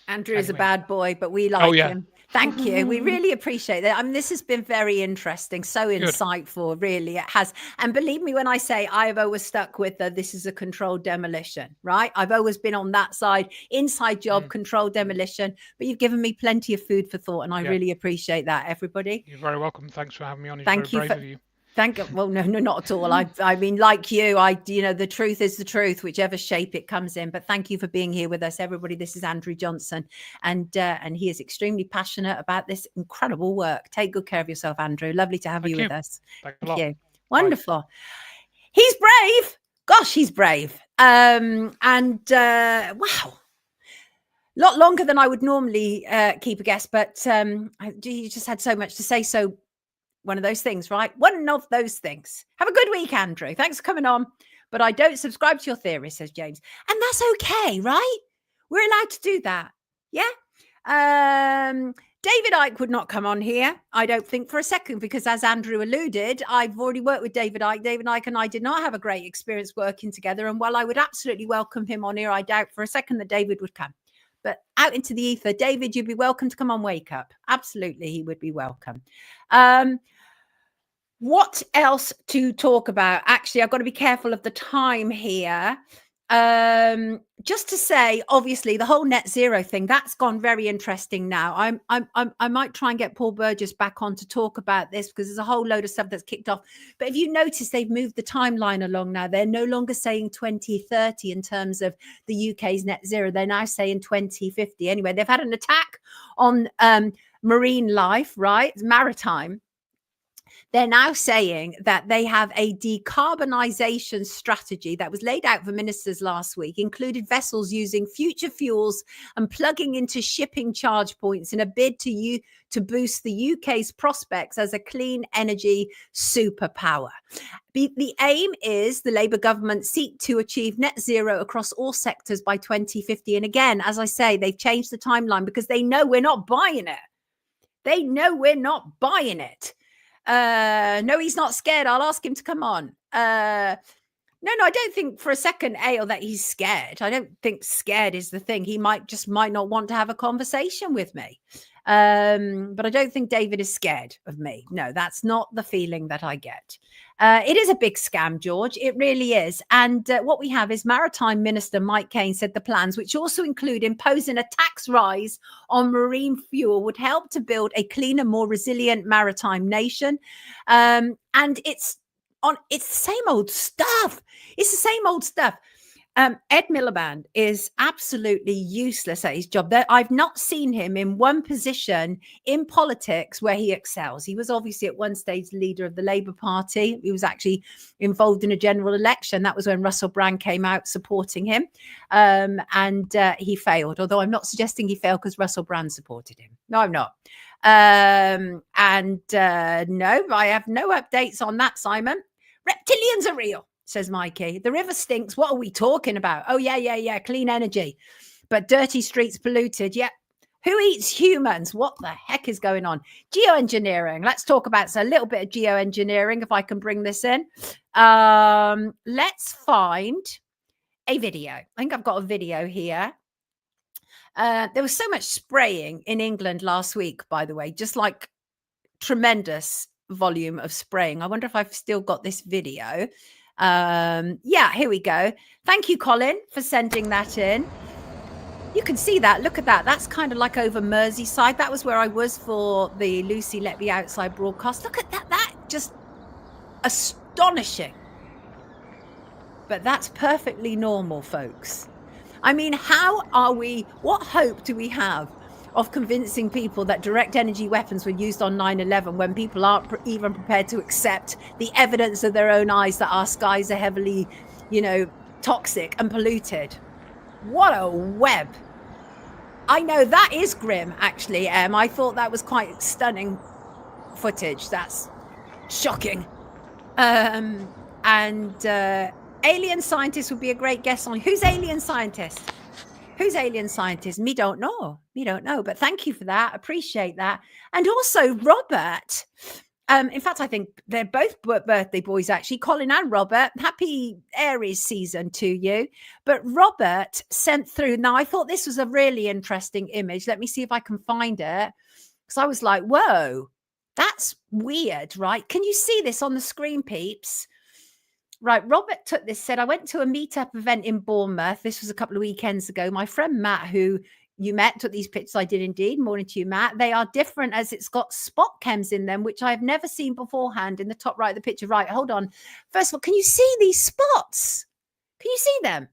Andrew is a Anyway. bad boy, but we like yeah. him. Thank you. We really appreciate that. I mean, this has been very interesting, so insightful, really. It has. And believe me when I say I've always stuck with this is a controlled demolition, right? I've always been on that side, inside job, controlled demolition. But you've given me plenty of food for thought, and I really appreciate that, everybody. You're very welcome. Thanks for having me on. Thank you. Very brave of you. Thank you. Well, no, not at all. I mean, like you, the truth is the truth, whichever shape it comes in. But thank you for being here with us, everybody. This is Andrew Johnson, and he is extremely passionate about this incredible work. Take good care of yourself, Andrew. Lovely to have you with us. Thank you. Wonderful. Bye. He's brave. Gosh, he's brave. Wow. A lot longer than I would normally keep a guest, but you just had so much to say. So one of those things, right? One of those things. Have a good week, Andrew. Thanks for coming on. But I don't subscribe to your theory, says James. And that's okay, right? We're allowed to do that. Yeah? David Icke would not come on here, I don't think, for a second, because as Andrew alluded, I've already worked with David Icke and I did not have a great experience working together. And while I would absolutely welcome him on here, I doubt for a second that David would come. But out into the ether, David, you'd be welcome to come on Wake Up. Absolutely, he would be welcome. What else to talk about? Actually, I've got to be careful of the time here. Just to say, obviously, the whole net zero thing, that's gone very interesting now. I might try and get Paul Burgess back on to talk about this because there's a whole load of stuff that's kicked off. But if you notice, they've moved the timeline along now. They're no longer saying 2030 in terms of the UK's net zero. They're now saying 2050. Anyway, they've had an attack on marine life, right? Maritime. They're now saying that they have a decarbonisation strategy that was laid out for ministers last week, included vessels using future fuels and plugging into shipping charge points in a bid to boost the UK's prospects as a clean energy superpower. The aim is the Labour government seek to achieve net zero across all sectors by 2050. And again, as I say, they've changed the timeline because they know we're not buying it. They know we're not buying it. No, he's not scared. I'll ask him to come on. No, I don't think for a second, Ale, that he's scared. I don't think scared is the thing. He might not want to have a conversation with me. But I don't think David is scared of me. No, that's not the feeling that I get. It is a big scam, George. It really is. And what we have is Maritime Minister Mike Cain said the plans, which also include imposing a tax rise on marine fuel, would help to build a cleaner, more resilient maritime nation. And it's the same old stuff. It's the same old stuff. Ed Miliband is absolutely useless at his job. I've not seen him in one position in politics where he excels. He was obviously at one stage leader of the Labour Party. He was actually involved in a general election. That was when Russell Brand came out supporting him. And he failed, although I'm not suggesting he failed because Russell Brand supported him. No, I'm not. No, I have no updates on that, Simon. Reptilians are real, says Mikey. The river stinks. What are we talking about? Oh, yeah. Clean energy. But dirty streets polluted. Yeah. Who eats humans? What the heck is going on? Geoengineering. Let's talk about a little bit of geoengineering, if I can bring this in. Let's find a video. I think I've got a video here. There was so much spraying in England last week, by the way, just like tremendous volume of spraying. I wonder if I've still got this video. Yeah, here we go. Thank you, Colin, for sending that in. You can see that. Look at that. That's kind of like over Merseyside. That was where I was for the Lucy Let Me Outside broadcast. Look at that. That just astonishing. But that's perfectly normal, folks. I mean, what hope do we have of convincing people that direct energy weapons were used on 9/11 when people aren't even prepared to accept the evidence of their own eyes that our skies are heavily, toxic and polluted? What a web. I know that is grim, actually, Em. I thought that was quite stunning footage. That's shocking. And alien scientist would be a great guest on. Who's alien scientist? Who's alien scientist? Me don't know. But thank you for that. Appreciate that. And also Robert. In fact, I think they're both birthday boys, actually. Colin and Robert. Happy Aries season to you. But Robert sent through. Now, I thought this was a really interesting image. Let me see if I can find it. Because I was like, whoa, that's weird, right? Can you see this on the screen, peeps? Right, Robert took this, said, I went to a meetup event in Bournemouth. This was a couple of weekends ago. My friend Matt, who you met, took these pictures. I did indeed. Morning to you, Matt. They are different as it's got spot chems in them, which I've never seen beforehand in the top right of the picture. Right, hold on. First of all, can you see these spots? Can you see them?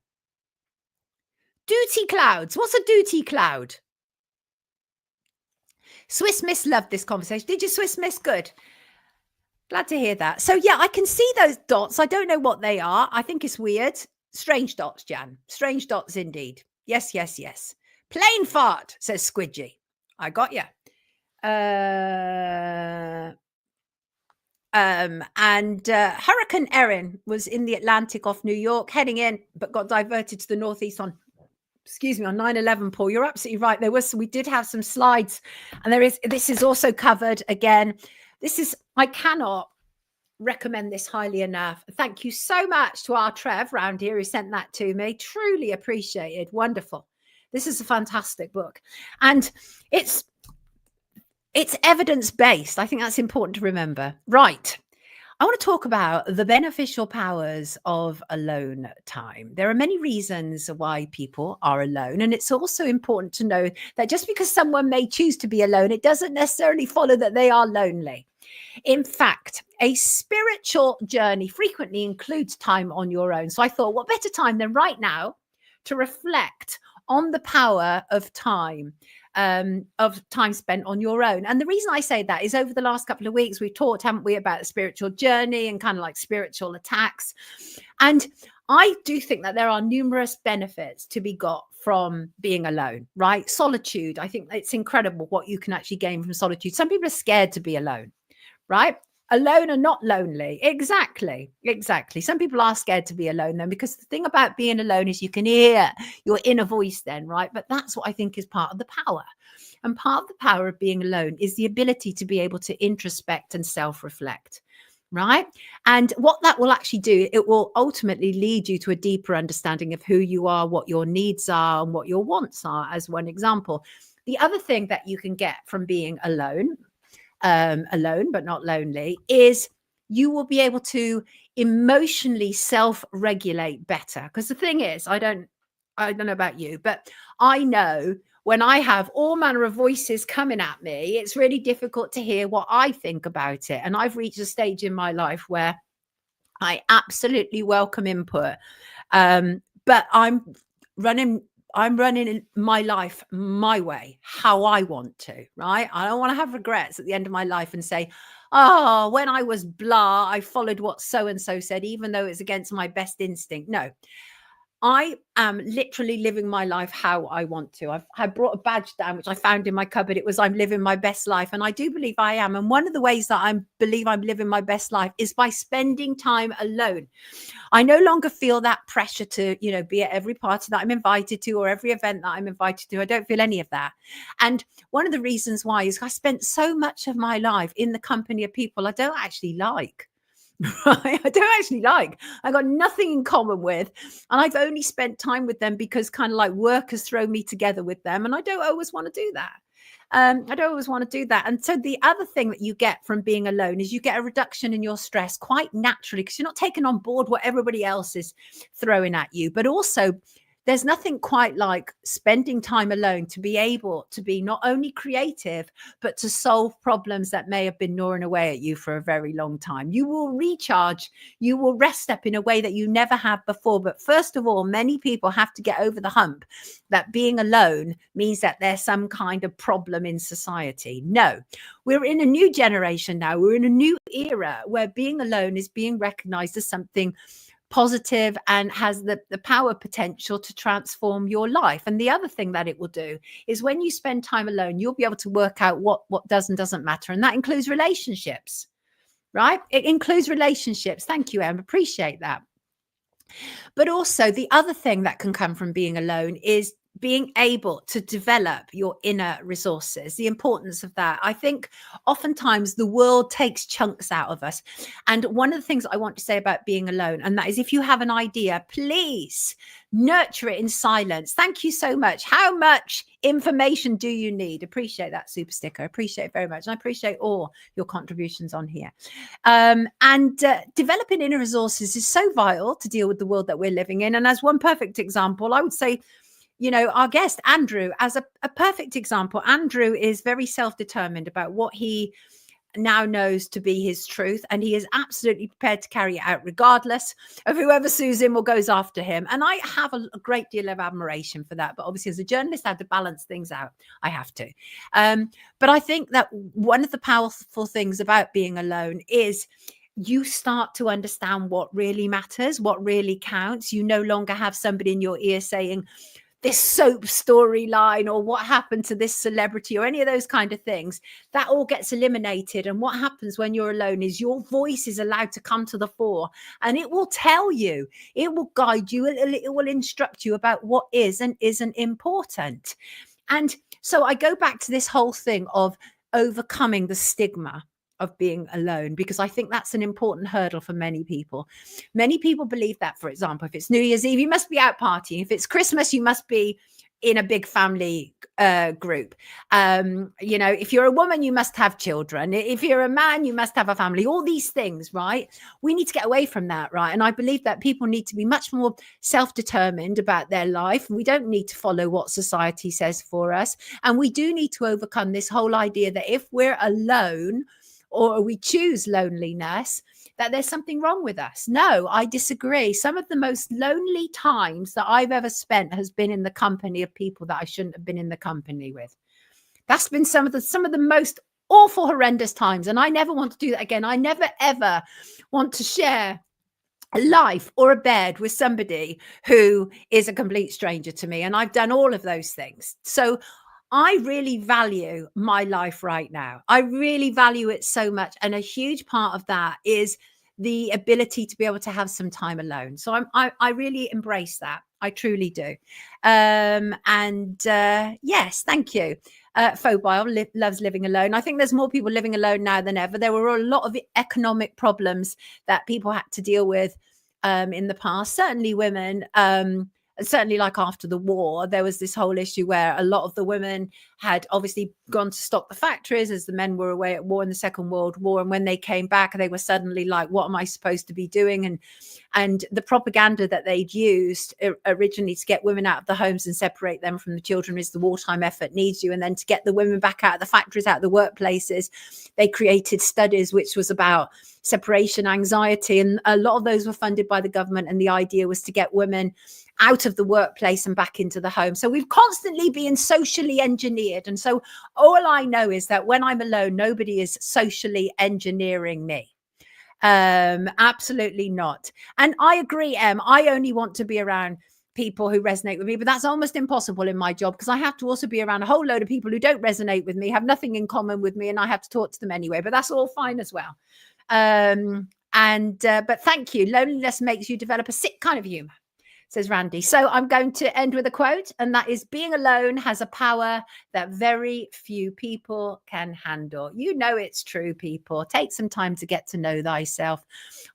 Duty clouds. What's a duty cloud? Swiss Miss loved this conversation. Did you, Swiss Miss? Good. Glad to hear that. So, yeah, I can see those dots. I don't know what they are. I think it's weird. Strange dots, Jan. Strange dots indeed. Yes, yes, yes. Plain fart, says Squidgy. I got you. Hurricane Erin was in the Atlantic off New York, heading in, but got diverted to the northeast on 9/11, Paul. You're absolutely right. We did have some slides, and this is also covered again. I cannot recommend this highly enough. Thank you so much to our Trev round here who sent that to me. Truly appreciated. Wonderful. This is a fantastic book. And it's evidence-based. I think that's important to remember. Right. I want to talk about the beneficial powers of alone time. There are many reasons why people are alone. And it's also important to know that just because someone may choose to be alone, it doesn't necessarily follow that they are lonely. In fact, a spiritual journey frequently includes time on your own. So I thought, what better time than right now to reflect on the power of time spent on your own. And the reason I say that is over the last couple of weeks, we've talked, haven't we, about the spiritual journey and kind of like spiritual attacks. And I do think that there are numerous benefits to be got from being alone, right? Solitude. I think it's incredible what you can actually gain from solitude. Some people are scared to be alone, right? Alone and not lonely. Exactly. Some people are scared to be alone then, because the thing about being alone is you can hear your inner voice then, right? But that's what I think is part of the power. And part of the power of being alone is the ability to be able to introspect and self-reflect, right? And what that will actually do, it will ultimately lead you to a deeper understanding of who you are, what your needs are, and what your wants are, as one example. The other thing that you can get from being alone but not lonely, is you will be able to emotionally self-regulate better. Because the thing is, I don't know about you, but I know when I have all manner of voices coming at me, it's really difficult to hear what I think about it. And I've reached a stage in my life where I absolutely welcome input. But I'm running my life my way, how I want to, right? I don't want to have regrets at the end of my life and say, oh, when I was blah, I followed what so-and-so said, even though it's against my best instinct. No, I am literally living my life how I want to. I brought a badge down, which I found in my cupboard. It was, I'm living my best life. And I do believe I am. And one of the ways that I believe I'm living my best life is by spending time alone. I no longer feel that pressure to, be at every party that I'm invited to or every event that I'm invited to. I don't feel any of that. And one of the reasons why is I spent so much of my life in the company of people I don't actually like. Right? I don't actually like. I got nothing in common with, and I've only spent time with them because kind of like work has thrown me together with them, and I don't always want to do that. And so the other thing that you get from being alone is you get a reduction in your stress quite naturally, because you're not taking on board what everybody else is throwing at you. But also, there's nothing quite like spending time alone to be able to be not only creative, but to solve problems that may have been gnawing away at you for a very long time. You will recharge, you will rest up in a way that you never have before. But first of all, many people have to get over the hump that being alone means that there's some kind of problem in society. No, we're in a new generation now. We're in a new era where being alone is being recognized as something positive and has the power potential to transform your life. And the other thing that it will do is when you spend time alone, you'll be able to work out what does and doesn't matter. And that includes relationships, right? It includes relationships. Thank you, Em. Appreciate that. But also the other thing that can come from being alone is being able to develop your inner resources, the importance of that. I think oftentimes the world takes chunks out of us. And one of the things I want to say about being alone, and that is if you have an idea, please nurture it in silence. Thank you so much. How much information do you need? Appreciate that super sticker. Appreciate it very much. And I appreciate all your contributions on here. Developing inner resources is so vital to deal with the world that we're living in. And as one perfect example, I would say, you know, our guest, Andrew, as a perfect example. Andrew is very self-determined about what he now knows to be his truth, and he is absolutely prepared to carry it out regardless of whoever sues him or goes after him. And I have a great deal of admiration for that. But obviously, as a journalist, I have to balance things out. I have to. But I think that one of the powerful things about being alone is you start to understand what really matters, what really counts. You no longer have somebody in your ear saying, this soap storyline or what happened to this celebrity or any of those kind of things. That all gets eliminated. And what happens when you're alone is your voice is allowed to come to the fore, and it will tell you, it will guide you, it will instruct you about what is and isn't important. And so I go back to this whole thing of overcoming the stigma of being alone, because I think that's an important hurdle for many people. Many people believe that, for example, if it's New Year's Eve, you must be out partying. If it's Christmas, you must be in a big family group. You know, if you're a woman, you must have children. If you're a man, you must have a family. All these things, right? We need to get away from that, right? And I believe that people need to be much more self-determined about their life. We don't need to follow what society says for us. And we do need to overcome this whole idea that if we're alone, or we choose loneliness, that there's something wrong with us. No, I disagree. Some of the most lonely times that I've ever spent has been in the company of people that I shouldn't have been in the company with. That's been some of the most awful, horrendous times. And I never want to do that again. I never, ever want to share a life or a bed with somebody who is a complete stranger to me. And I've done all of those things. So I really value my life right now. I really value it so much. And a huge part of that is the ability to be able to have some time alone. So I really embrace that. I truly do. Yes, thank you. Phobile loves living alone. I think there's more people living alone now than ever. There were a lot of economic problems that people had to deal with in the past. Certainly women, certainly like after the war, there was this whole issue where a lot of the women had obviously gone to stock the factories as the men were away at war in the Second World War. And when they came back, they were suddenly like, what am I supposed to be doing? And the propaganda that they'd used originally to get women out of the homes and separate them from the children is the wartime effort needs you. And then to get the women back out of the factories, out of the workplaces, they created studies which was about separation anxiety. And a lot of those were funded by the government. And the idea was to get women out of the workplace and back into the home. So we've constantly been socially engineered. And so all I know is that when I'm alone, nobody is socially engineering me. Absolutely not. And I agree, Em, I only want to be around people who resonate with me, but that's almost impossible in my job because I have to also be around a whole load of people who don't resonate with me, have nothing in common with me, and I have to talk to them anyway, but that's all fine as well. But thank you. Loneliness makes you develop a sick kind of humor, says Randy. So I'm going to end with a quote, and that is, being alone has a power that very few people can handle. You know it's true, people. Take some time to get to know thyself.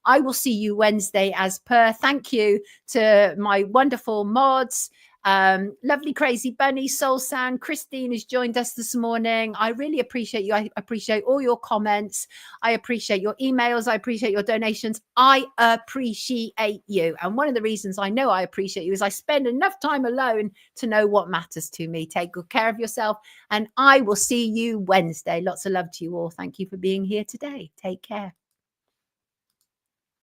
I will see you Wednesday as per. Thank you to my wonderful mods. Lovely Crazy Bunny, Soul Sound, Christine has joined us this morning. I really appreciate you. I appreciate all your comments. I appreciate your emails. I appreciate your donations. I appreciate you. And one of the reasons I know I appreciate you is I spend enough time alone to know what matters to me. Take good care of yourself, and I will see you Wednesday. Lots of love to you all. Thank you for being here today. Take care.